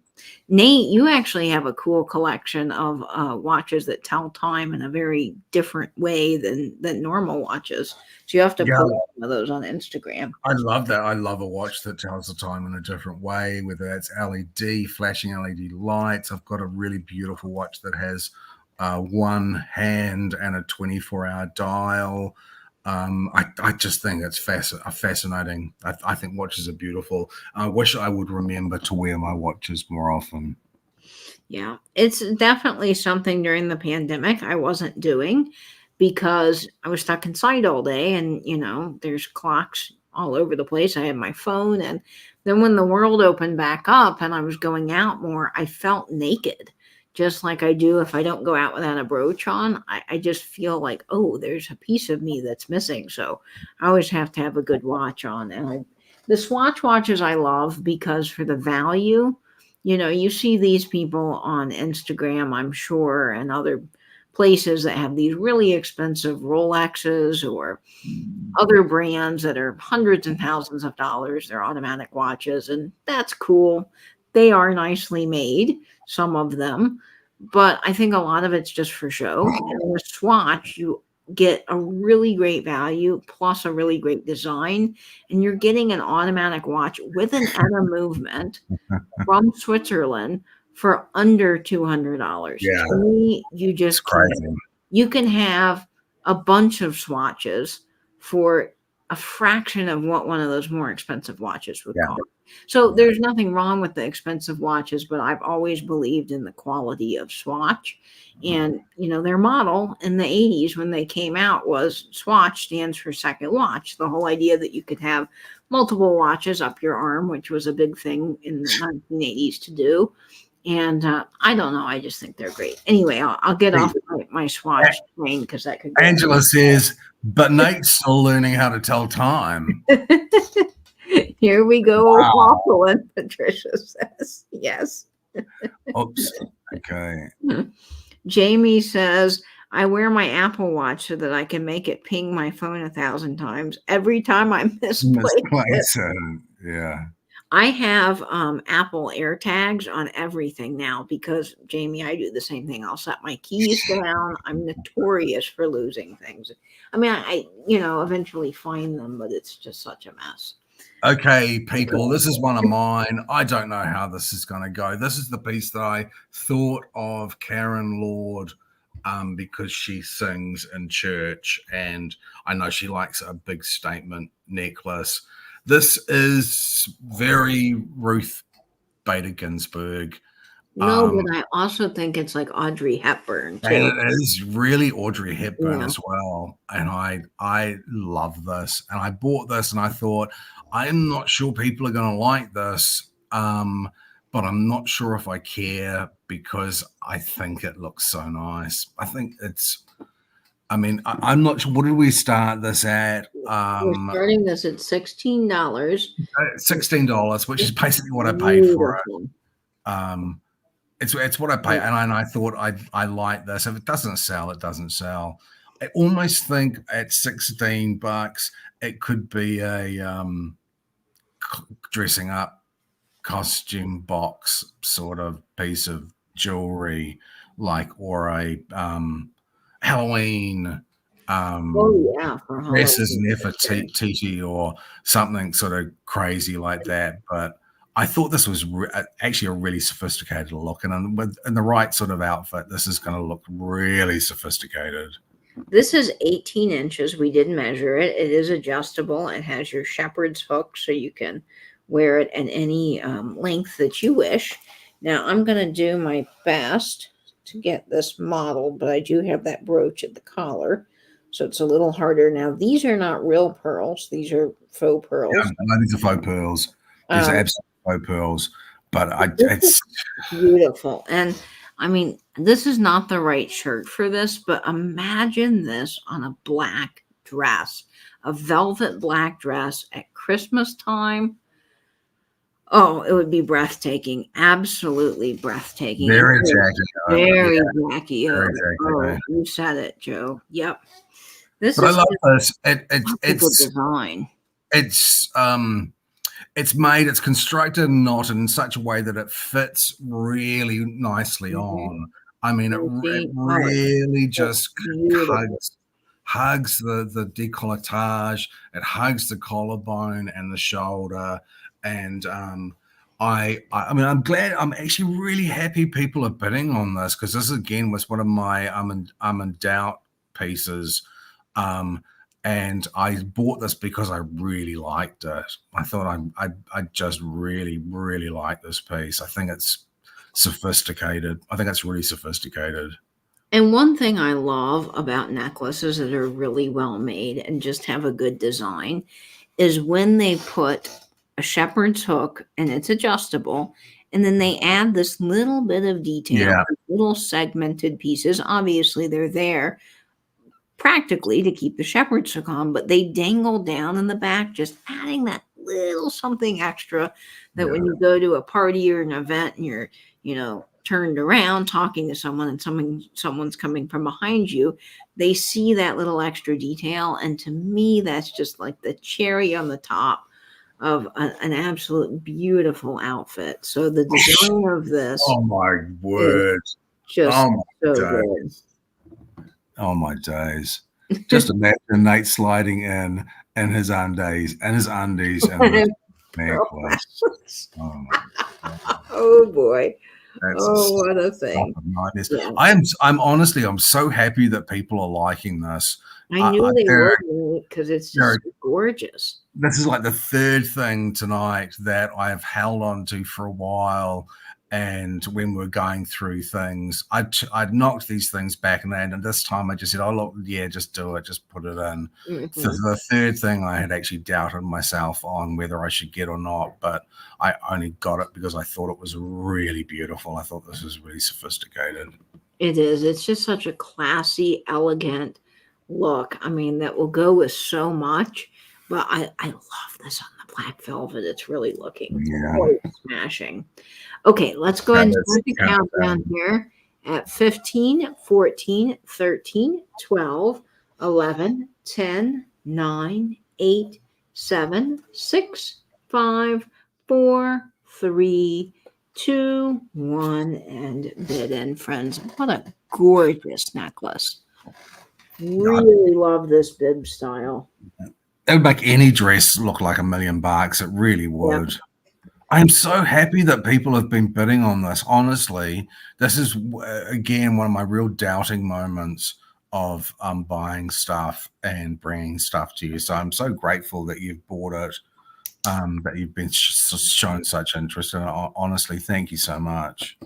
Nate, you actually have a cool collection of watches that tell time in a very different way than normal watches. So you have to Yeah, post some of those on Instagram. I love that. I love a watch that tells the time in a different way, whether it's LED, flashing LED lights. I've got a really beautiful watch that has one hand and a 24-hour dial. I just think it's fascinating. I think watches are beautiful. I wish I would remember to wear my watches more often. Yeah, it's definitely something during the pandemic I wasn't doing because I was stuck inside all day and, there's clocks all over the place. I had my phone. And then when the world opened back up and I was going out more, I felt naked, just like I do if I don't go out without a brooch on. I just feel like, oh, there's a piece of me that's missing. So I always have to have a good watch on. And the Swatch watches I love because for the value, you see these people on Instagram, I'm sure, and other places that have these really expensive Rolexes or other brands that are hundreds and thousands of dollars. They're automatic watches, and that's cool. They are nicely made, some of them, but I think a lot of it's just for show. And in a Swatch, you get a really great value plus a really great design, and you're getting an automatic watch with an ETA movement from Switzerland for under $200. Yeah, To me, you it's just can't. crazy. You can have a bunch of swatches for a fraction of what one of those more expensive watches would Yeah. cost. So there's nothing wrong with the expensive watches, but I've always believed in the quality of Swatch. And, their model in the 80s when they came out was Swatch stands for second watch. The whole idea that you could have multiple watches up your arm, which was a big thing in the 1980s to do. And I don't know. I just think they're great. Anyway, I'll get off my Swatch train because that could go. Angela says, but Nate's still learning how to tell time. Here we go. Wow. Awful, Patricia says. Yes. Oops. Okay. Jamie says, I wear my Apple Watch so that I can make it ping my phone 1,000 times every time I misplace it. Yeah. I have Apple AirTags on everything now because, Jamie, I do the same thing. I'll set my keys down. I'm notorious for losing things. I mean, I eventually find them, but it's just such a mess. Okay, people, this is one of mine. I don't know how this is going to go. This is the piece that I thought of Karen Lord because she sings in church, and I know she likes a big statement necklace. This is very Ruth Bader Ginsburg. No, but I also think it's like Audrey Hepburn, too. And it is really Audrey Hepburn as well. And I love this. And I bought this and I thought, I'm not sure people are going to like this, but I'm not sure if I care because I think it looks so nice. I think I'm not sure. What did we start this at? We're starting this at $16. $16, which is basically what I paid for it. It's what I pay, and I thought I like this. If it doesn't sell, it doesn't sell. I almost think at $16, it could be a dressing up costume box sort of piece of jewelry, or a Halloween. Dresses Nefertiti or something sort of crazy like that, but. I thought this was actually a really sophisticated look, and in the right sort of outfit, this is going to look really sophisticated. This is 18 inches. We did measure it. It is adjustable. It has your shepherd's hook, so you can wear it at any length that you wish. Now, I'm going to do my best to get this model, but I do have that brooch at the collar, so it's a little harder. Now, these are not real pearls. These are faux pearls. Yeah, no, these are faux pearls. These are absolutely faux pearls, but it's beautiful. And I mean, this is not the right shirt for this, but imagine this on a black dress, a velvet black dress at Christmas time. Oh, it would be breathtaking. Absolutely breathtaking. Very tacky. Very tacky. Oh, you said it, Joe. Yep. This But I is love this. such a good design. It's it's constructed and knotted in such a way that it fits really nicely on. I mean, it really just hugs the décolletage. It hugs the collarbone and the shoulder. And I mean, I'm actually really happy people are bidding on this, because this again was one of my I'm in doubt pieces. And I bought this because I really liked it. I thought I just really, really like this piece. I think it's sophisticated. I think it's really sophisticated. And one thing I love about necklaces that are really well made and just have a good design is when they put a shepherd's hook and it's adjustable, and then they add this little bit of detail, little segmented pieces. Obviously, they're there practically to keep the shepherd's hook on, but they dangle down in the back, just adding that little something extra that when you go to a party or an event and you're, turned around talking to someone and someone's coming from behind you, they see that little extra detail. And to me, that's just like the cherry on the top of an absolute beautiful outfit. So the design of this, oh my word, just so good. Oh my days! Just imagine Nate sliding in his undies and his necklace. Oh boy! What a thing! Yeah. I'm honestly, I'm so happy that people are liking this. I knew they would, because it's just gorgeous. This is like the third thing tonight that I've held on to for a while. And when we're going through things, I'd knocked these things back, and this time I just said, "Oh look, yeah, just do it, just put it in." So the third thing I had actually doubted myself on whether I should get or not, but I only got it because I thought it was really beautiful. I thought this was really sophisticated. It is. It's just such a classy, elegant look. I mean, that will go with so much. But I love this on the black velvet. It's really looking quite smashing. Okay, let's go ahead and start the countdown here at 15, 14, 13, 12, 11, 10, 9, 8, 7, 6, 5, 4, 3, 2, 1, and bid in, friends. What a gorgeous necklace. Really love this bib style. It would make any dress look like $1 million. It really would. Yep. I'm so happy that people have been bidding on this. Honestly, this is, again, one of my real doubting moments of buying stuff and bringing stuff to you. So I'm so grateful that you've bought it, that you've been shown such interest. And honestly, thank you so much.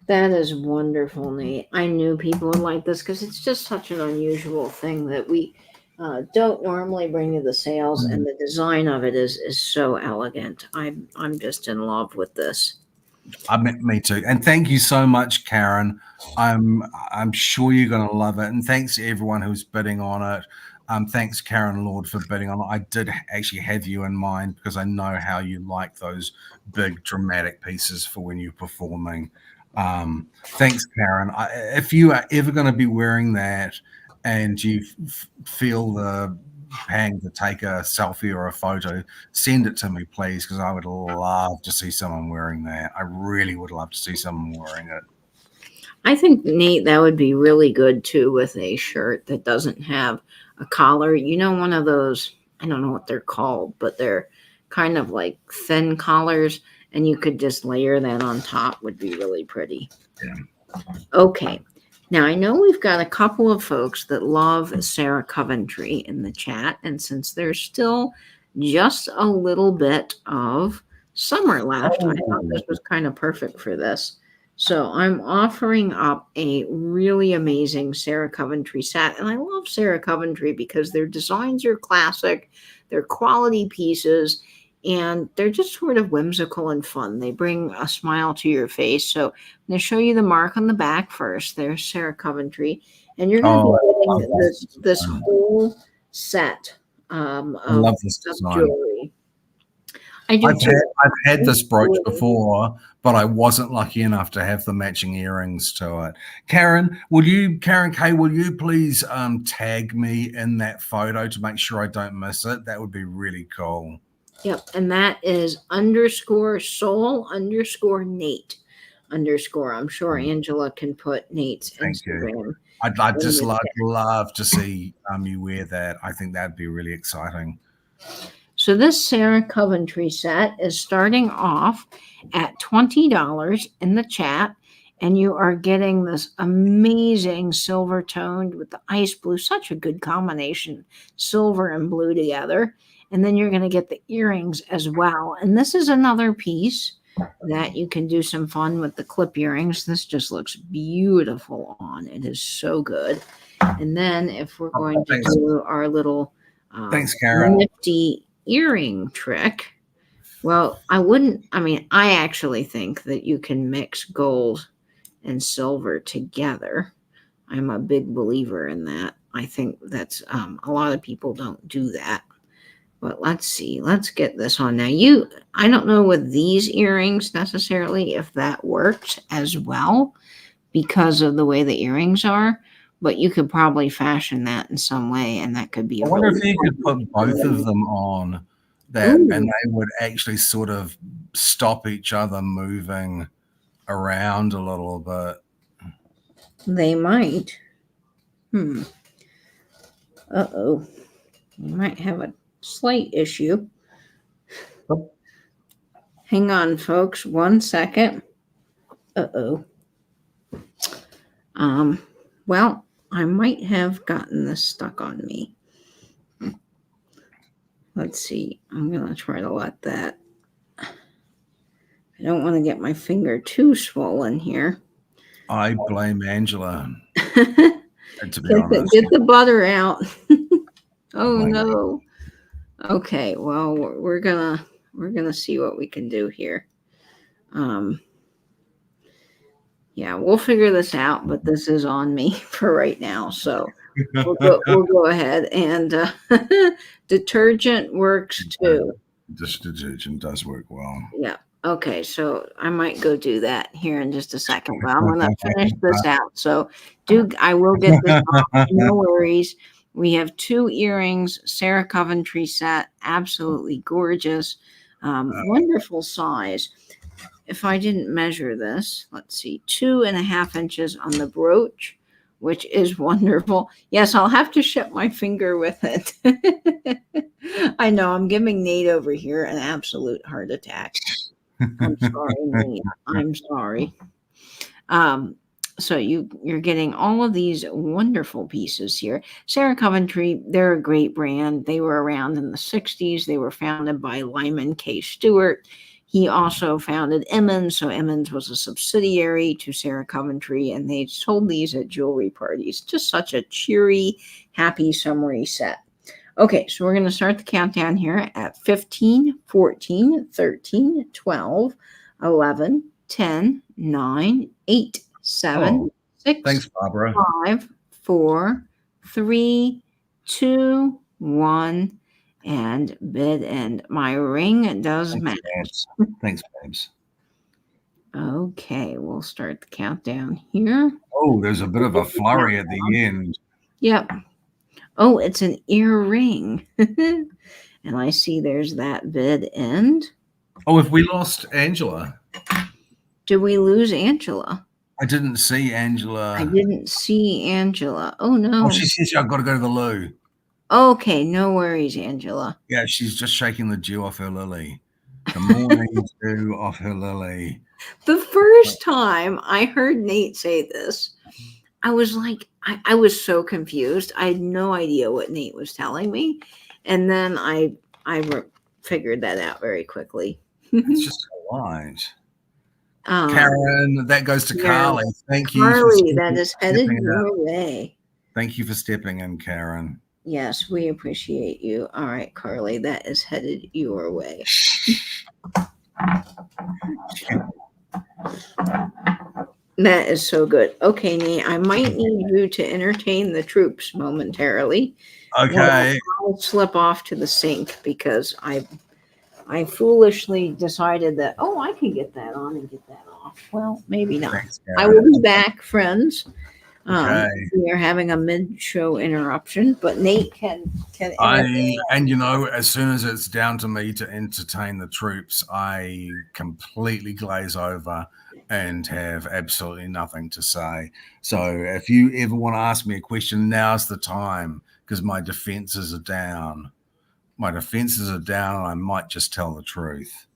That is wonderful, Nate. I knew people would like this because it's just such an unusual thing that we don't normally bring to the sales, and the design of it is so elegant. I'm just in love with this. Me too. And thank you so much, Karen. I'm sure you're going to love it. And thanks to everyone who's bidding on it. Thanks, Karen Lord, for bidding on it. I did actually have you in mind because I know how you like those big dramatic pieces for when you're performing. Thanks, Karen. If you are ever going to be wearing that and you feel the pang to take a selfie or a photo, send it to me, please, because I would love to see someone wearing that. I really would love to see someone wearing it. I think, Nate, that would be really good, too, with a shirt that doesn't have a collar. You know, one of those, I don't know what they're called, but they're kind of like thin collars, and you could just layer that on top. Would be really pretty. Yeah. Okay. Now, I know we've got a couple of folks that love Sarah Coventry in the chat, and since there's still just a little bit of summer left, I thought this was kind of perfect for this. So I'm offering up a really amazing Sarah Coventry set, and I love Sarah Coventry because their designs are classic, they're quality pieces, and they're just sort of whimsical and fun. They bring a smile to your face. So I'm going to show you the mark on the back first. There's Sarah Coventry. And you're going to be getting this whole set of jewelry. I do too. I've had this brooch before, but I wasn't lucky enough to have the matching earrings to it. Karen K, will you please tag me in that photo to make sure I don't miss it? That would be really cool. Yep, and that is _soul_Nate _ I'm sure Angela can put Nate's Instagram. I'd just love to see you wear that. I think that'd be really exciting. So this Sarah Coventry set is starting off at $20 in the chat, and you are getting this amazing silver toned with the ice blue, such a good combination, silver and blue together. And then you're going to get the earrings as well. And this is another piece that you can do some fun with the clip earrings. This just looks beautiful on. It is so good. And then if we're going to do our little thanks, Karen, nifty earring trick, well, I actually think that you can mix gold and silver together. I'm a big believer in that. I think that's a lot of people don't do that. But let's see. Let's get this on now. I don't know with these earrings necessarily if that works as well because of the way the earrings are, but you could probably fashion that in some way, and that could be. I wonder if you could put both of them on that, and they would actually sort of stop each other moving around a little bit. They might. Uh-oh. You might have a slight issue. Hang on, folks. 1 second. Uh-oh. Well, I might have gotten this stuck on me. Let's see. I'm going to try to let that. I don't want to get my finger too swollen here. I blame Angela. To be honest. Get the butter out. Oh no. Okay, well, we're gonna see what we can do here. Yeah, we'll figure this out, but this is on me for right now, so we'll go ahead and detergent works too. This detergent does work well. Yeah. Okay, so I might go do that here in just a second, but I'm gonna finish this out. So I will get this off, no worries. We have 2 earrings, Sarah Coventry set, absolutely gorgeous, wonderful size. If I didn't measure this, let's see, 2.5 inches on the brooch, which is wonderful. Yes, I'll have to ship my finger with it. I know, I'm giving Nate over here an absolute heart attack. I'm sorry, Nate. I'm sorry. So you're getting all of these wonderful pieces here. Sarah Coventry, they're a great brand. They were around in the 60s. They were founded by Lyman K. Stewart. He also founded Emmons. So Emmons was a subsidiary to Sarah Coventry, and they sold these at jewelry parties. Just such a cheery, happy, summery set. Okay, so we're going to start the countdown here at 15, 14, 13, 12, 11, 10, 9, 8, 7, 6, thanks, Barbara. 5, 4, 3, 2, 1, and bid end. My ring does match. Thanks, babes. Okay, we'll start the countdown here. Oh, there's a bit of a flurry at the end. Yep. Oh, it's an earring. And I see there's that bid end. Oh, if we lost Angela. Did we lose Angela? I didn't see Angela. I didn't see Angela. Oh, no. Oh, she says I've got to go to the loo. Okay, no worries, Angela. Yeah, she's just shaking the dew off her lily. The morning dew off her lily. The first time I heard Nate say this, I was like, I was so confused. I had no idea what Nate was telling me. And then I figured that out very quickly. It's just a lie. Karen, that goes to Carly. Thank you. Carly, that is headed your way. Thank you for stepping in, Karen. Yes, we appreciate you. All right, Carly, that is headed your way. That is so good. Okay, Nate, I might need you to entertain the troops momentarily. Okay. I'll slip off to the sink because I foolishly decided that, oh, I can get that on and get that off. Well, maybe not. Thanks, I Karen. will be back, friends. Okay. We are having a mid-show interruption, but Nate can And you know, as soon as it's down to me to entertain the troops, I completely glaze over and have absolutely nothing to say. So if you ever want to ask me a question, now's the time, because my defenses are down. My defenses are down, and I might just tell the truth.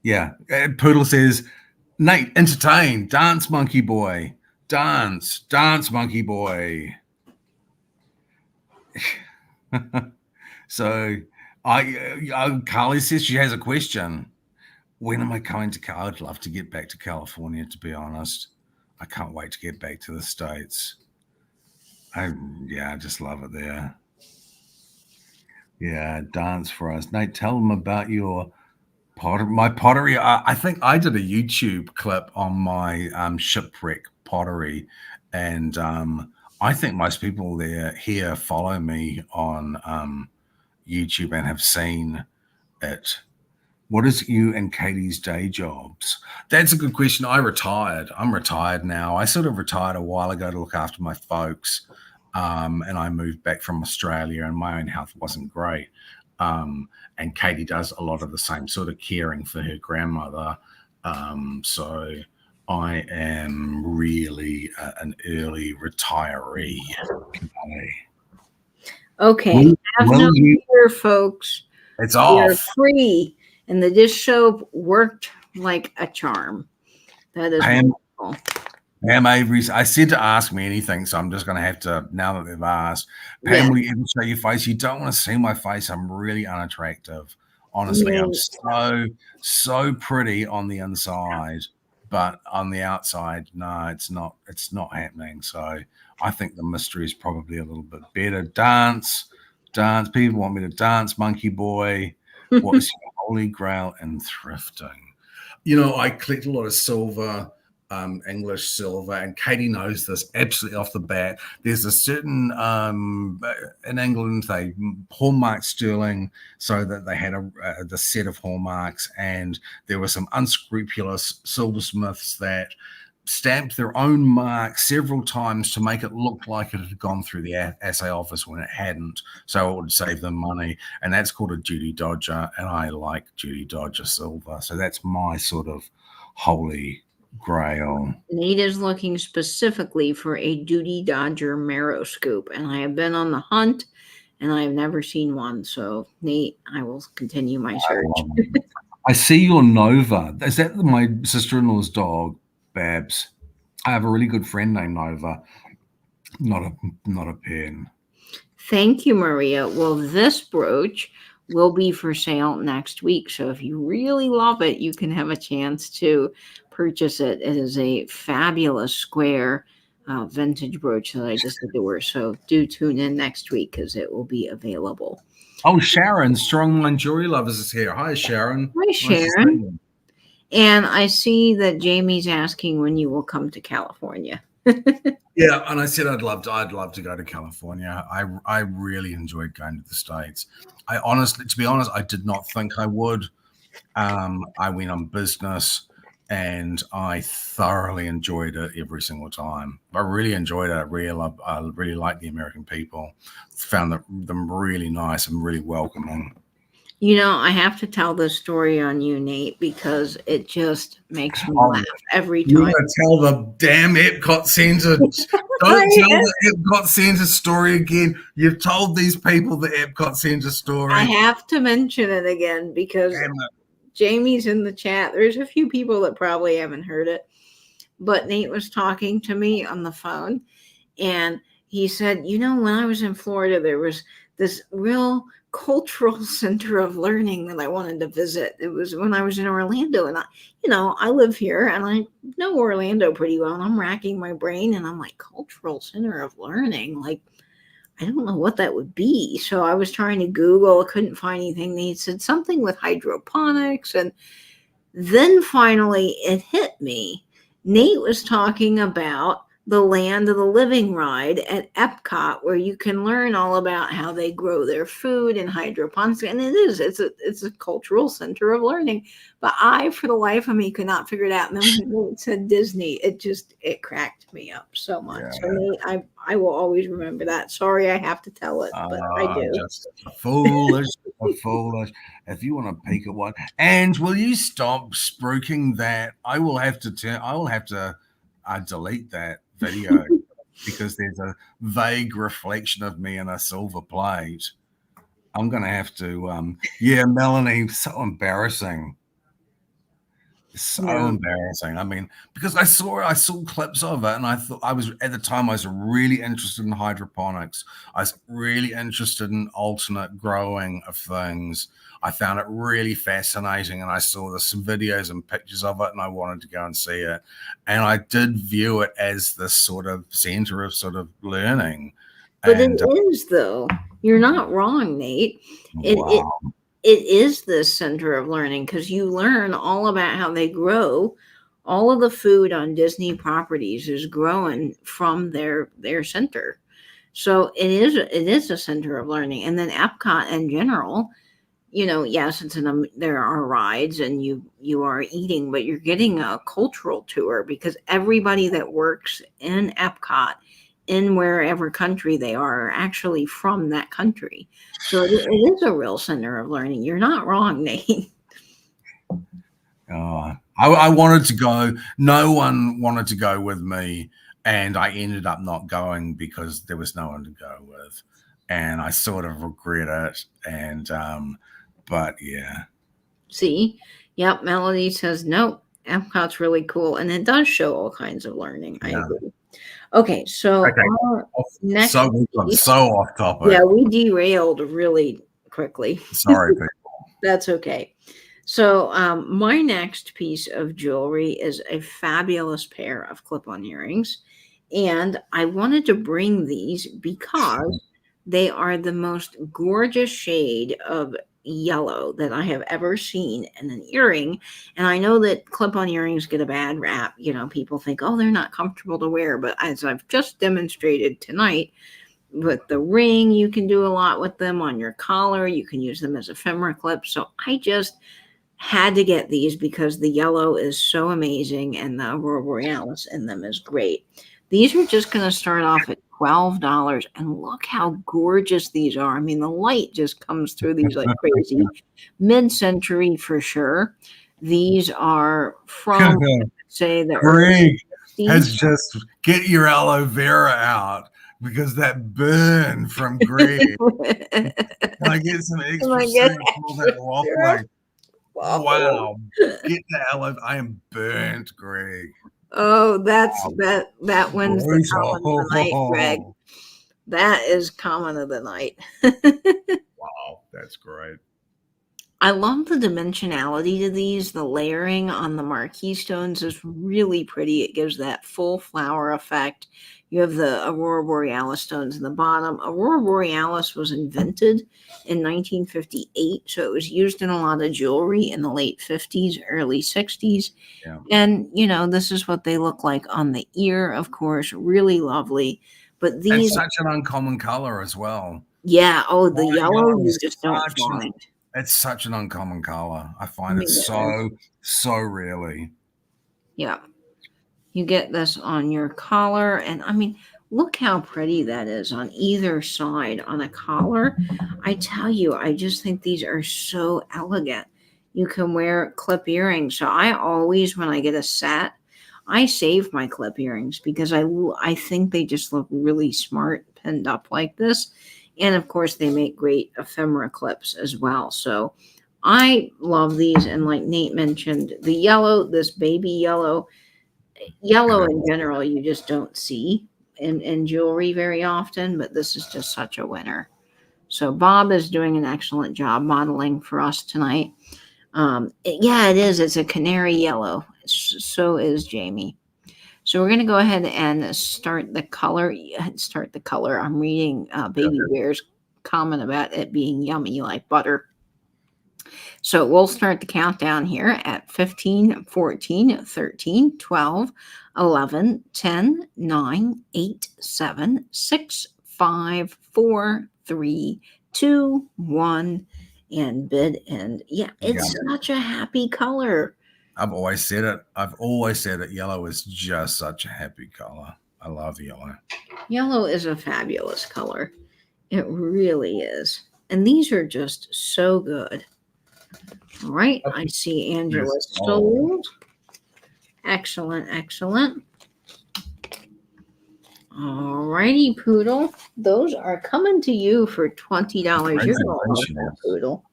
Yeah. Poodle says, Nate, entertain, dance, monkey boy. Dance, monkey boy. So Carly says she has a question. When am I coming to I'd love to get back to California, to be honest. I can't wait to get back to the States. I just love it there. Yeah, dance for us. Nate, tell them about your my pottery. I think I did a YouTube clip on my shipwreck pottery, and I think most people here follow me on YouTube and have seen it. What is you and Katie's day jobs? That's a good question. I retired. I'm retired now. I sort of retired a while ago to look after my folks, and I moved back from Australia, and my own health wasn't great. And Katie does a lot of the same sort of caring for her grandmother. So I am really an early retiree. Okay, have no fear, folks. It's off. You're free, and the dish soap worked like a charm. That is wonderful. Pam Avery, I said to ask me anything, so I'm just going to have to, now that they've asked. Pam, will you ever show your face? You don't want to see my face. I'm really unattractive. Honestly, I'm so pretty on the inside, but on the outside, no, it's not happening. So I think the mystery is probably a little bit better. Dance. People want me to dance, monkey boy. What is your holy grail in thrifting? You know, I collect a lot of silver, English silver, and Katie knows this absolutely off the bat. There's a certain in England they hallmark sterling, so that they had the set of hallmarks, and there were some unscrupulous silversmiths that stamped their own mark several times to make it look like it had gone through the assay office when it hadn't, so it would save them money. And that's called a duty dodger, and I like duty dodger silver. So that's my sort of holy grail. Nate is looking specifically for a duty dodger marrow scoop, and I have been on the hunt, and I have never seen one. So Nate, I will continue my search. I see your Nova. Is that my sister-in-law's dog, Babs? I have a really good friend named Nova. Not a pen. Thank you, Maria. Well, this brooch will be for sale next week. So if you really love it, you can have a chance to purchase it. It is a fabulous square vintage brooch that I just adore. So do tune in next week because it will be available. Oh, Sharon, Strong Mind Jewelry Lovers is here. Hi, Sharon. Hi, Sharon. And I see that Jamie's asking when you will come to California. Yeah, and I said I'd love to go to California. I really enjoyed going to the States. To be honest, I did not think I would. I went on business, and I thoroughly enjoyed it every single time. I really enjoyed it. I really liked the American people. Found them really nice and really welcoming. You know, I have to tell this story on you, Nate, because it just makes me laugh every time. You're going to tell the damn Epcot Center. Don't tell the Epcot Center story again. You've told these people the Epcot Center story. I have to mention it again because Jamie's in the chat. There's a few people that probably haven't heard it, but Nate was talking to me on the phone, and he said, you know, when I was in Florida, there was this real cultural center of learning that I wanted to visit. It was when I was in Orlando, and I live here and I know Orlando pretty well, and I'm racking my brain and I'm like, cultural center of learning, like I don't know what that would be. So I was trying to Google, couldn't find anything. They said something with hydroponics, and then finally it hit me. Nate was talking about the Land of the Living ride at Epcot, where you can learn all about how they grow their food and hydroponics. And it's a cultural center of learning. But I, for the life of me, could not figure it out. And then when it said Disney, it cracked me up so much. Yeah. So I will always remember that. Sorry, I have to tell it, but I do. Just foolish, foolish. If you want to peek at one, and will you stop spruiking that? I will have to delete that video because there's a vague reflection of me in a silver plate. I'm gonna have to. Yeah, Melanie, so embarrassing. So embarrassing. I mean, because I saw clips of it, and I thought I was really interested in hydroponics. I was really interested in alternate growing of things. I found it really fascinating, and I saw some videos and pictures of it, and I wanted to go and see it. And I did view it as this sort of center of sort of learning. But it is, though. You're not wrong, Nate. It is this center of learning because you learn all about how they grow. All of the food on Disney properties is growing from their center. So it is a center of learning. And then Epcot in general, yes, there are rides and you are eating, but you're getting a cultural tour because everybody that works in Epcot in wherever country they are actually from that country. So it is a real center of learning. You're not wrong, Nate. I wanted to go. No one wanted to go with me, and I ended up not going because there was no one to go with, and I sort of regret it. And but yeah. See, yep. Melody says nope. Epcot's really cool, and it does show all kinds of learning. I agree. Okay, so next, so off topic. Yeah, we derailed really quickly. Sorry, people. That's okay. So my next piece of jewelry is a fabulous pair of clip-on earrings, and I wanted to bring these because they are the most gorgeous shade of yellow that I have ever seen in an earring. And I know that clip-on earrings get a bad rap. People think, oh, they're not comfortable to wear. But as I've just demonstrated tonight, with the ring, you can do a lot with them on your collar. You can use them as ephemera clips. So I just had to get these because the yellow is so amazing and the Aurora Borealis in them is great. These are just going to start off at $12, and look how gorgeous these are. I mean, the light just comes through these like crazy. Mid-century for sure. These are from, say, the Greg has just get your aloe vera out because that burn from Greg. I get some extra that waffle. Wow. Get the aloe. I am burnt, Greg. Oh, that wins the comment of the night, Greg. That is comment of the night. Wow, that's great. I love the dimensionality to these. The layering on the marquee stones is really pretty. It gives that full flower effect. You have the Aurora Borealis stones in the bottom. Aurora Borealis was invented in 1958, so it was used in a lot of jewelry in the late 50s, early 60s. Yeah. And, this is what they look like on the ear, of course. Really lovely. But these... It's such an uncommon color as well. Yeah. Oh, the yellow you just don't find. It's such an uncommon color. I find it so rarely. Yeah. You get this on your collar, and I mean, look how pretty that is on either side on a collar. I tell you, I just think these are so elegant. You can wear clip earrings. So I always, when I get a set, I save my clip earrings because I think they just look really smart pinned up like this. And of course, they make great ephemera clips as well. So I love these. And like Nate mentioned, the yellow, this baby yellow in general, you just don't see in jewelry very often, but this is just such a winner. So Bob is doing an excellent job modeling for us tonight. It is. It's a canary yellow. So is Jamie. So we're going to go ahead and start the color. I'm reading Baby Bear's comment about it being yummy like butter. So we'll start the countdown here at 15, 14, 13, 12, 11, 10, 9, 8, 7, 6, 5, 4, 3, 2, 1, and bid. And yeah, it's such a happy color. I've always said it. I've always said it. Yellow is just such a happy color. I love yellow. Yellow is a fabulous color. It really is. And these are just so good. All right. I see Angela sold. Excellent. Excellent. All righty, Poodle. Those are coming to you for $20. You're going to love that, Poodle.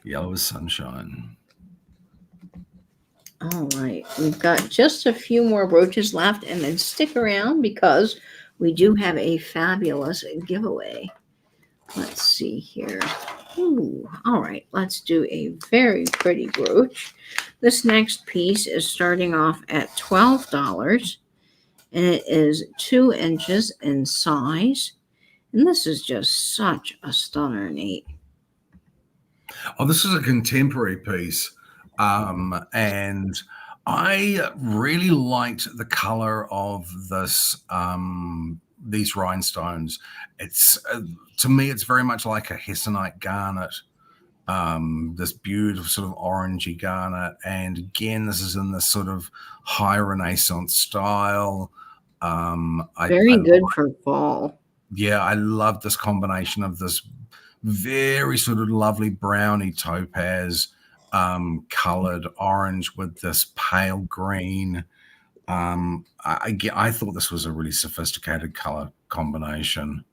Yellow is sunshine. All right. We've got just a few more brooches left, and then stick around because we do have a fabulous giveaway. Let's see here. Ooh, all right. Let's do a very pretty brooch. This next piece is starting off at $12. And it is 2 inches in size. And this is just such a stunner, Nate. Oh, this is a contemporary piece. And I really liked the color of this, these rhinestones. It's, to me, it's very much like a hessonite garnet. This beautiful sort of orangey garnet. And again, this is in this sort of high Renaissance style. Very good for fall. Yeah, I love this combination of this very sort of lovely browny topaz colored orange with this pale green. I thought this was a really sophisticated color combination.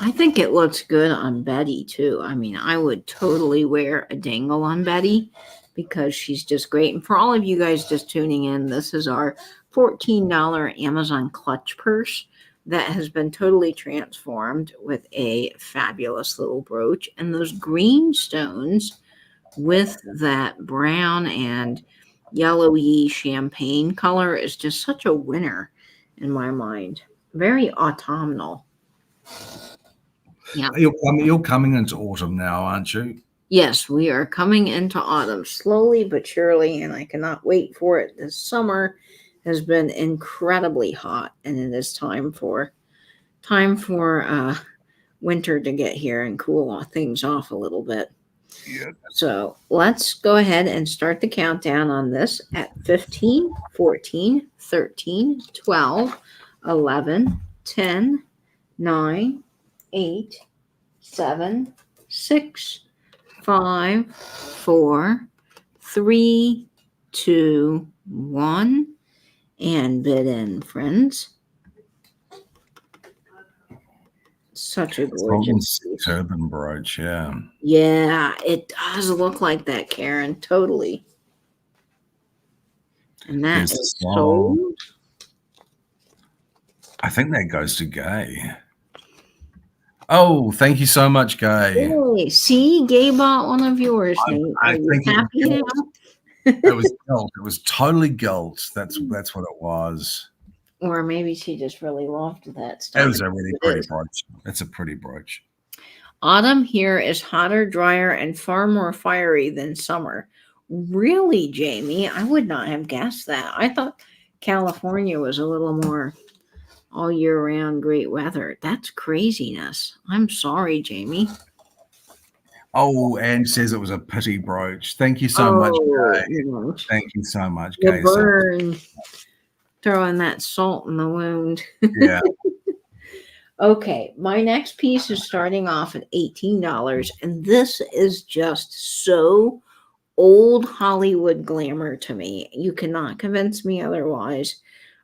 I think it looks good on Betty too. I mean, I would totally wear a dangle on Betty because she's just great. And for all of you guys just tuning in, this is our $14 Amazon clutch purse that has been totally transformed with a fabulous little brooch. And those green stones with that brown and yellowy champagne color is just such a winner in my mind. Very autumnal. Yeah. You're coming into autumn now, aren't you? Yes, we are coming into autumn slowly but surely, and I cannot wait for it. This summer has been incredibly hot, and it is time for winter to get here and cool things off a little bit. Yeah. So let's go ahead and start the countdown on this at 15, 14, 13, 12, 11, 10, 9, 8, 7, 6, 5, 4, 3, 2, 1, and bid in, friends. Such a gorgeous turban brooch, yeah. Yeah, it does look like that, Karen. Totally. And that is sold. I think that goes to Gay. Oh, thank you so much, Gay. Hey, see, Gay bought one of yours. I think happy now? It was guilt. It was totally guilt. That's what it was. Or maybe she just really loved that stuff. It was a really pretty brooch. It's a pretty brooch. Autumn here is hotter, drier, and far more fiery than summer. Really, Jamie? I would not have guessed that. I thought California was a little more all year round great weather. That's craziness. I'm sorry, Jamie. Oh, and says it was a pity brooch. Thank you so much, Gay. Thank you so much, Gay. Burn. Throwing that salt in the wound. Yeah. Okay, my next piece is starting off at $18, and this is just so old Hollywood glamour to me. You cannot convince me otherwise.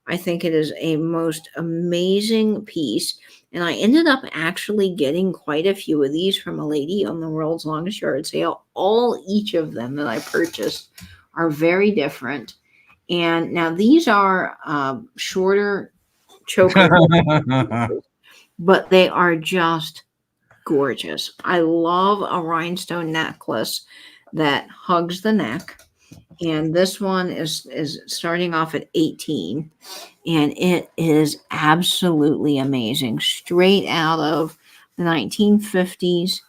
I think it is a most amazing piece, and I ended up actually getting quite a few of these from a lady on the World's Longest Yard Sale. Each of them that I purchased are very different. And now these are shorter choker, but they are just gorgeous. I love a rhinestone necklace that hugs the neck. And this one is starting off at 18. And it is absolutely amazing. Straight out of the 1950s.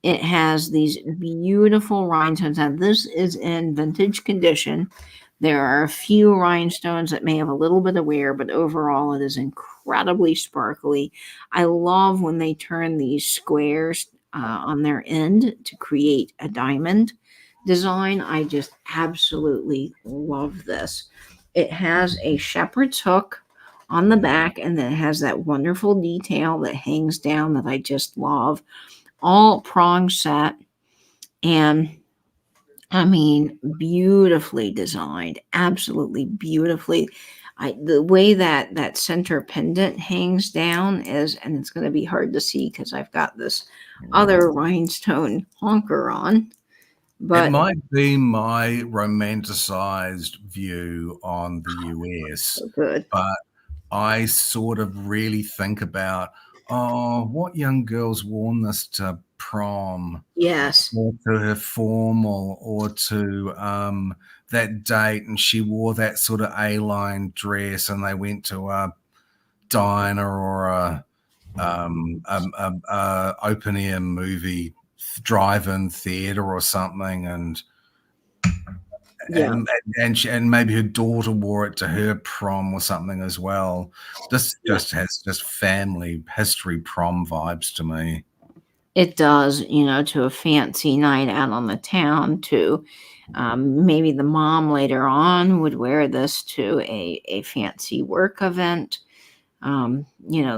It has these beautiful rhinestones. Now, this is in vintage condition. There are a few rhinestones that may have a little bit of wear, but overall it is incredibly sparkly. I love when they turn these squares on their end to create a diamond design. I just absolutely love this. It has a shepherd's hook on the back, and then it has that wonderful detail that hangs down that I just love. All prong set, and I mean, beautifully designed, absolutely beautifully. The way that that center pendant hangs down is, and it's going to be hard to see because I've got this other rhinestone honker on, It but might be my romanticized view on the US, so good. but I sort of really think about, oh, what young girl's worn this to prom Yes. or to her formal or to that date, and she wore that sort of A-line dress and they went to a diner or a open air movie drive-in theater or something, and Yeah. and maybe her daughter wore it to her prom or something as well. This just has just family history prom vibes to me. It does, to a fancy night out on the town, to maybe the mom later on would wear this to a fancy work event. The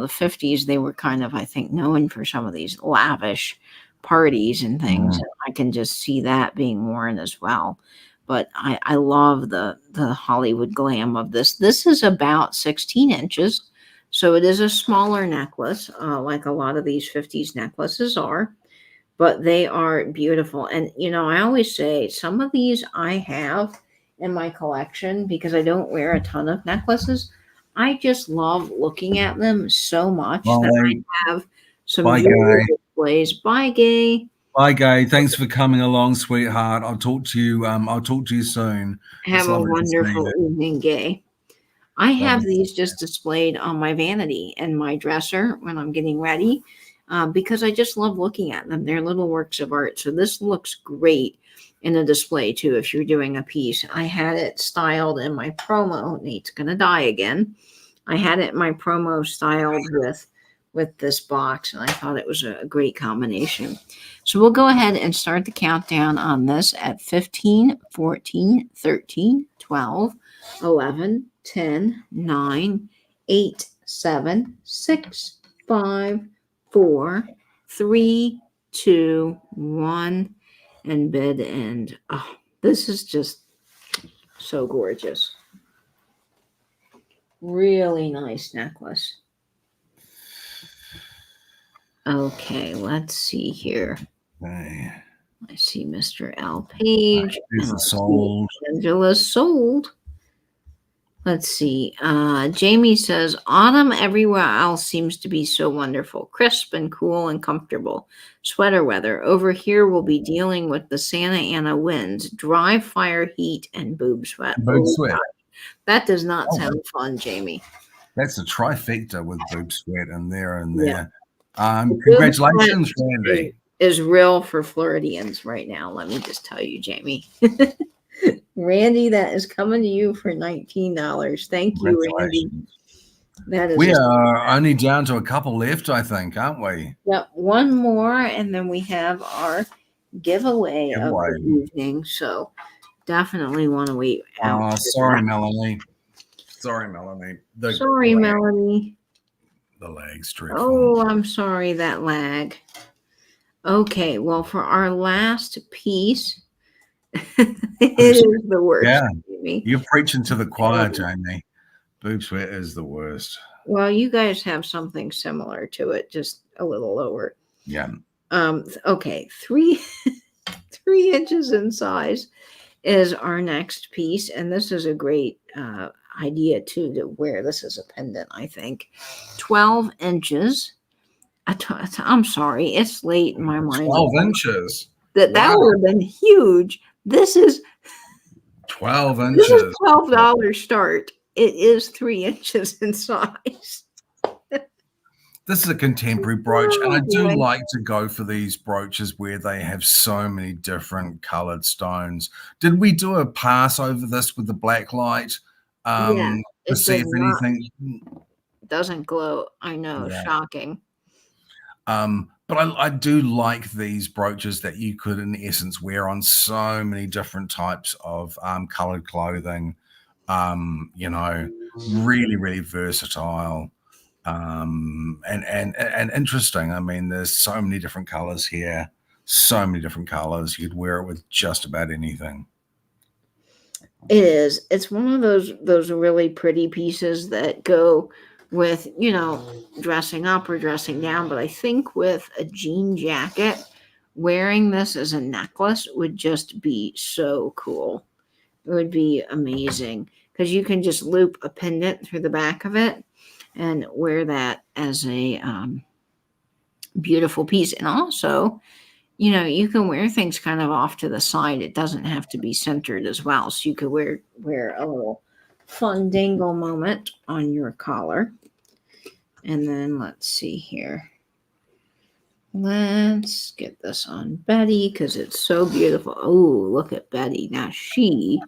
50s, they were kind of, I think, known for some of these lavish parties and things. Mm. I can just see that being worn as well. But I love the Hollywood glam of this. This is about 16 inches. So it is a smaller necklace, like a lot of these 50s necklaces are, but they are beautiful. And, I always say some of these I have in my collection because I don't wear a ton of necklaces. I just love looking at them so much that I have some Bye, beautiful Guy. displays. Bye, Gay. Bye, Gay. Thanks for coming along, sweetheart. I'll talk to you. I'll talk to you soon. It's Have a lovely to see wonderful you. evening, Gay. I have Lovely to these see just displayed on my vanity and my dresser when I'm getting ready because I just love looking at them. They're little works of art. So this looks great in a display too if you're doing a piece. I had it styled in my promo. Nate's going to die again. I had it in my promo styled with this box, and I thought it was a great combination. So we'll go ahead and start the countdown on this at 15, 14, 13, 12, 11, 10, 9, 8, 7, 6, 5, 4, 3, 2, 1, and bid end. Oh, this is just so gorgeous. Really nice necklace. Okay, let's see here. Okay. I see Mr. Al Page. This is sold. Angela sold. Let's see. Jamie says, autumn everywhere else seems to be so wonderful, crisp and cool and comfortable. Sweater weather. Over here, we'll be dealing with the Santa Ana winds, dry fire heat, and boob sweat. Boob sweat. God. That does not sound fun, Jamie. That's a trifecta with boob sweat and there and Yeah. there. Congratulations, Randy. Is real for Floridians right now. Let me just tell you, Jamie. Randy, that is coming to you for $19. Thank you, Randy. That is we are only down to a couple left, I think, aren't we? Yep, one more, and then we have our giveaway of the evening. So definitely want to wait out. Sorry, Melanie. Sorry, Melanie. Sorry, Melanie. The lag's dreadful. Oh, I'm sorry, that lag. Okay, well, for our last piece, it is the worst. Yeah, you're preaching to the choir, Jamie. Boob sweat is the worst. Well, you guys have something similar to it, just a little lower. Yeah. Okay, 3 inches in size is our next piece, and this is a great idea too to wear this as a pendant. I think 12 inches. I'm sorry, it's late in my mind. 12 inches. That would have been huge. This is 12 inches. This is $12 start. It is 3 inches in size. This is a contemporary brooch, and I do boy. like to go for these brooches where they have so many different colored stones. Did we do a pass over this with the black light Yeah, to it see does if not. anything? Doesn't glow. I know, Yeah. shocking. But I do like these brooches that you could, in essence, wear on so many different types of colored clothing. You know, really, really versatile. And interesting. I mean, there's so many different colors here, so many different colors. You'd wear it with just about anything. It is. It's one of those really pretty pieces that go with, dressing up or dressing down. But I think with a jean jacket, wearing this as a necklace would just be so cool. It would be amazing because you can just loop a pendant through the back of it and wear that as a beautiful piece. And also, you can wear things kind of off to the side. It doesn't have to be centered as well. So you could wear a little fun dangle moment on your collar. And then let's see here. Let's get this on Betty because it's so beautiful. Oh, look at Betty. Now she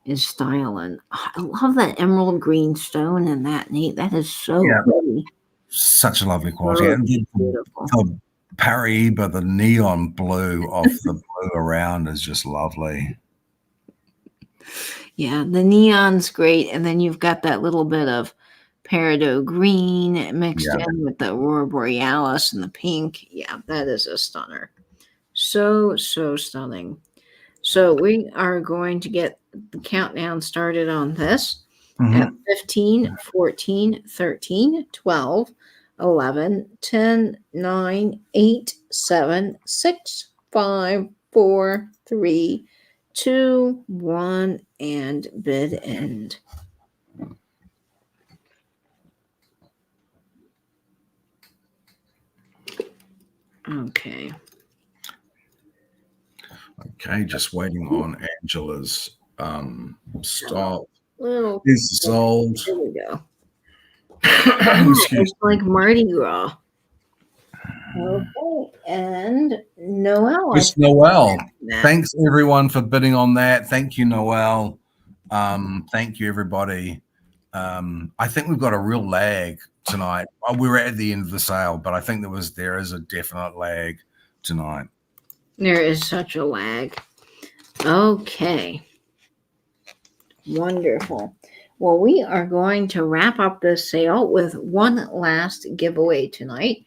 is styling. Oh, I love that emerald green stone and that neat. That is so pretty. Such a lovely quality. So And beautiful. the Paraíba, the neon blue of the blue around is just lovely. Yeah, the neon's great. And then you've got that little bit of peridot green mixed in with the aurora borealis and the pink. Yeah, that is a stunner. So stunning. So we are going to get the countdown started on this at 15, 14, 13, 12, 11, 10, 9, 8, 7, 6, 5, 4, 3, 2, 1, and bid end. Okay. Okay, just waiting on Angela's stop. Little. This is sold. There we go. It's like Mardi Gras. Okay, and Noelle. Miss Noelle. Thanks everyone for bidding on that. Thank you, Noelle. Thank you, everybody. I think we've got a real lag tonight. We were at the end of the sale, but I think there is a definite lag tonight. There is such a lag. Okay. Wonderful. Well, we are going to wrap up this sale with one last giveaway tonight.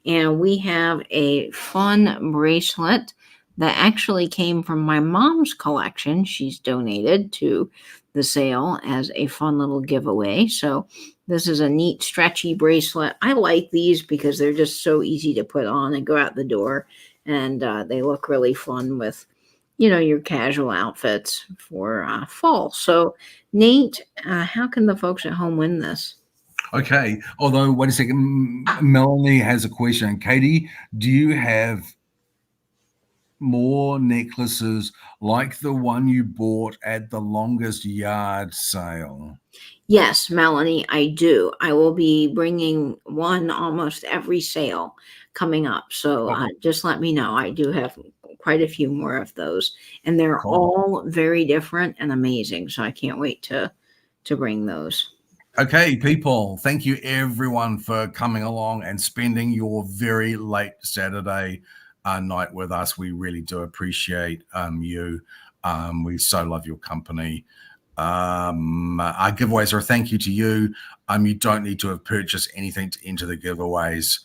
And we have a fun bracelet that actually came from my mom's collection. She's donated to the sale as a fun little giveaway. So this is a neat stretchy bracelet. I like these because they're just so easy to put on and go out the door. And they look really fun with, your casual outfits for fall. So, Nate, how can the folks at home win this? Okay. Although, wait a second. Melanie has a question. Katie, do you have more necklaces like the one you bought at the longest yard sale? Yes, Melanie, I do. I will be bringing one almost every sale coming up. So just let me know. I do have quite a few more of those, and they're all very different and amazing. So I can't wait to bring those. Okay, people, thank you everyone for coming along and spending your very late Saturday night with us. We really do appreciate you. We so love your company. Our giveaways are a thank you to you. You don't need to have purchased anything to enter the giveaways.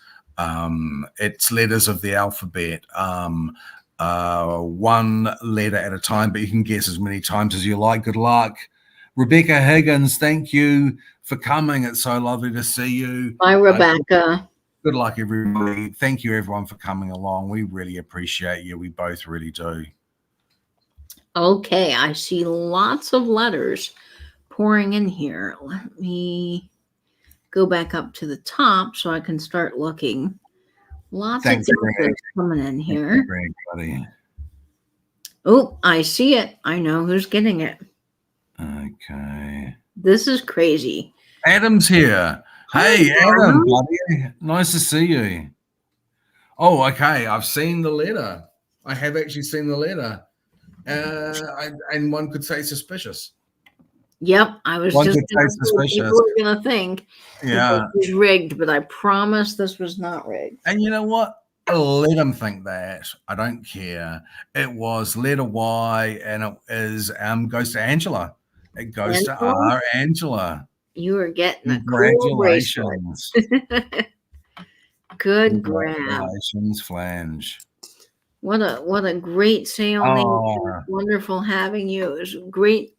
It's letters of the alphabet, one letter at a time, but you can guess as many times as you like. Good luck. Rebecca Higgins, thank you for coming. It's so lovely to see you. Bye, Rebecca. Good luck, everybody. Thank you, everyone, for coming along. We really appreciate you. We both really do. Okay, I see lots of letters pouring in here. Let me go back up to the top so I can start looking. Lots of things coming in here. Oh, I see it. I know who's getting it. Okay. This is crazy. Adam's here. Hey, Hi, Adam, Adam. buddy. Nice to see you. Oh, okay. I've seen the letter. I have actually seen the letter. And one could say suspicious. Yep, I was One just could say gonna say people suspicious. are gonna think that Yeah. this is rigged, but I promise this was not rigged. And you know what? Let them think that. I don't care. It was letter Y, and it is goes to Angela. It goes to Angela, our Angela. you are getting a cool bracelet. Congratulations. Good grab. Congratulations, Flange. What a great sale, Nate. It was Oh, wonderful having you. It was great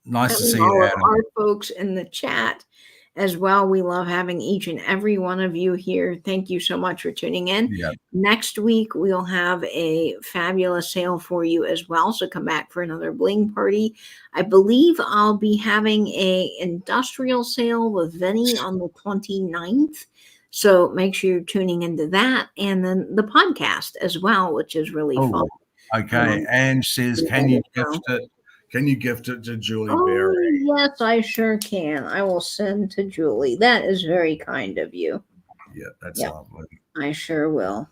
nice to having see you, all of Adam. our folks in the chat as well. We love having each and every one of you here. Thank you so much for tuning in. Yeah. Next week, we'll have a fabulous sale for you as well. So come back for another bling party. I believe I'll be having a industrial sale with Vinny on the 29th. So make sure you're tuning into that. And then the podcast as well, which is really fun. Oh, okay. Ange says, Yeah, can you so- gift it? Can you gift it to Julie Oh, Berry? yes, I sure can. I will send to Julie. That is very kind of you. Yeah, that's Yeah. lovely. I sure will.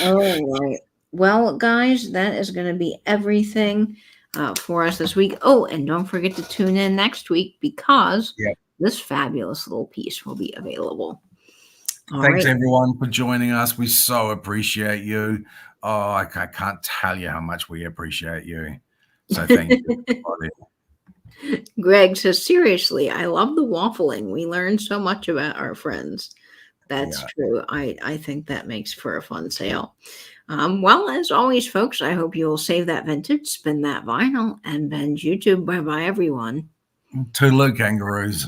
All right. Well, guys, that is going to be everything for us this week. Oh, and don't forget to tune in next week because this fabulous little piece will be available. Thanks, everyone, for joining us. We so appreciate you. Oh, I can't tell you how much we appreciate you. So thank you, everybody. Greg says, seriously, I love the waffling. We learned so much about our friends. That's true. I think that makes for a fun sale. Well, as always, folks, I hope you'll save that vintage, spin that vinyl, and bend YouTube. Bye-bye, everyone. Toodaloo, kangaroos.